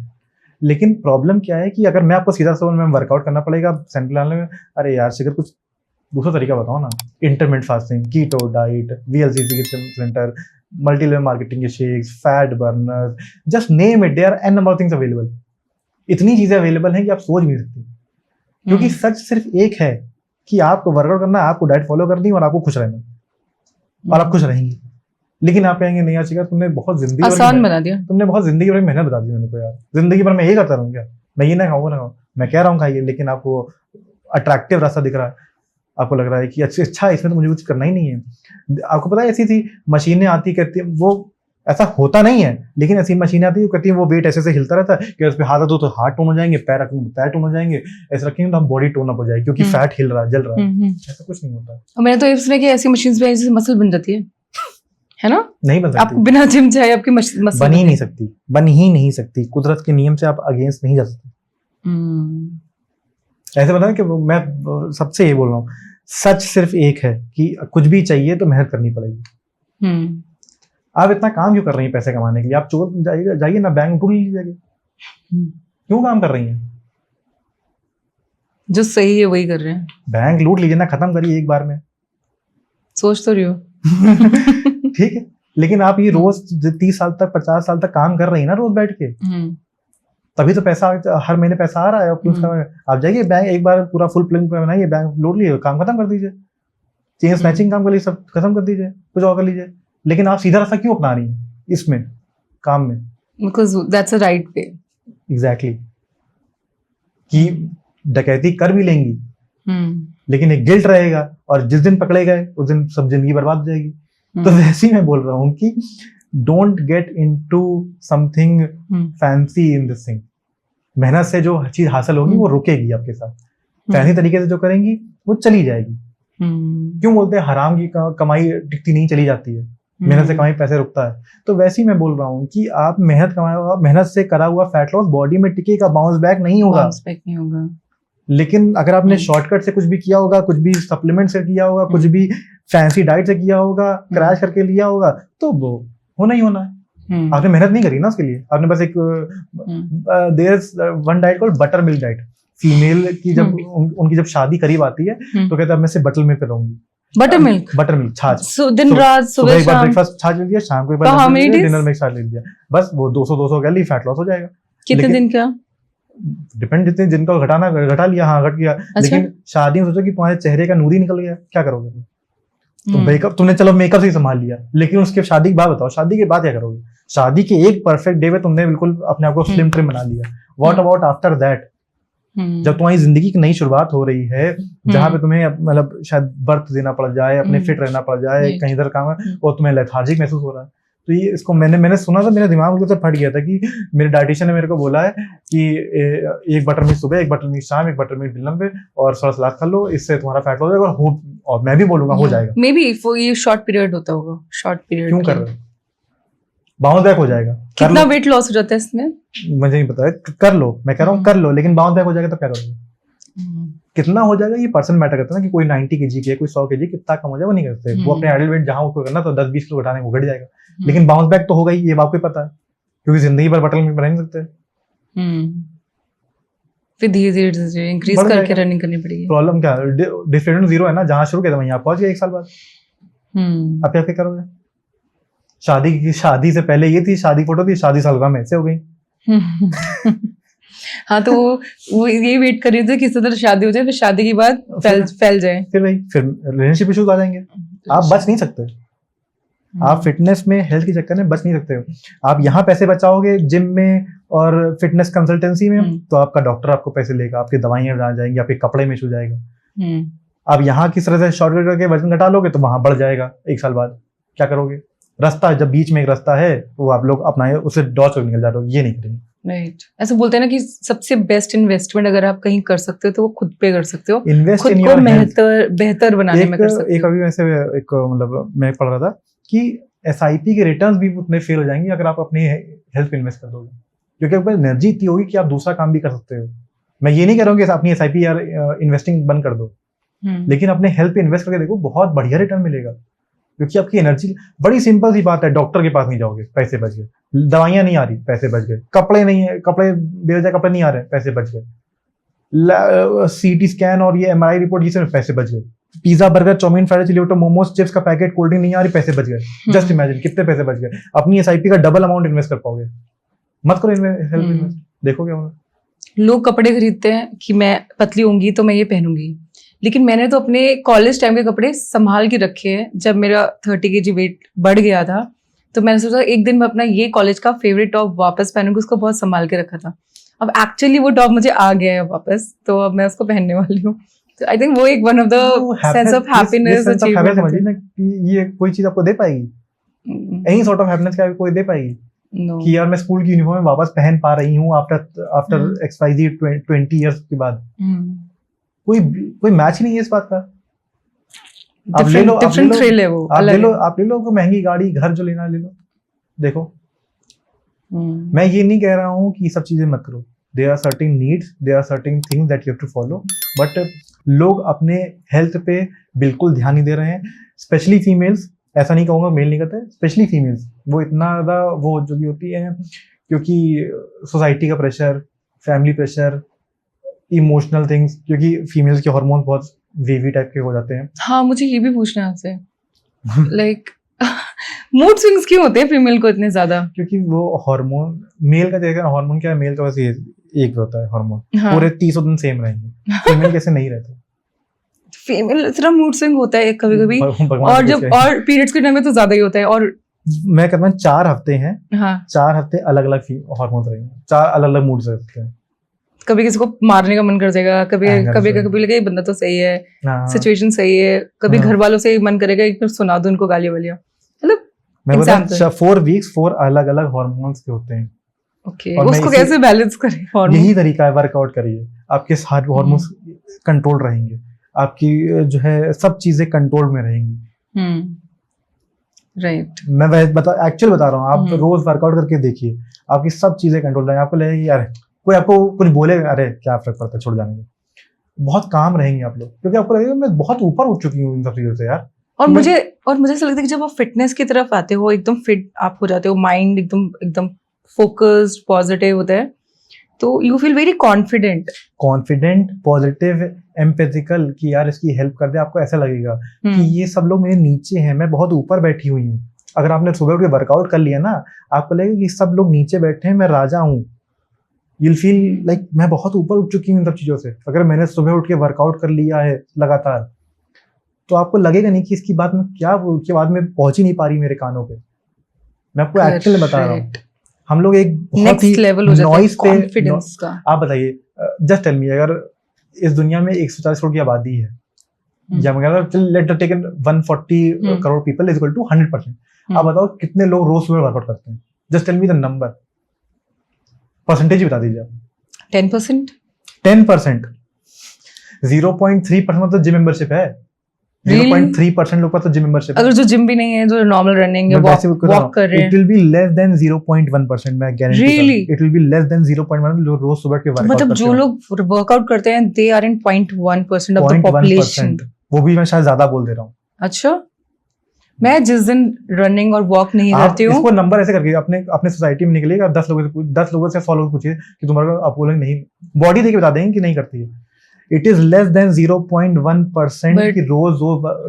लेकिन प्रॉब्लम क्या है कि अगर मैं आपको सीधा सा में वर्कआउट करना पड़ेगा सेंट्रल लाने में, अरे यार शिखर कुछ दूसरा तरीका बताओ ना, intermittent fasting, keto diet, VLCC centre, multi level marketing के shakes, fat burner, just name it, there are an number of things available. इतनी चीजें अवेलेबल हैं कि आप सोच भी नहीं सकते, क्योंकि सच सिर्फ एक है कि आपको वर्कआउट करना है, आपको डाइट फॉलो करनी है और आपको खुश रहना, और आप खुश रहेंगे। लेकिन आप कहेंगे नहीं यार तुमने बहुत जिंदगी
आसान बना दिया,
तुमने बहुत जिंदगी भर मेहनत बता दी मेरे को यार, जिंदगी भर मैं यही करता रहूँ क्या, मैं ये ना खाऊंगा ना खाऊं, मैं कह रहा हूँ खाइए, लेकिन आपको अट्रैक्टिव रास्ता दिख रहा है, आपको लग रहा है कि अच्छा इसमें तो मुझे कुछ करना ही नहीं है। आपको पता है ऐसी थी मशीनें आती करती, वो ऐसा होता नहीं है, लेकिन ऐसी मशीनें आती है करती है, वो वेट ऐसे ऐसे हिलता रहता है कि उस पर हाथ रखो तो हाथ टोन हो जाएंगे, पैर रखेंगे तो पैर टोन हो जाएंगे, ऐसे रखेंगे तो हम बॉडी टोन अप हो जाएगी क्योंकि फैट हिल रहा है, जल रहा है। ऐसा कुछ नहीं होता।
और मैंने तो ये सुना कि ऐसी मशीन्स पे ऐसे मसल बन जाती है ना? नहीं बन सकती। आपको बिना जिम जाए आपकी मसल
बन ही नहीं सकती, बन ही नहीं सकती। कुदरत के नियम से आप अगेंस्ट नहीं जा सकते। ऐसे बताया कि मैं सबसे ये बोल रहा हूँ, सच सिर्फ एक है कि कुछ भी चाहिए तो मेहनत करनी पड़ेगी। आप इतना काम क्यों कर रही हैं पैसे कमाने के लिए? आप चोर जाइए ना, बैंक लूट लीजिए। क्यों काम कर रही हैं?
जो सही है वही कर रहे हैं।
बैंक लूट लीजिए ना, खत्म करिए एक बार में।
सोच तो रही हो।
ठीक है, लेकिन आप ये रोज 30 साल तक 50 साल तक काम कर रही है ना रोज बैठ के, तभी तो पैसा हर महीने पैसा आ रहा है। आप जाइए बैंक एक बार पूरा फुल प्लान बनाइए, बैंक लूट लीजिए, काम खत्म कर दीजिए, चेन स्नैचिंग काम कर लीजिए, सब खत्म कर दीजिए, कुछ और कर लीजिए। लेकिन आप सीधा रास्ता क्यों अपना रही हैं इसमें काम में?
Because that's a right way.
Exactly. कि डकैती कर भी लेंगी, लेकिन एक गिल्ट रहेगा, और जिस दिन पकड़े गए उस दिन सब जिंदगी बर्बाद हो जाएगी। तो वैसे ही मैं बोल रहा हूँ कि don't get into something fancy in this thing. मेहनत से जो चीज हासिल होगी वो रुकेगी आपके साथ, फैंसी तरीके से जो करेंगी वो चली जाएगी। क्यों बोलते हैं हराम की कमाई टिकती नहीं, चली जाती है, मेहनत से कमाई पैसे रुकता है। तो वैसे ही मैं बोल रहा हूँ कि आप मेहनत कमाए, मेहनत से करा हुआ फैट लॉस बॉडी में टिकेगा, बाउंस बैक नहीं होगा। लेकिन अगर आपने शॉर्टकट से कुछ भी किया होगा, कुछ भी सप्लीमेंट से किया होगा, कुछ भी फैंसी डाइट से किया होगा, क्रैश करके लिया होगा, तो वो होना ही होना है। आपने मेहनत नहीं करी ना उसके लिए, आपने बस एक there is one diet called butter milk diet. Female की जब उनकी जब शादी करीब आती है तो कहते हैं मैं से बटर मिल्क पिलाऊंगी।
बटर मिल्क
छाछ,
दिन रात सुबह
एक बार ब्रेकफास्ट छाछ ले लिया, शाम को एक बार डिनर में छाछ ले लिया, बस वो 200 कैलोरी फैट लॉस हो जाएगा।
कितने दिन का?
डिपेंड, जितने दिन का घटा लिया, हाँ घट गया। अच्छा? लेकिन शादी में सोचो कि तुम्हारे चेहरे का नूर ही निकल गया, क्या करोगे तुम? मेकअप तुमने चलो मेकअप से ही संभाल लिया, लेकिन उसके शादी के बाद बताओ, शादी के बाद क्या करोगे? शादी के एक परफेक्ट डे में तुमने बिल्कुल अपने आप को स्लिम ट्रिम बना लिया, व्हाट अबाउट आफ्टर दैट? जब तुम्हारी जिंदगी की नई शुरुआत हो रही है, जहाँ पे तुम्हें मतलब शायद बर्थ देना पड़ जाए, अपने फिट रहना पड़ जाए, कहीं इधर काम है और तुम्हें लेथार्जिक महसूस हो रहा है, तो ये इसको मैंने सुना था, मेरे दिमाग में फट गया था कि मेरे डाइटिशियन ने मेरे को बोला है कि एक बटर मिल्क सुबह, एक बटर मिल्क शाम, एक बटर मिल्क डिनर में और थोड़ा सलाद खा लो, इससे तुम्हारा फैट लॉस हो जाएगा। और मैं भी बोलूंगा हो जाएगा।
मे बी ये शॉर्ट पीरियड होता होगा, शॉर्ट पीरियड।
क्यों कर रहे हो? बाउंस बैक हो जाएगा।
कितना वेट लॉस हो जाता है इसमें
मुझे नहीं पता है, कर लो, मैं कह रहा हूँ कर लो, लेकिन बाउंस बैक हो जाएगा तो क्या करोगे? कितना हो जाएगा ये पर्सन मैटर करता है ना, कि कोई 90 kg के, कोई 100 kg, कितना कम हो जाए वो नहीं करते। वो अपने आइडल वेट जहां उसको करना तो 10-20 किलो घटाने को घट जाएगा, लेकिन बाउंस बैक तो होगा ही, ये आपको पता है, क्योंकि जिंदगी भर बटल में बना नहीं सकते।
फिर धीरे धीरे इंक्रीज करके रनिंग करनी पड़ेगी।
प्रॉब्लम क्या है? डिफरेंट जीरो है ना, जहां शुरू किया था वहीं आप पहुंच गए 1 साल बाद। अब क्या करोगे? शादी से पहले ये थी, शादी फोटो थी, शादी सालगिरह में ऐसे हो गई।
हाँ, तो वो ये वेट कर रही थी किसी तरह शादी हो जाए, फिर शादी के बाद फैल जाए, फिर
रिलेशनशिप इश्यूज आ जाएंगे। आप बच नहीं सकते, आप फिटनेस में हेल्थ के चक्कर में बच नहीं सकते हो। आप यहाँ पैसे बचाओगे जिम में और फिटनेस कंसल्टेंसी में, तो आपका डॉक्टर आपको पैसे लेगा, आपकी दवाइयां जा जाएंगी, आपके कपड़े में इशू जाएगा। आप यहाँ किस तरह से शॉर्टकट करके वजन घटा लोगे तो वहां बढ़ जाएगा 1 साल बाद। क्या करोगे? रास्ता, जब बीच में एक रास्ता है वो आप लोग अपनाए, उससे डॉच होकर निकल जा रहे हो, ये नहीं करेंगे।
राइट, ऐसे बोलते हैं ना कि सबसे बेस्ट इन्वेस्टमेंट अगर आप कहीं कर सकते हो तो वो खुद पे कर सकते हो,
इन्वेस्ट
खुद को बेहतर बनाने में कर सकते हो।
एक अभी वैसे एक मतलब मैं पढ़ रहा था कि SIP के रिटर्न्स भी उतने फेल हो जाएंगे अगर आप अपनी हेल्थ पे इन्वेस्ट कर दोगे, क्योंकि आपके पास एनर्जी इतनी होगी कि आप दूसरा काम भी कर सकते हो। मैं ये नहीं कह रहा हूँ कि अपनी SIP या इन्वेस्टिंग बंद कर दो, लेकिन अपने हेल्थ पे इन्वेस्ट करके देखो, बहुत बढ़िया रिटर्न मिलेगा, क्योंकि आपकी एनर्जी, बड़ी सिंपल सी बात है, डॉक्टर के पास नहीं जाओगे, पैसे बच गए, दवाइयां नहीं आ रही, पैसे बच गए, कपड़े नहीं है, कपड़े बेवजह कपड़े नहीं आ रहे, पैसे बच गए, CT स्कैन और ये MRI रिपोर्ट, ये सब पैसे बच गए, pizza burger chow mein fried chilli momos chips का पैकेट कोल्ड ड्रिंक नहीं आ रही, पैसे बच गए। जस्ट इमेजिन कितने पैसे बच गए। अपनी SIP का डबल अमाउंट इन्वेस्ट कर पाओगे। मत करो हेल्थ इन्वेस्ट, देखो क्या होगा।
लोग कपड़े खरीदते हैं कि मैं पतली होंगी तो मैं ये पहनूंगी, लेकिन मैंने तो अपने कॉलेज टाइम के कपड़े संभाल के रखे हैं। जब मेरा 30 kg वेट बढ़ गया था तो मैंने सोचा एक दिन मैं अपना ये कॉलेज का फेवरेट टॉप वापस पहनूंगी, उसको बहुत संभाल के रखा था। अब एक्चुअली वो टॉप मुझे आ गया है वापस, तो अब मैं उसको पहनने वाली हूँ। आई थिंक वो एक one of the sense of happiness achievement
समझिए ना कि ये कोई चीज आपको दे पाएगी, एनी सॉर्ट ऑफ हैप्पीनेस क्या कोई दे पाएगी? कि यार मैं स्कूल की यूनिफॉर्म वापस पहन पा रही हूँ आफ्टर XYZ 20 इयर्स के बाद, कोई मैच ही नहीं है इस बात का। आप ले लो,
डिफरेंट थ्रिल है वो,
आप ले लो महंगी गाड़ी, घर जो लेना ले लो। देखो मैं ये नहीं कह रहा हूँ कि सब चीजें मत करो, there are certain needs, there are certain things that you have to follow, but लोग अपने हेल्थ पे बिल्कुल ध्यान नहीं दे रहे हैं, स्पेशली फीमेल्स। ऐसा नहीं कहूँगा मेल नहीं करते, स्पेशली फीमेल्स। वो इतना ज़्यादा वो जो भी होती है, क्योंकि सोसाइटी का pressure, family pressure, emotional things, क्योंकि फीमेल्स के हार्मोन बहुत वेवी टाइप के हो जाते हैं।
हाँ, मुझे ये भी पूछना है आपसे, लाइक मूड स्विंग्स क्यों होते हैं फीमेल को इतने ज्यादा?
क्योंकि वो हार्मोन, मेल का देखा हार्मोन क्या है, मेल का वैसे एक होता है हार्मोन, पूरे 30 दिन सेम रहेंगे, फीमेल कैसे नहीं रहते।
फीमेल सिर्फ मूड स्विंग होता है कभी कभी, और जब और पीरियड्स के टाइम में तो ज्यादा ही होता है। और
मैं कहता हूँ 4 हफ्ते हैं,
हाँ
4 हफ्ते अलग अलग हार्मोन्स रहेंगे, 4 अलग अलग मूड्स रहते हैं।
कभी किसी को मारने का मन कर जाएगा, कभी लगे ये बंदा तो सही है, सिचुएशन सही है, कभी घर वालों से मन करेगा एक बार सुना दो उनको गाली वालियां, मतलब
मैं बता 4 वीक्स 4 अलग अलग हार्मोन्स के होते हैं।
ओके, उसको कैसे बैलेंस करें?
यही तरीका है, वर्कआउट करिए, आपके सारे हार्मोन्स कंट्रोल रहेंगे, आपकी जो है सब चीजें कंट्रोल में रहेंगी।
राइट,
मैं एक्चुअल बता रहा हूँ, आप रोज वर्कआउट करके देखिए, आपकी सब चीजें कंट्रोल रहेंगी। आपको लगेगा यार कोई आपको कुछ बोलेगा, अरे क्या फर्क पड़ता है, छोड़ जाने में, बहुत काम रहेंगे आप लोग, क्योंकि आपको लगेगा मैं बहुत ऊपर उठ चुकी हूँ इन सब चीजों से यार।
और मुझे ऐसा लगता है कि जब आप फिटनेस की तरफ आते हो, एकदम फिट आप हो जाते हो, माइंड एकदम फोकस्ड पॉजिटिव होता है, तो you feel very confident,
positive, empathical, कि यार इसकी हेल्प कर दे। आपको ऐसा लगेगा कि ये सब लोग मेरे नीचे हैं, मैं बहुत ऊपर बैठी हुई हूँ। अगर आपने सुबह उठ के वर्कआउट कर लिया ना, आपको लगेगा कि सब लोग नीचे बैठे हैं, मैं राजा हूँ। यूल फील लाइक मैं बहुत ऊपर उठ चुकी हूँ इन सब चीजों से। अगर मैंने सुबह उठ के वर्कआउट कर लिया है लगातार, तो आपको लगेगा नहीं कि इसकी बात में क्या, उसके बाद में पहुंच ही नहीं पा रही मेरे कानों पे। मैं आपको एक्चुअली बता रहा हूँ, हम लोग एक बहुत ही नॉइस पे, आप बताइए, जस्ट टेल मी, अगर इस दुनिया में 140 करोड़ की आबादी है, या मतलब let take 140 crore people is equal to 100%, आप बताओ कितने लोग रोज सुबह वर्कआउट करते हैं? Just tell me the number, percentage बता दीजिए आप।
10%,
0.3% तो जिम मेंबरशिप है। 0.3% लोग का तो जिम मेंबरशिप है।
अगर जो जिम भी नहीं है, जो नॉर्मल रनिंग है, वॉक कर रहे हैं,
it will be less than 0.1%, मैं guarantee
really?
It will be less than 0.1 लोग रोज सुबह के वर्कआउट
मतलब जो लोग वर्कआउट करते हैं, they are in 0.1% of the population.
वो भी मैं शायद ज्यादा बोल दे रहा हूँ।
अच्छा, मैं जिस दिन रनिंग और वॉक नहीं करती हूँ,
इसको नंबर ऐसे करके अपने सोसाइटी में निकलेगा, 10 लोगों से 100 लोगों से पूछिए कि तुम्हारा, आप बोलेंगे नहीं, बॉडी देख के बता देंगे कि नहीं करती है। इट इज लेस देन 0.1% कि रोज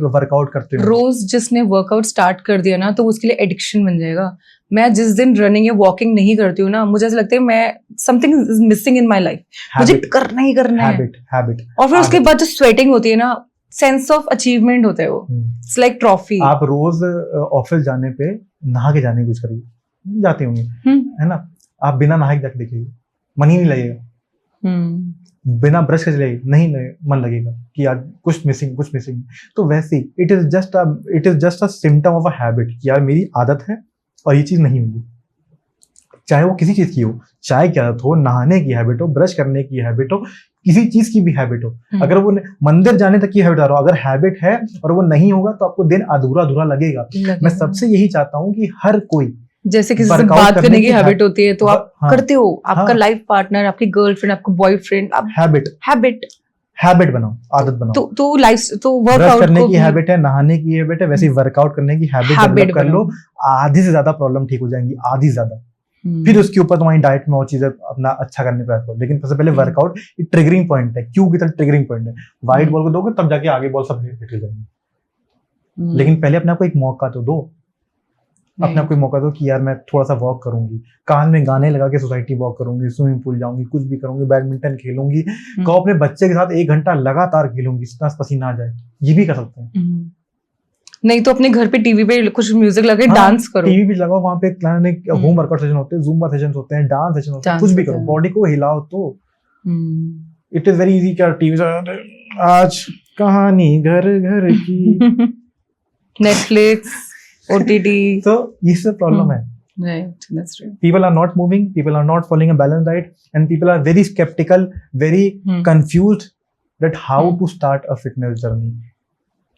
वर्कआउट करते हो।
रोज जिसने वर्कआउट स्टार्ट कर दिया ना, तो उसके लिए एडिक्शन बन जाएगा। मैं जिस दिन रनिंग या वॉकिंग नहीं करती हूँ ना, मुझे ऐसा लगता है मैं something is missing in my life, मुझे करना ही करना है।
हैबिट।
और फिर उसके बाद जो स्वेटिंग होती है ना, सेंस ऑफ अचीवमेंट होता है, वो इट्स लाइक ट्रॉफी।
आप रोज ऑफिस जाने पे नहा के जाने की कोशिश करिए, जाते होंगे है ना, आप बिना नहाए जाके देखिए, मन ही नहीं लगेगा। बिना ब्रश के चलेगी, नहीं मन लगेगा कि यार कुछ मिसिंग। तो वैसे ही it is just a symptom of a habit कि यार मेरी आदत है और ये चीज नहीं होगी, चाहे वो किसी चीज की हो, चाय की आदत हो, नहाने की हैबिट हो, ब्रश करने की हैबिट हो, किसी चीज की भी हैबिट हो। अगर वो मंदिर जाने तक की हैबिट आ रहा हो, अगर हैबिट है और वो नहीं होगा तो आपको दिन अधूरा लगेगा। मैं सबसे यही चाहता हूँ कि हर कोई, जैसे किसी से बात करने की हैबिट होती है तो आप करते हो, आपका लाइफ पार्टनर, आपकी गर्लफ्रेंड, आपका बॉयफ्रेंड, आप हैबिट बनाओ, आदत बनाओ। तो लाइफ, तो वर्कआउट करने की हैबिट है, नहाने की हैबिट है, वैसे ही वर्कआउट करने की हैबिट डेवलप कर लो, आधी से ज्यादा प्रॉब्लम ठीक हो जाएंगी, आधी से ज्यादा। फिर उसके ऊपर तुम्हारी डाइट में और चीजें अपना अच्छा करने प्रयास करो, लेकिन सबसे पहले वर्कआउट ट्रिगरिंग पॉइंट है, क्यों की तरह ट्रिगरिंग पॉइंट है। वाइट बॉल को दोगे तब जाके आगे बॉल सब हिट जाएंगे, लेकिन पहले अपने आपको एक मौका तो दो, अपने आप को मौका दो कि यार मैं थोड़ा सा वॉक करूंगी, कान में गाने लगा के सोसाइटी वॉक करूंगी, स्विमिंग पूल जाऊंगी, कुछ भी करूंगी, बैडमिंटन खेलूंगी, कहो अपने बच्चे के साथ 1 घंटा लगातार खेलूंगी, इतना पसीना आ जाए, ये भी कर सकते हैं।
नहीं तो अपने घर पे टीवी पे कुछ म्यूजिक लगे, डांस करो,
टीवी भी लगाओ, वहाँ पे होम वर्कआउट सेशन होते हैं, जूम्बा सेशन होते हैं, डांस सेशन होते हैं, कुछ भी करो, बॉडी को हिलाओ। तो इट इज वेरी इजी, क्या टीवी आज कहानी घर घर की
नेटफ्लिक्स, ओटीटी,
तो ये सब प्रॉब्लम है.
right, that's true.
People are not moving, people are not following a balanced diet, and people are very skeptical, very confused that how to start a fitness journey.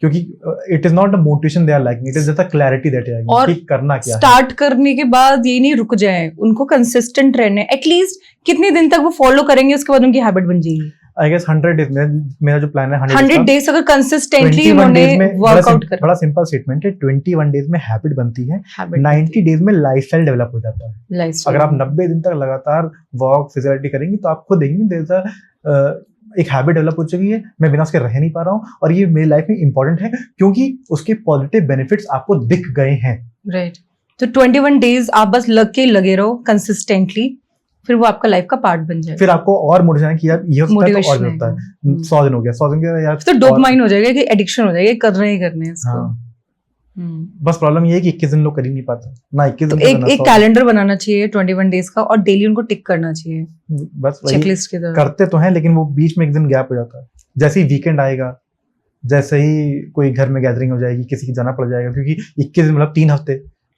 क्योंकि it is not a motivation they are lacking, it is just a clarity that they are lacking.
और
कि करना क्या है.
Start करने के बाद ये नहीं रुक जाए, उनको कंसिस्टेंट रहने, एटलीस्ट कितने दिन तक वो फॉलो करेंगे, उसके बाद उनकी हैबिट बन जाएगी.
I guess 100 days में मेरा जो प्लान है
100 डेज अगर कंसिस्टेंटली उन्होंने वर्कआउट करा.
बड़ा सिंपल स्टेटमेंट है, 21 डेज में हैबिट बनती है, 90 डेज में लाइफस्टाइल डेवलप हो जाता है. अगर आप 90 दिन तक लगातार वॉक फिजिकलिटी करेंगे तो आप खुद देखेंगे एक हैबिट डेवलप हो चुकी है, मैं बिना उसके रह नहीं पा रहा हूँ और ये मेरी लाइफ में इंपॉर्टेंट है क्योंकि उसके पॉजिटिव बेनिफिट्स आपको दिख गए हैं. राइट.
तो 21 डेज आप बस लगे रहो कंसिस्टेंटली, फिर वो आपका लाइफ का पार्ट बन जाए.
फिर आपको और मोटिवेशन कि यार ये होता है तो और होता है. 100 दिन हो गया, 100 दिन के यार
तो डोपामाइन हो जाएगा कि एडिक्शन हो जाएगा, करना ही करना है इसको.
बस प्रॉब्लम ये है कि 21 दिन लोग कर ही नहीं पाते ना. 21 दिन
एक कैलेंडर बनाना चाहिए 21 डेज का और डेली उनको टिक करना चाहिए.
बस
चेकलिस्ट की तरह
करते तो हैं, लेकिन वो बीच में एक दिन गैप हो जाता है. जैसे ही वीकेंड आएगा, जैसे ही कोई घर में गैदरिंग हो जाएगी, किसी की जाना पड़ जाएगा, क्योंकि 21 दिन मतलब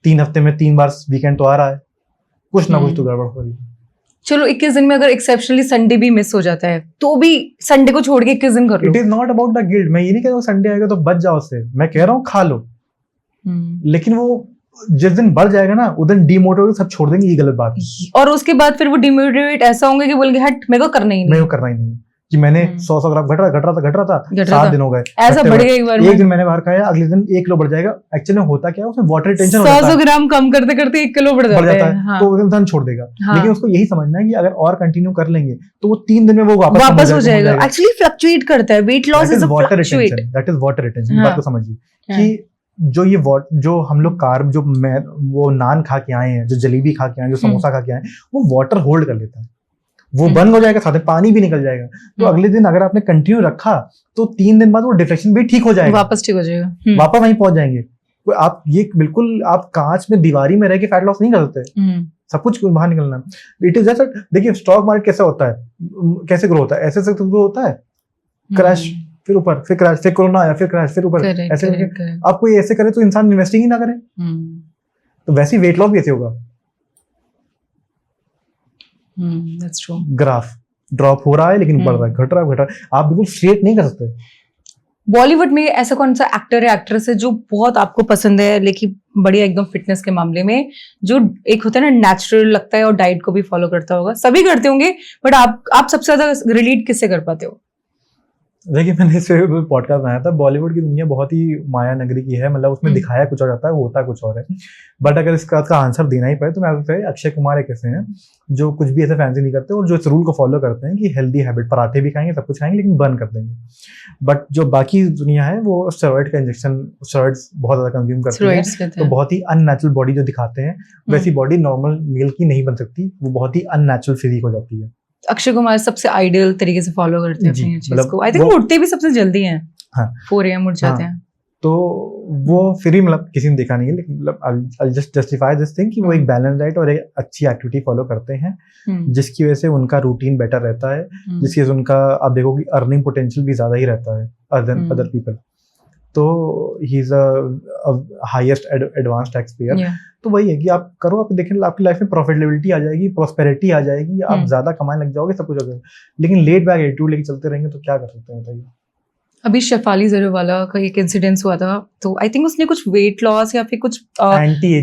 3 हफ्ते में 3 बार वीकेंड तो आ रहा है, कुछ ना कुछ तो गड़बड़ हो रही है.
चलो 21 दिन में अगर एक्सेप्शनली संडे भी मिस हो जाता है तो भी संडे को छोड़ के 21 दिन कर लो.
It is not about the guilt. मैं ये नहीं कह रहा हूँ संडे आएगा तो बच जाओ उससे, मैं कह रहा हूँ खा लो. लेकिन वो जिस दिन बढ़ जाएगा ना उस दिन डिमोटिवेट सब छोड़ देंगे, ये गलत बात है. और
उसके बाद फिर वो डिमोटिवेट ऐसा होंगे कि बोलेंगे हट मेरे को करना ही नहीं,
कि मैंने 100 ग्राम घट रहा था 7 दिन हो गए,
ऐसा बढ़ गया. एक बार
एक दिन मैंने बाहर खाया, अगले दिन 1 किलो बढ़ जाएगा. एक्चुअली में होता क्या है, उसमें वाटर रिटेंशन हो जाता है.
100 ग्राम कम करते करते 1 किलो बढ़ जाता है. हाँ.
तो इंसान छोड़ देगा. लेकिन उसको यही समझना है कि अगर और कंटिन्यू कर लेंगे तो वो 3 दिन में वो
वापस हो जाएगा. एक्चुअली फ्लक्चुएट करता है. Wait loss is a fluctuate.
That is water retention. बात को समझिए कि जो हम लोग कार्ब जो वो नान खा के आए हैं, जो जलेबी खा के आए, जो समोसा खा के आए, वो वाटर होल्ड कर लेता है. वो बंद हो जाएगा, साथ में पानी भी निकल जाएगा. तो अगले दिन अगर आपने कंटिन्यू रखा तो 3 दिन बाद वो डिफ्लेक्शन भी ठीक हो जाएगा,
वापस ठीक हो जाएगा,
वापस वहीं पहुंच जाएंगे. आप ये बिल्कुल आप कांच में दीवारी में रह के फैट लॉस नहीं कर सकते. सब कुछ बाहर निकलना. इट इज जस्ट, देखिए स्टॉक मार्केट कैसे होता है, कैसे ग्रो होता है, ऐसे ग्रो होता है. क्रैश, फिर ऊपर, फिर क्रैश, फिर कोरोना आया, फिर क्रैश, फिर ऊपर. ऐसे आप कोई ऐसे करे तो इंसान इन्वेस्टिंग ही ना करे. तो वैसे ही वेट लॉस भी ऐसे होगा.
That's true.
ग्राफ ड्रॉप हो रहा है लेकिन बढ़ रहा है, घट रहा है. आप बिल्कुल स्ट्रेट नहीं कर सकते.
बॉलीवुड में ऐसा कौन सा एक्टर या एक्ट्रेस है जो बहुत आपको पसंद है, लेकिन बढ़िया एकदम फिटनेस के मामले में, जो एक होता है ना नेचुरल लगता है और डाइट को भी फॉलो करता होगा? सभी करते होंगे, बट आप सबसे ज्यादा रिलेट किससे कर पाते हो?
देखिए मैंने इस पॉडकास्ट बनाया था, बॉलीवुड की दुनिया बहुत ही माया नगरी की है. मतलब उसमें दिखाया कुछ और जाता है, होता कुछ और है. बट अगर इसका आंसर देना ही पड़े तो मैं आपको अक्षय कुमार एक ऐसे हैं जो कुछ भी ऐसे फैंसी नहीं करते और जो इस रूल को फॉलो करते हैं कि हेल्दी हैबिट, पराठे भी खाएंगे, सब कुछ खाएंगे, लेकिन बर्न कर देंगे. बट जो बाकी दुनिया है वो स्टेरॉइड का इंजेक्शन, स्टेरॉइड्स बहुत ज्यादा कंज्यूम करते हैं, तो बहुत ही अननेचुरल बॉडी जो दिखाते हैं वैसी बॉडी नॉर्मल मेल की नहीं बन सकती. वो बहुत ही अननेचुरल फिजिक हो जाती है.
अक्षय कुमार सबसे आइडियल तरीके से फॉलो करते हैं अपनी चीज को. आई थिंक उठते भी सबसे जल्दी हैं. हाँ. 4 AM उठ जाते हैं.
तो वो फिर भी मतलब किसी ने देखा नहीं है, लेकिन मतलब I just justify this thing कि वो एक बैलेंस डाइट और एक अच्छी एक्टिविटी फॉलो करते हैं, जिसकी वजह से उनका रूटीन बेटर रहता है, जिसकी वजह से उनका आप देखो कि अर्निंग पोटेंशियल भी ज्यादा ही रहता है अदर पीपल. तो he is a highest advance tax payer. तो वही है कि आप करो, आप देखें आपकी लाइफ में प्रॉफिटेबिलिटी आ जाएगी, प्रॉस्पेरिटी आ जाएगी, आप ज्यादा कमाने लग जाओगे, सब कुछ हो जाएगा. लेकिन लेट बैक एटीट्यूड लेके चलते रहेंगे तो क्या कर सकते हैं बताइए.
अभी शेफाली जरीवाला का एक इंसिडेंस हुआ था, तो आई थिंक उसने कुछ वेट लॉस या फिर कुछ एंटी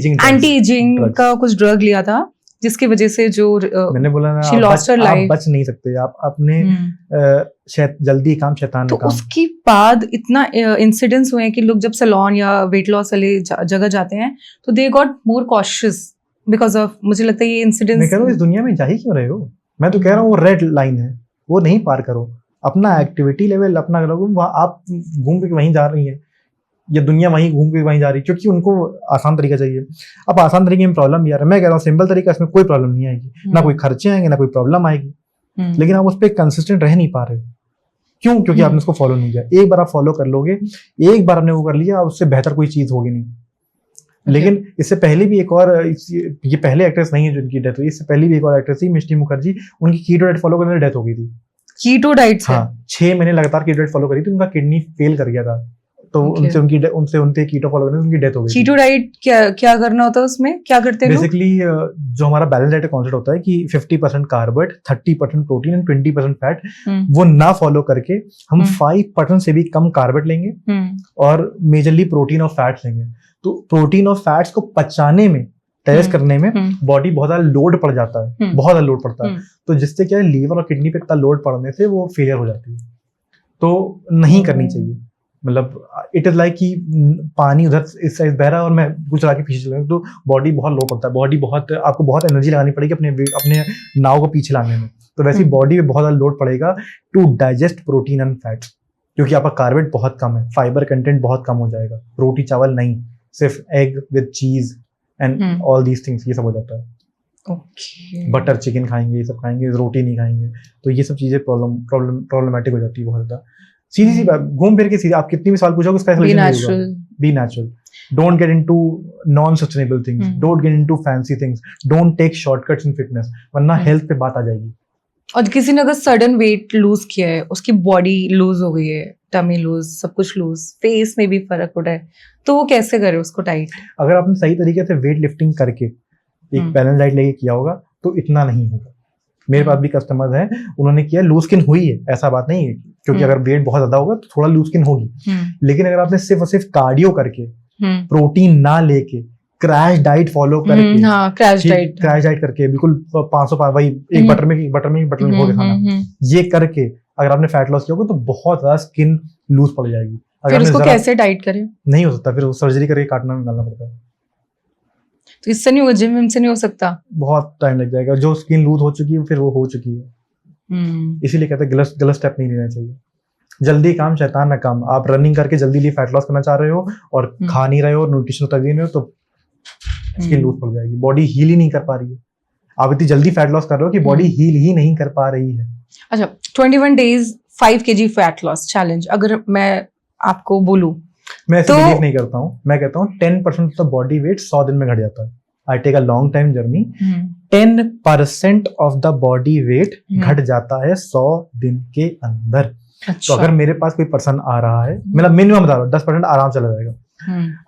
एजिंग का कुछ ड्रग लिया था, जिसकी वजह से जो
मैंने बोला ना आप बच नहीं सकते. आप अपने जल्दी काम शैतान
तो काम. उसके बाद इतना इंसिडेंट्स हुए हैं कि लोग जब सैलून या वेट लॉस वाले जगह जाते हैं तो they got more cautious because of, मुझे लगता है ये इंसिडेंट्स.
मैं कह रहा हूँ इस दुनिया में जा ही क्यों रहे हो. मैं तो कह रहा हूँ वो रेड लाइन है, वो नहीं पार करो. अपना एक्टिविटी लेवल अपना करो. आप घूम के वहीं जा रही है, ये दुनिया वहीं घूम के वहीं जा रही है, क्योंकि उनको आसान तरीका चाहिए. अब आसान तरीके में प्रॉब्लम यार, मैं कह रहा हूँ सिंपल तरीका, इसमें कोई प्रॉब्लम नहीं आएगी, ना कोई खर्चे आएंगे, ना कोई प्रॉब्लम आएगी. लेकिन आप उस पर कंसिस्टेंट रह नहीं पा रहे. क्यों? क्योंकि आपने उसको फॉलो नहीं किया. एक बार आप फॉलो कर लोगे, एक बार आपने वो कर लिया, उससे बेहतर कोई चीज होगी नहीं. लेकिन इससे पहले भी एक और, ये पहले एक्ट्रेस नहीं है जिनकी डेथ हुई, इससे पहले भी एक और एक्ट्रेस थी मिष्टी मुखर्जी, उनकी कीटो डाइट फॉलो करने डेथ हो गई थी.
कीटो डाइट से?
हाँ, 6 महीने लगातार कीटो डाइट फॉलो करी थी, उनका किडनी फेल कर गया था, तो उनसे कीटो फॉलो करने से उनकी डेथ हो गई।
कीटो डाइट क्या करना होता है उसमें, क्या करते हैं
बेसिकली जो हमारा बैलेंस डाइट का कॉन्सेप्ट होता है कि 50% कार्बोहाइड्रेट, 30% प्रोटीन एंड 20% फैट, वो ना फॉलो करके हम 5% से भी कम कार्बोहाइड्रेट लेंगे और मेजरली प्रोटीन और फैट्स लेंगे। तो प्रोटीन और फैट्स को पचाने में, डाइजेस्ट करने में बॉडी बहुत ज्यादा लोड पड़ जाता है, बहुत ज्यादा लोड पड़ता है, तो जिससे क्या है लीवर और किडनी पे इतना लोड पड़ने से वो फेलियर हो जाती है। तो नहीं करनी चाहिए, मतलब इट इज लाइक कि पानी उधर इस साइड बह रहा है और मैं कुछ लगा के पीछे चला, तो बॉडी बहुत लो पड़ता है, आपको बहुत एनर्जी लगानी पड़ेगी अपने नाव को पीछे लाने में। तो वैसे बॉडी पे बहुत ज्यादा लोड पड़ेगा to digest protein and fats, क्योंकि आपका कार्बोहाइड्रेट बहुत कम है, फाइबर कंटेंट बहुत कम हो जाएगा, रोटी चावल नहीं, सिर्फ एग विद चीज एंड ऑल दीज थिंग्स, ये सब हो जाता है। बटर चिकन खाएंगे, ये सब खाएंगे, रोटी नहीं खाएंगे, तो ये सब चीजें प्रॉब्लमेटिक हो जाती है बहुत ज्यादा। सीधी सी बात, घूम फिर के सीधे आप कितनी भी सवाल पूछोगे उसका सॉल्यूशन नहीं होगा। Be natural, don't get into non sustainable things, don't get into fancy things, don't take shortcuts in fitness, वरना हेल्थ पे बात आ जाएगी।
और किसी ने अगर सडन वेट लूज किया है, उसकी बॉडी लूज हो गई है, टमी लूज, सब कुछ लूज, फेस में भी फर्क हो रहा है, तो वो कैसे करे उसको टाइट?
अगर आपने सही तरीके से वेट लिफ्टिंग करके एक बैलेंस डाइट लेके किया होगा तो इतना नहीं होगा। मेरे पास भी कस्टमर्स हैं, उन्होंने किया, लूज स्किन हुई है, ऐसा बात नहीं है, क्योंकि अगर वेट बहुत ज्यादा होगा तो थोड़ा लूज स्किन होगी, लेकिन अगर आपने सिर्फ और सिर्फ कार्डियो करके, प्रोटीन ना लेके, क्रैश डाइट फॉलो करके,
क्रैश डाइट
करके बिल्कुल 500 वही एक बटर में हो के खाना, ये करके अगर आपने फैट लॉस किया होगा तो बहुत ज्यादा स्किन लूज पड़ जाएगी।
फिर उसको कैसे डाइट करें?
नहीं हो सकता, फिर सर्जरी करके काटना निकालना पड़ता है।
तो इससे नहीं होगा, जिम से नहीं हो सकता,
बहुत टाइम लग जाएगा। जो स्किन लूज हो चुकी है फिर वो हो चुकी है, इसीलिए कहते हैं गलत स्टेप नहीं लेना चाहिए। जल्दी काम शैतान ना काम। आप रनिंग करके जल्दी फैट लॉस करना चाह रहे हो और खा नहीं रहे हो, न्यूट्रिशन उतर नहीं रहे हो, तो स्किन लूज पड़ जाएगी, बॉडी हील ही नहीं कर पा रही है। आप इतनी जल्दी फैट लॉस कर रहे हो कि बॉडी हील ही नहीं कर पा रही है।
अच्छा, 21 days 5 kg fat loss challenge, अगर मैं आपको बोलूं,
मैं ऐसे बिलीव नहीं करता हूँ। मैं कहता हूँ 10% ऑफ द बॉडी वेट 100 दिन में घट जाता है। I take a long time journey, 10% of the body weight घट जाता है 100 दिन के अंदर।
अच्छा।
तो अगर मेरे पास कोई पर्सन आ रहा है, मतलब मिनिमम बता रहा हूँ 10% आराम चला जाएगा।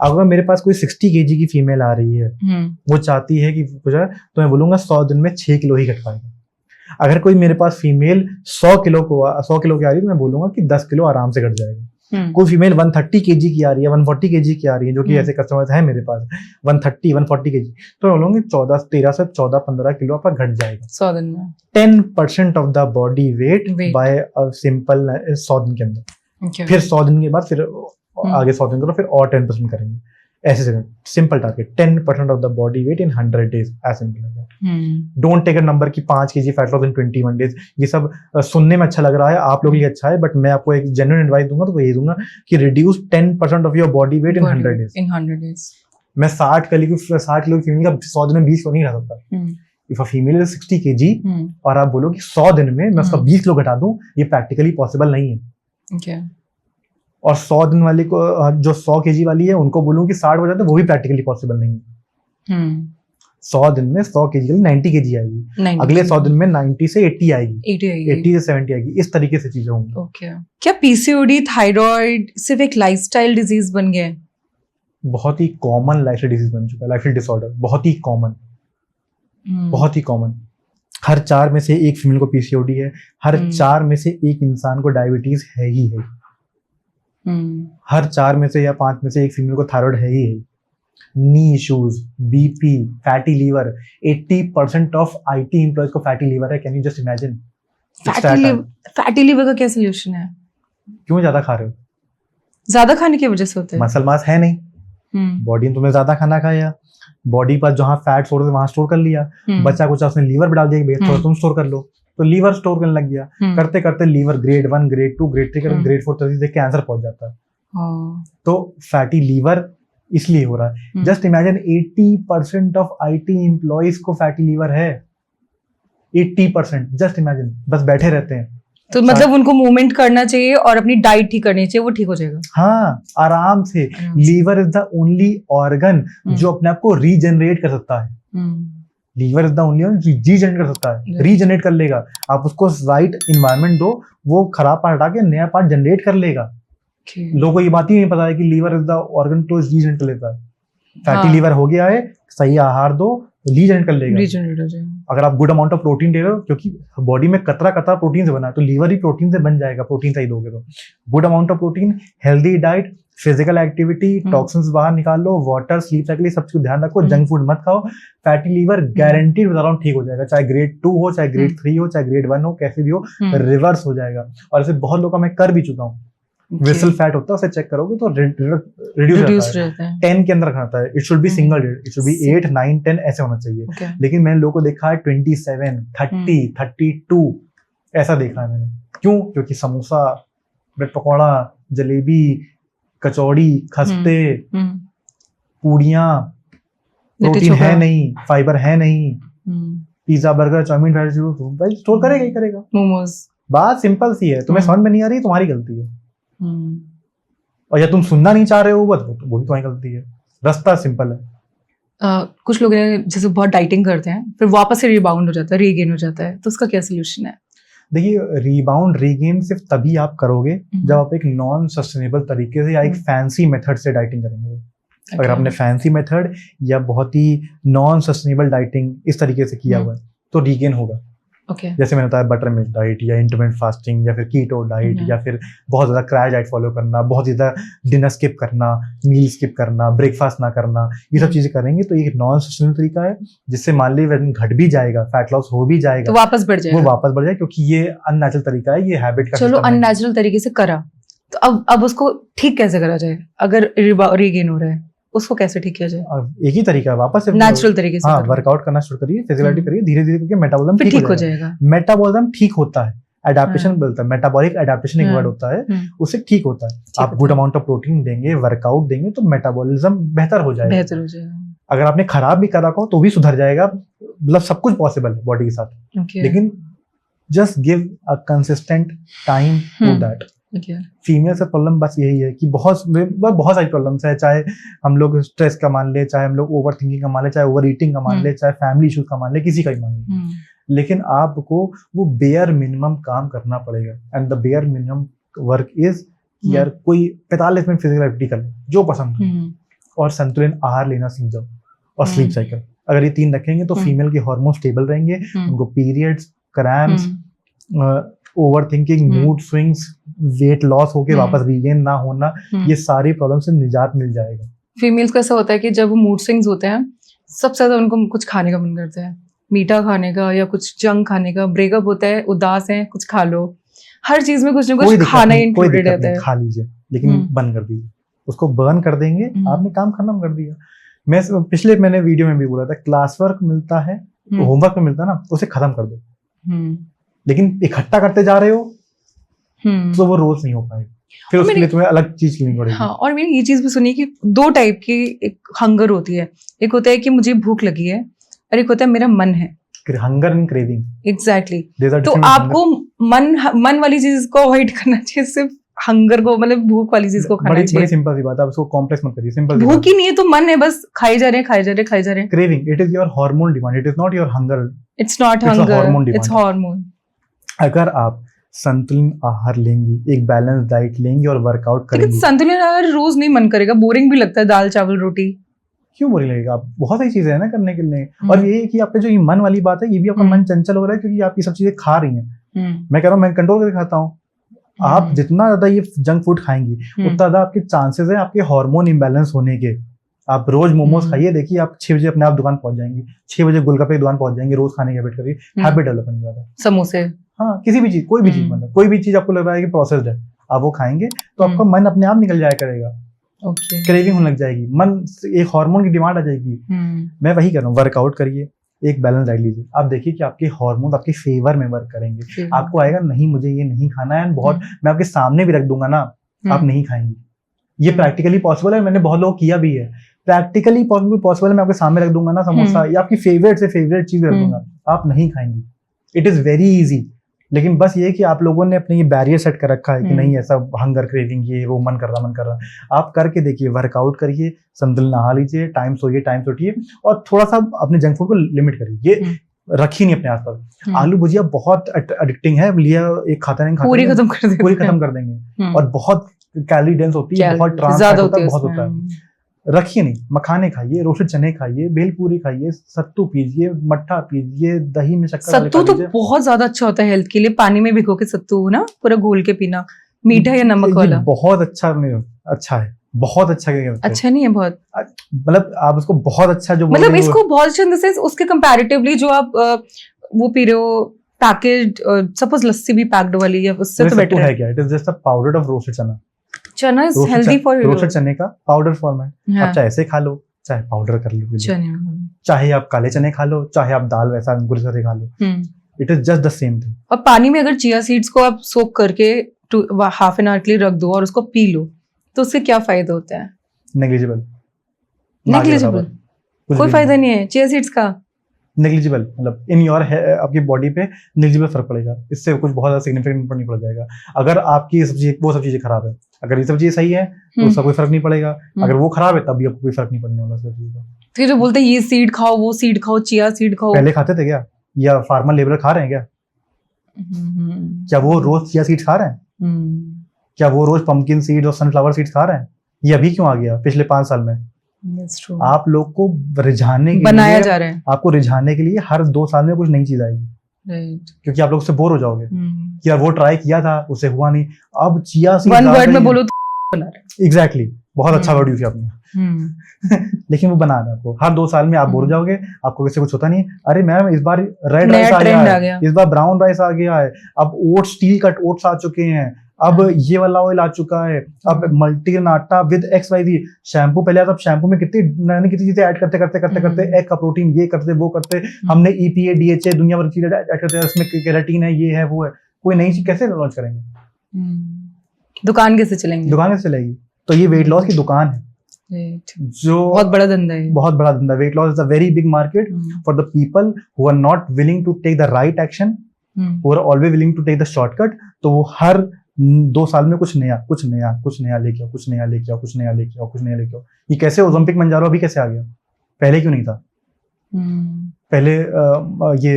अगर मेरे पास कोई 60 kg की फीमेल आ रही है, वो चाहती है कि कुछ है, तो मैं बोलूंगा 100 दिन में 6 किलो ही घट पाएगा। अगर कोई मेरे पास फीमेल 100 किलो की आ रही है, तो मैं बोलूंगा कि 10 किलो आराम से घट जाएगा। कोई फीमेल 130 kg की आ रही है, 140 kg की आ रही है, जो कि ऐसे कस्टमर्स हैं मेरे पास 140 kg, तो मैं बोलूंगी 13 से 14-15 किलो आपका घट जाएगा
100 दिन में।
10% of the body weight by a simple 100 दिन के अंदर। फिर 100 दिन के बाद फिर आगे 100 दिन करो, फिर और 10% करेंगे, ऐसे simple target. 10% of the body weight in 100 days, as simple as that. Don't take a number की 5 kg fat loss in 21 days। ये सब सुनने में अच्छा लग रहा है, आप लोगों के लिए अच्छा है, बट मैं आपको एक जेन्युइन एडवाइस दूंगा, तो वो ये दूंगा कि reduce 10% of your body weight in 100 days। मैं 60 किलो की फीमेल का 100 दिन में 20 किलो नहीं घटा सकता। If a female is 60 kg और आप बोलो कि 100 दिन में मैं उसका 20 किलो घटा दूं, ये प्रैक्टिकली पॉसिबल नहीं है। और 100 दिन वाले को, जो 100 kg वाली है, उनको बोलूं कि 60 हो जाता है, वो भी प्रैक्टिकली पॉसिबल नहीं है। 100 दिन में 100 kg 90 kg आएगी, अगले 100 दिन में 90 से 80 आएगी, 80 से 70 आएगी, इस तरीके से चीजें होंगी।
ओके। क्या पीसीओडी, थायराइड सिर्फ एक लाइफस्टाइल डिजीज बन गया है?
बहुत ही कॉमन लाइफस्टाइल डिजीज बन चुका है, लाइफस्टाइल डिसऑर्डर, बहुत ही कॉमन, बहुत ही कॉमन। हर 4 में से एक फीमेल को पीसीओडी है, हर 4 में से एक इंसान को डायबिटीज है ही है, हर 4 में से या 5 में से एक फीमेल को थायराइड है ही है। Knee issues, BP, fatty liver, 80% of IT employees को फैटी लीवर है। Can you just imagine?
Fatty liver का क्या सोल्यूशन है?
क्यों ज्यादा खा रहे हो?
ज्यादा खाने की वजह से होता है।
मसल मास है नहीं, बॉडी ने तुमने ज्यादा खाना खाया, बॉडी पर जहाँ फैट स्टोर वहां स्टोर कर लिया, बच्चा कुछ उसने लीवर पे डाल दिया, थोड़ा तुम स्टोर कर लो, तो लीवर स्टोर करने लग गया। करते करते liver grade 1, grade 2, grade 3, grade 4 तक कैंसर पहुंच जाता है। तो फैटी लीवर इसलिए हो रहा है। Just imagine 80% of IT employees को फैटी लीवर है, 80%। जस्ट इमेजिन, बस बैठे रहते हैं।
तो मतलब उनको मूवमेंट करना चाहिए और अपनी डाइट ठीक करनी चाहिए, वो ठीक हो जाएगा।
हाँ, आराम से। Liver is the only organ जो अपने आप को रीजनरेट कर सकता है। Liver is the only one regenerate कर सकता है, रीजनरेट कर लेगा। आप उसको राइट इन्वायरमेंट दो, वो खराब पार्ट हटा के नया पार्ट जनरेट कर लेगा। लोगों को ये बात ही नहीं पता है कि लीवर इज द ऑर्गन तो रीजनरेट कर लेता है। फैटी लीवर हो गया है, सही आहार दो, रीजनरेट कर लेगा। अगर आप गुड अमाउंट ऑफ प्रोटीन दे रहे हो, क्योंकि बॉडी में कतरा कतरा प्रोटीन से बना है, तो लीवर ही प्रोटीन से बन जाएगा, प्रोटीन सही दोगे तो। Good amount of protein, healthy diet, physical activity, toxins बाहर निकाल लो, वाटर, स्लीप साइकिल, सब कुछ ध्यान रखो, जंक फूड मत खाओ। फैटी लीवर गारंटीड बता रहा हूँ ठीक हो जाएगा, चाहे ग्रेड 2 हो, चाहे ग्रेड 3 हो, चाहे ग्रेड 1 हो, कैसे भी हो, रिवर्स हो जाएगा। और ऐसे बहुत लोगों का मैं कर भी चुका हूँ। विसल फैट होता है, उसे चेक करोगे तो रिड्यूस रहता है, 10 के अंदर रखना है। It should be single digit, it should be 8, 9, 10 ऐसे होना चाहिए। लेकिन मैंने लोगों को देखा है 27, 30, 32 ऐसा देखा है मैंने। क्यों? क्योंकि समोसा, ब्रेड पकौड़ा, जलेबी, कचौड़ी, खस्ते, पूड़ियाँ, प्रोटीन है नहीं, फाइबर है नहीं, पिज्जा, बर्गर, चाउमीन, भाई स्टोर करेगा ही करेगा। मोमोज, बात सिंपल सी है। तुम्हें समझ में नहीं आ रही, तुम्हारी गलती है। और या तुम सुनना नहीं चाह रहे हो, वो भी तुम्हारी गलती है। रास्ता सिंपल है।
कुछ लोग जैसे बहुत डाइटिंग करते हैं, फिर वापस से रिबाउंड हो जाता है, रीगेन हो जाता है, तो उसका क्या सोल्यूशन है?
देखिए, रिबाउंड रीगेन सिर्फ तभी आप करोगे जब आप एक नॉन सस्टेनेबल तरीके से या एक फैंसी मेथड से डाइटिंग करेंगे। अगर आपने फैंसी मेथड या बहुत ही नॉन सस्टेनेबल डाइटिंग इस तरीके से किया हुआ है तो रीगेन होगा। जैसे मैंने बताया, बटर मिल्क डाइट या इंटरमिटेंट फास्टिंग या फिर कीटो डाइट या फिर बहुत ज्यादा क्रैश डाइट फॉलो करना, बहुत ज्यादा डिनर स्किप करना, मील स्किप करना, ब्रेकफास्ट ना करना, ये सब चीजें करेंगे तो ये नॉन सस्टेनेबल तरीका है, जिससे मान ली वजन घट भी जाएगा, फैट लॉस हो भी जाएगा,
तो वापस बढ़ जाएगा,
वो वापस बढ़ जाएगा, क्योंकि ये अननेचुरल तरीका है, ये हैबिट का।
चलो अननेचुरल तरीके से करा, तो अब उसको ठीक कैसे करा जाए? अगर रीगेन हो रहा है, उसको कैसे ठीक किया जाए?
एक ही तरीका है, वापस
नेचुरल तरीके से।
हाँ, वर्कआउट करना शुरू करिए, फिजिकलिटी करिए, धीरे धीरे करके मेटाबॉलिज्म ठीक हो जाएगा। मेटाबॉलिज्म ठीक होता है, एडाप्टेशन बोलता है, मेटाबॉलिक एडाप्टेशन एक वर्ड होता है, उससे ठीक होता है। आप गुड अमाउंट ऑफ प्रोटीन देंगे, वर्कआउट देंगे तो मेटाबॉलिज्म बेहतर हो जाएगा। अगर आपने खराब भी करा हो तो भी सुधर जाएगा, मतलब सब कुछ पॉसिबल है बॉडी के साथ। लेकिन just give a consistent time to that. Female से प्रॉब्लम बस यही है कि बहुत सारी प्रॉब्लम्स है, चाहे हम लोग स्ट्रेस का मान ले, चाहे हम लोग ओवर थिंकिंग का मान ले, चाहे ओवर ईटिंग का मान ले, चाहे फैमिली इश्यूज का मान ले, किसी का ही मान ले, लेकिन आपको वो बेयर मिनिमम काम करना पड़ेगा। And the bare minimum work is यार कोई 45 मिनट फिजिकल एक्टिविटी कर ले जो पसंद है, और संतुलित आहार लेना सीख जाओ, और स्लीप साइकिल। अगर ये 3 रखेंगे तो फीमेल के हार्मोन स्टेबल रहेंगे, उनको periods, cramps, over thinking, mood swings, weight loss होके वापस रीगेन ना होना, ये सारी प्रॉब्लम से निजात मिल जाएगा।
फीमेल्स को ऐसा होता है कि जब मूड स्विंग्स होते हैं, सबसे ज्यादा उनको कुछ खाने का मन करता है, मीठा खाने का या कुछ जंक खाने का। ब्रेकअप होता है, उदास है, कुछ खा लो, हर चीज में कुछ ना कुछ खाना इंक्लूडेड रहता है।
खा लीजिए, लेकिन बंद कर दीजिए, उसको बर्न कर देंगे, आपने काम खत्म कर दिया। मैंने वीडियो में भी बोला था, क्लास वर्क मिलता है, होमवर्क में मिलता है ना, उसे खत्म कर दो। लेकिन इकट्ठा करते जा रहे हो तो वो रोज नहीं हो पाएगा, फिर उसके लिए तुम्हें अलग चीज लेनी पड़ेगी।
हाँ, और मैंने ये चीज भी सुनी कि 2 टाइप की एक हंगर होती है। एक होता है कि मुझे भूख लगी है, और एक होता है मेरा मन है।
Hunger and craving.
एग्जैक्टली। तो आपको मन वाली चीज को अवॉइड करना चाहिए, सिर्फ हंगर को, मतलब भूख वाली चीज को खाना चाहिए।
बड़ी सिंपल सी बात है, उसको कॉम्प्लेक्स मत करिए, सिंपल।
भूख ही नहीं है तो मन है, बस खाई जा रहे हैं।
Craving, it is your hormone demand, it is not your hunger.
It's not hunger, it's hormone.
अगर आप संतुलित आहार लेंगी, एक बैलेंस डाइट लेंगी और वर्कआउट करेंगी।
लेकिन संतुलित आहार रोज नहीं मन करेगा, बोरिंग भी लगता है, दाल चावल रोटी।
क्यों बोरिंग लगेगा? बहुत सारी चीजें है ना करने के लिए। और ये कि आपका जो ये मन वाली बात है, ये भी आपका मन चंचल हो रहा है क्योंकि आप ये सब चीजें खा रही हैं। मैं कह रहा हूँ, मैं कंट्रोल करके खाता हूँ। आप जितना ज्यादा ये जंक फूड खाएंगी, उतना ज्यादा आपके चांसेस है आपके हार्मोन इम्बैलेंस होने के। आप रोज मोमोज खाइए, देखिए आप 6 बजे अपने आप दुकान पहुंच जाएंगी, 6 बजे गोलगप्पे की दुकान पहुंच जाएंगे, रोज खाने की हैबिट करिए, हैबिट डेवलपमेंट की बात है।
समोसे,
हाँ, किसी भी चीज, कोई भी चीज, मतलब कोई भी चीज आपको लग रहा है कि प्रोसेस्ड है, आप वो खाएंगे तो आपका मन अपने आप निकल जाया करेगा। क्रेविंग होने लग जाएगी, मन एक हार्मोन की डिमांड आ जाएगी। मैं वही कर रहा हूँ, वर्कआउट करिए, एक बैलेंस डाइट लीजिए, आप देखिए कि आपके हार्मोन आपके फेवर में वर्क करेंगे। आपको आएगा नहीं मुझे ये नहीं खाना है, बहुत मैं आपके सामने भी रख दूंगा ना, आप नहीं खाएंगी। ये प्रैक्टिकली पॉसिबल है, मैंने बहुत लोग किया भी है। प्रैक्टिकली पॉसिबल है, मैं आपके सामने रख दूंगा ना समोसा, या आपकी फेवरेट से फेवरेट चीज रख दूंगा, आप नहीं खाएंगी। इट इज वेरी इजी लेकिन बस ये कि आप लोगों ने अपने ये बैरियर सेट कर रखा है कि नहीं ऐसा हंगर क्रेविंग ये वो मन कर रहा आप करके देखिए, वर्कआउट करिए, संतुलन नहा लीजिए, टाइम सोइए, टाइम से उठिए और थोड़ा सा अपने जंक फूड को लिमिट करिए। ये रखिए नहीं अपने आसपास। आलू भुजिया बहुत एडिक्टिंग है, लिया एक खाता नहीं
पूरी खत्म कर
देंगे और बहुत कैलोरी डेंस होती है, बहुत ट्रांस फैट होता है, बहुत होता है। रखिए नहीं, मखाने खाइए, रोस्टेड चने खाइए, भेलपूरी खाइए, सत्तू पीजिए, मट्ठा पीजिए, दही में शक्कर।
सत्तू तो बहुत ज्यादा अच्छा होता है हेल्थ के लिए, पानी में भिगो के सत्तू ना पूरा घोल के पीना, मीठा या नमक वाला।
बहुत अच्छा है, बहुत अच्छा
अच्छा नहीं है बहुत,
मतलब आप उसको बहुत अच्छा जो
मतलब इसको बहुत अच्छा इन द सेंस उसके कंपैरेटिवली जो आप वो पी रहे हो पैकेज, सपोज लस्सी भी पैक्ड वाली है, उससे तो बेटर है
क्या? It is just a powder of roasted चना।
चना is healthy for you.
Roasted चने का पाउडर फॉर्म है। आप चाहे ऐसे खा लो, चाहे पाउडर कर लो, चाहे आप काले चने खा लो, चाहे आप दाल वैसा अंकुर से खा लो, it is just the same thing.
और पानी में अगर चिया सीड्स को आप सोक करके हाफ एन आवर के लिए रख दो और उसको पी लो, तो उससे क्या फायदा होता है?
नेग्लिजिबल
कोई फायदा नहीं है चिया सीड्स का।
नेग्लिजिबल मतलब इन योर आपकी बॉडी पे नेग्लिजिबल फर्क पड़ेगा, इससे कुछ बहुत ज्यादा सिग्निफिकेंट नहीं पड़ जाएगा। अगर आपकी वो सब चीजें खराब है, अगर ये सब चीजें सही है तो उसका कोई फर्क नहीं पड़ेगा, अगर वो खराब है तब भी आपको कोई फर्क नहीं पड़ने वाला सब चीज का।
तो जो बोलते हैं ये सीड खाओ, वो सीड खाओ, चिया सीड खाओ,
पहले खाते थे क्या? या फार्मर लेबर खा रहे हैं क्या? क्या वो रोज चिया सीड खा रहे हैं? क्या वो रोज पंपकिन सीड और सनफ्लावर सीड खा रहे हैं? ये अभी क्यों आ गया पिछले 5 साल में? आप लोग को रिझाने के
बनाया जा रहा है,
आपको रिझाने के लिए हर 2 साल में कुछ नई चीज आएगी, क्योंकि आप लोग उससे बोर हो जाओगे कि यार वो ट्राई किया था उससे हुआ नहीं, अब चिया सीड
वन वर्ड में बोलो तो बना रहे।
एग्जैक्टली, बहुत अच्छा वर्ड यूज किया आपने। लेकिन वो बना रहे हैं आपको, हर 2 साल में आप बोर हो जाओगे, आपको वैसे कुछ होता नहीं। अरे मैम इस बार रेड राइस आ गया, इस बार ब्राउन राइस आ गया है, अब ओट्स, स्टील कट ओट्स आ चुके हैं, अब ये वाला ऑयल आ चुका है, अब मल्टीग्रेन आटा विद XYZ शैम्पू। पहले आप शैम्पू में कितनी चीजें ऐड करते एग का प्रोटीन, ये करते वो करते, हमने EPA DHA दुनिया भर चीजें ऐड करते हैं, उसमें केराटिन है, ये है वो है। कोई नई चीज कैसे लॉन्च करेंगे?
दुकान कैसे चलेंगी?
दुकान कैसे चलेगी? तो ये वेट लॉस की दुकान है, जो
बहुत बड़ा धंधा है,
बहुत बड़ा धंधा। Weight loss is a very big market for the people who are not willing to take the right action, who are always willing to take the shortcut. तो वो हर 2 साल में कुछ नया लेके आओ। ये कैसे ओलंपिक मंजारो अभी कैसे आ गया? पहले क्यों नहीं था? पहले ये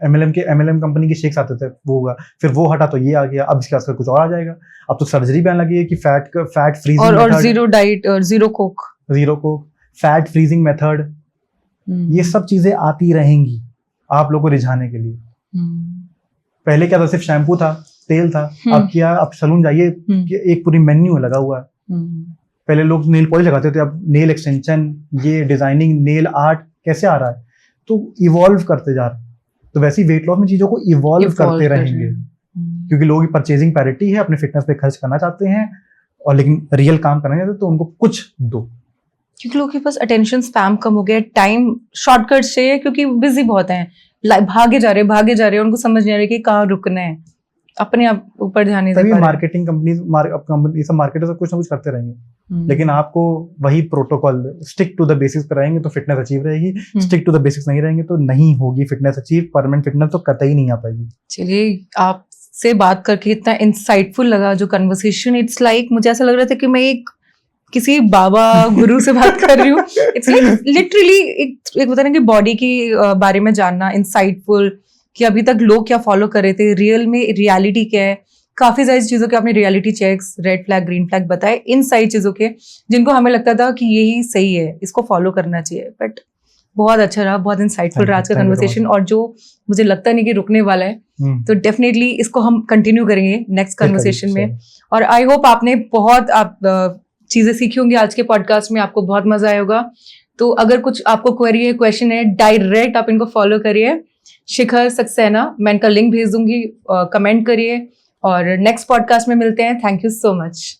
MLM कंपनी के शेक्स आते थे, वो होगा, फिर वो हटा तो ये आ गया, अब इसके आसपास कुछ और आ जाएगा। अब तो सर्जरी भी आने लगी है कि फैट फ्रीजिंग
और जीरो डाइट और zero Coke,
fat freezing method, ये सब चीजें आती रहेंगी आप लोगों को रिझाने के लिए। पहले क्या था? सिर्फ शैम्पू था, तेल था। अब क्या, आप सैलून जाइए, एक पूरी मेन्यू लगा हुआ है। पहले लोग नेल पॉलिश लगाते थे, अब नेल एक्सटेंशन, ये डिजाइनिंग, नेल आर्ट कैसे आ रहा है? तो इवॉल्व करते जा रहे हैं। तो वैसे ही वेट लॉस में चीजों को इवॉल्व करते रहेंगे, क्योंकि लोग परचेजिंग पैरिटी है, अपने फिटनेस पे खर्च करना चाहते हैं, और लेकिन रियल काम करना चाहते हैं, तो उनको कुछ दो।
क्योंकि लोगों के पास अटेंशन स्पैम कम हो गया, टाइम शॉर्टकट चाहिए, क्योंकि बिजी बहुत हैं, भागे जा रहे हैं, उनको समझ नहीं आ रही कि कहाँ रुकना है, अपने आप ऊपर ध्यान नहीं दे पा रहे।
मार्केटिंग कंपनी सब मार्केटर सब कुछ ना कुछ करते रहेंगे, लेकिन आपको वही protocol, stick to the basics पे रहेंगे तो फिटनेस अचीव रहेगी, स्टिक टू द बेसिक्स नहीं रहेंगे तो नहीं होगी फिटनेस अचीव। परमानेंट फिटनेस तो कतई नहीं आ पाएगी।
चलिए, आपसे बात करके इतना इंसाइटफुल लगा जो कन्वर्सेशन, इट्स लाइक मुझे ऐसा लग रहा था कि मैं किसी बाबा गुरु से बात कर रही हूँ। इट्स लाइक लिटरली एक होता है ना कि बॉडी की बारे में जानना, इंसाइटफुल, कि अभी तक लोग क्या फॉलो कर रहे थे, रियल में रियलिटी क्या है। काफी सारी चीजों के आपने reality checks, red flag, green flag बताए, इन सारी चीजों के जिनको हमें लगता था कि यही सही है, इसको फॉलो करना चाहिए। बट बहुत अच्छा रहा, बहुत इंसाइटफुल रहा आज का कन्वर्सेशन, और जो मुझे लगता नहीं कि रुकने वाला है, तो डेफिनेटली इसको हम कंटिन्यू करेंगे नेक्स्ट कन्वर्सेशन में। और आई होप आपने बहुत चीजें सीखी होंगी आज के पॉडकास्ट में, आपको बहुत मजा आया होगा। तो अगर कुछ आपको क्वेरी है, क्वेश्चन है, डायरेक्ट आप इनको फॉलो करिए, शिखर सक्सेना, मैं इनका लिंक भेज दूंगी, कमेंट करिए, और नेक्स्ट पॉडकास्ट में मिलते हैं। Thank you so much.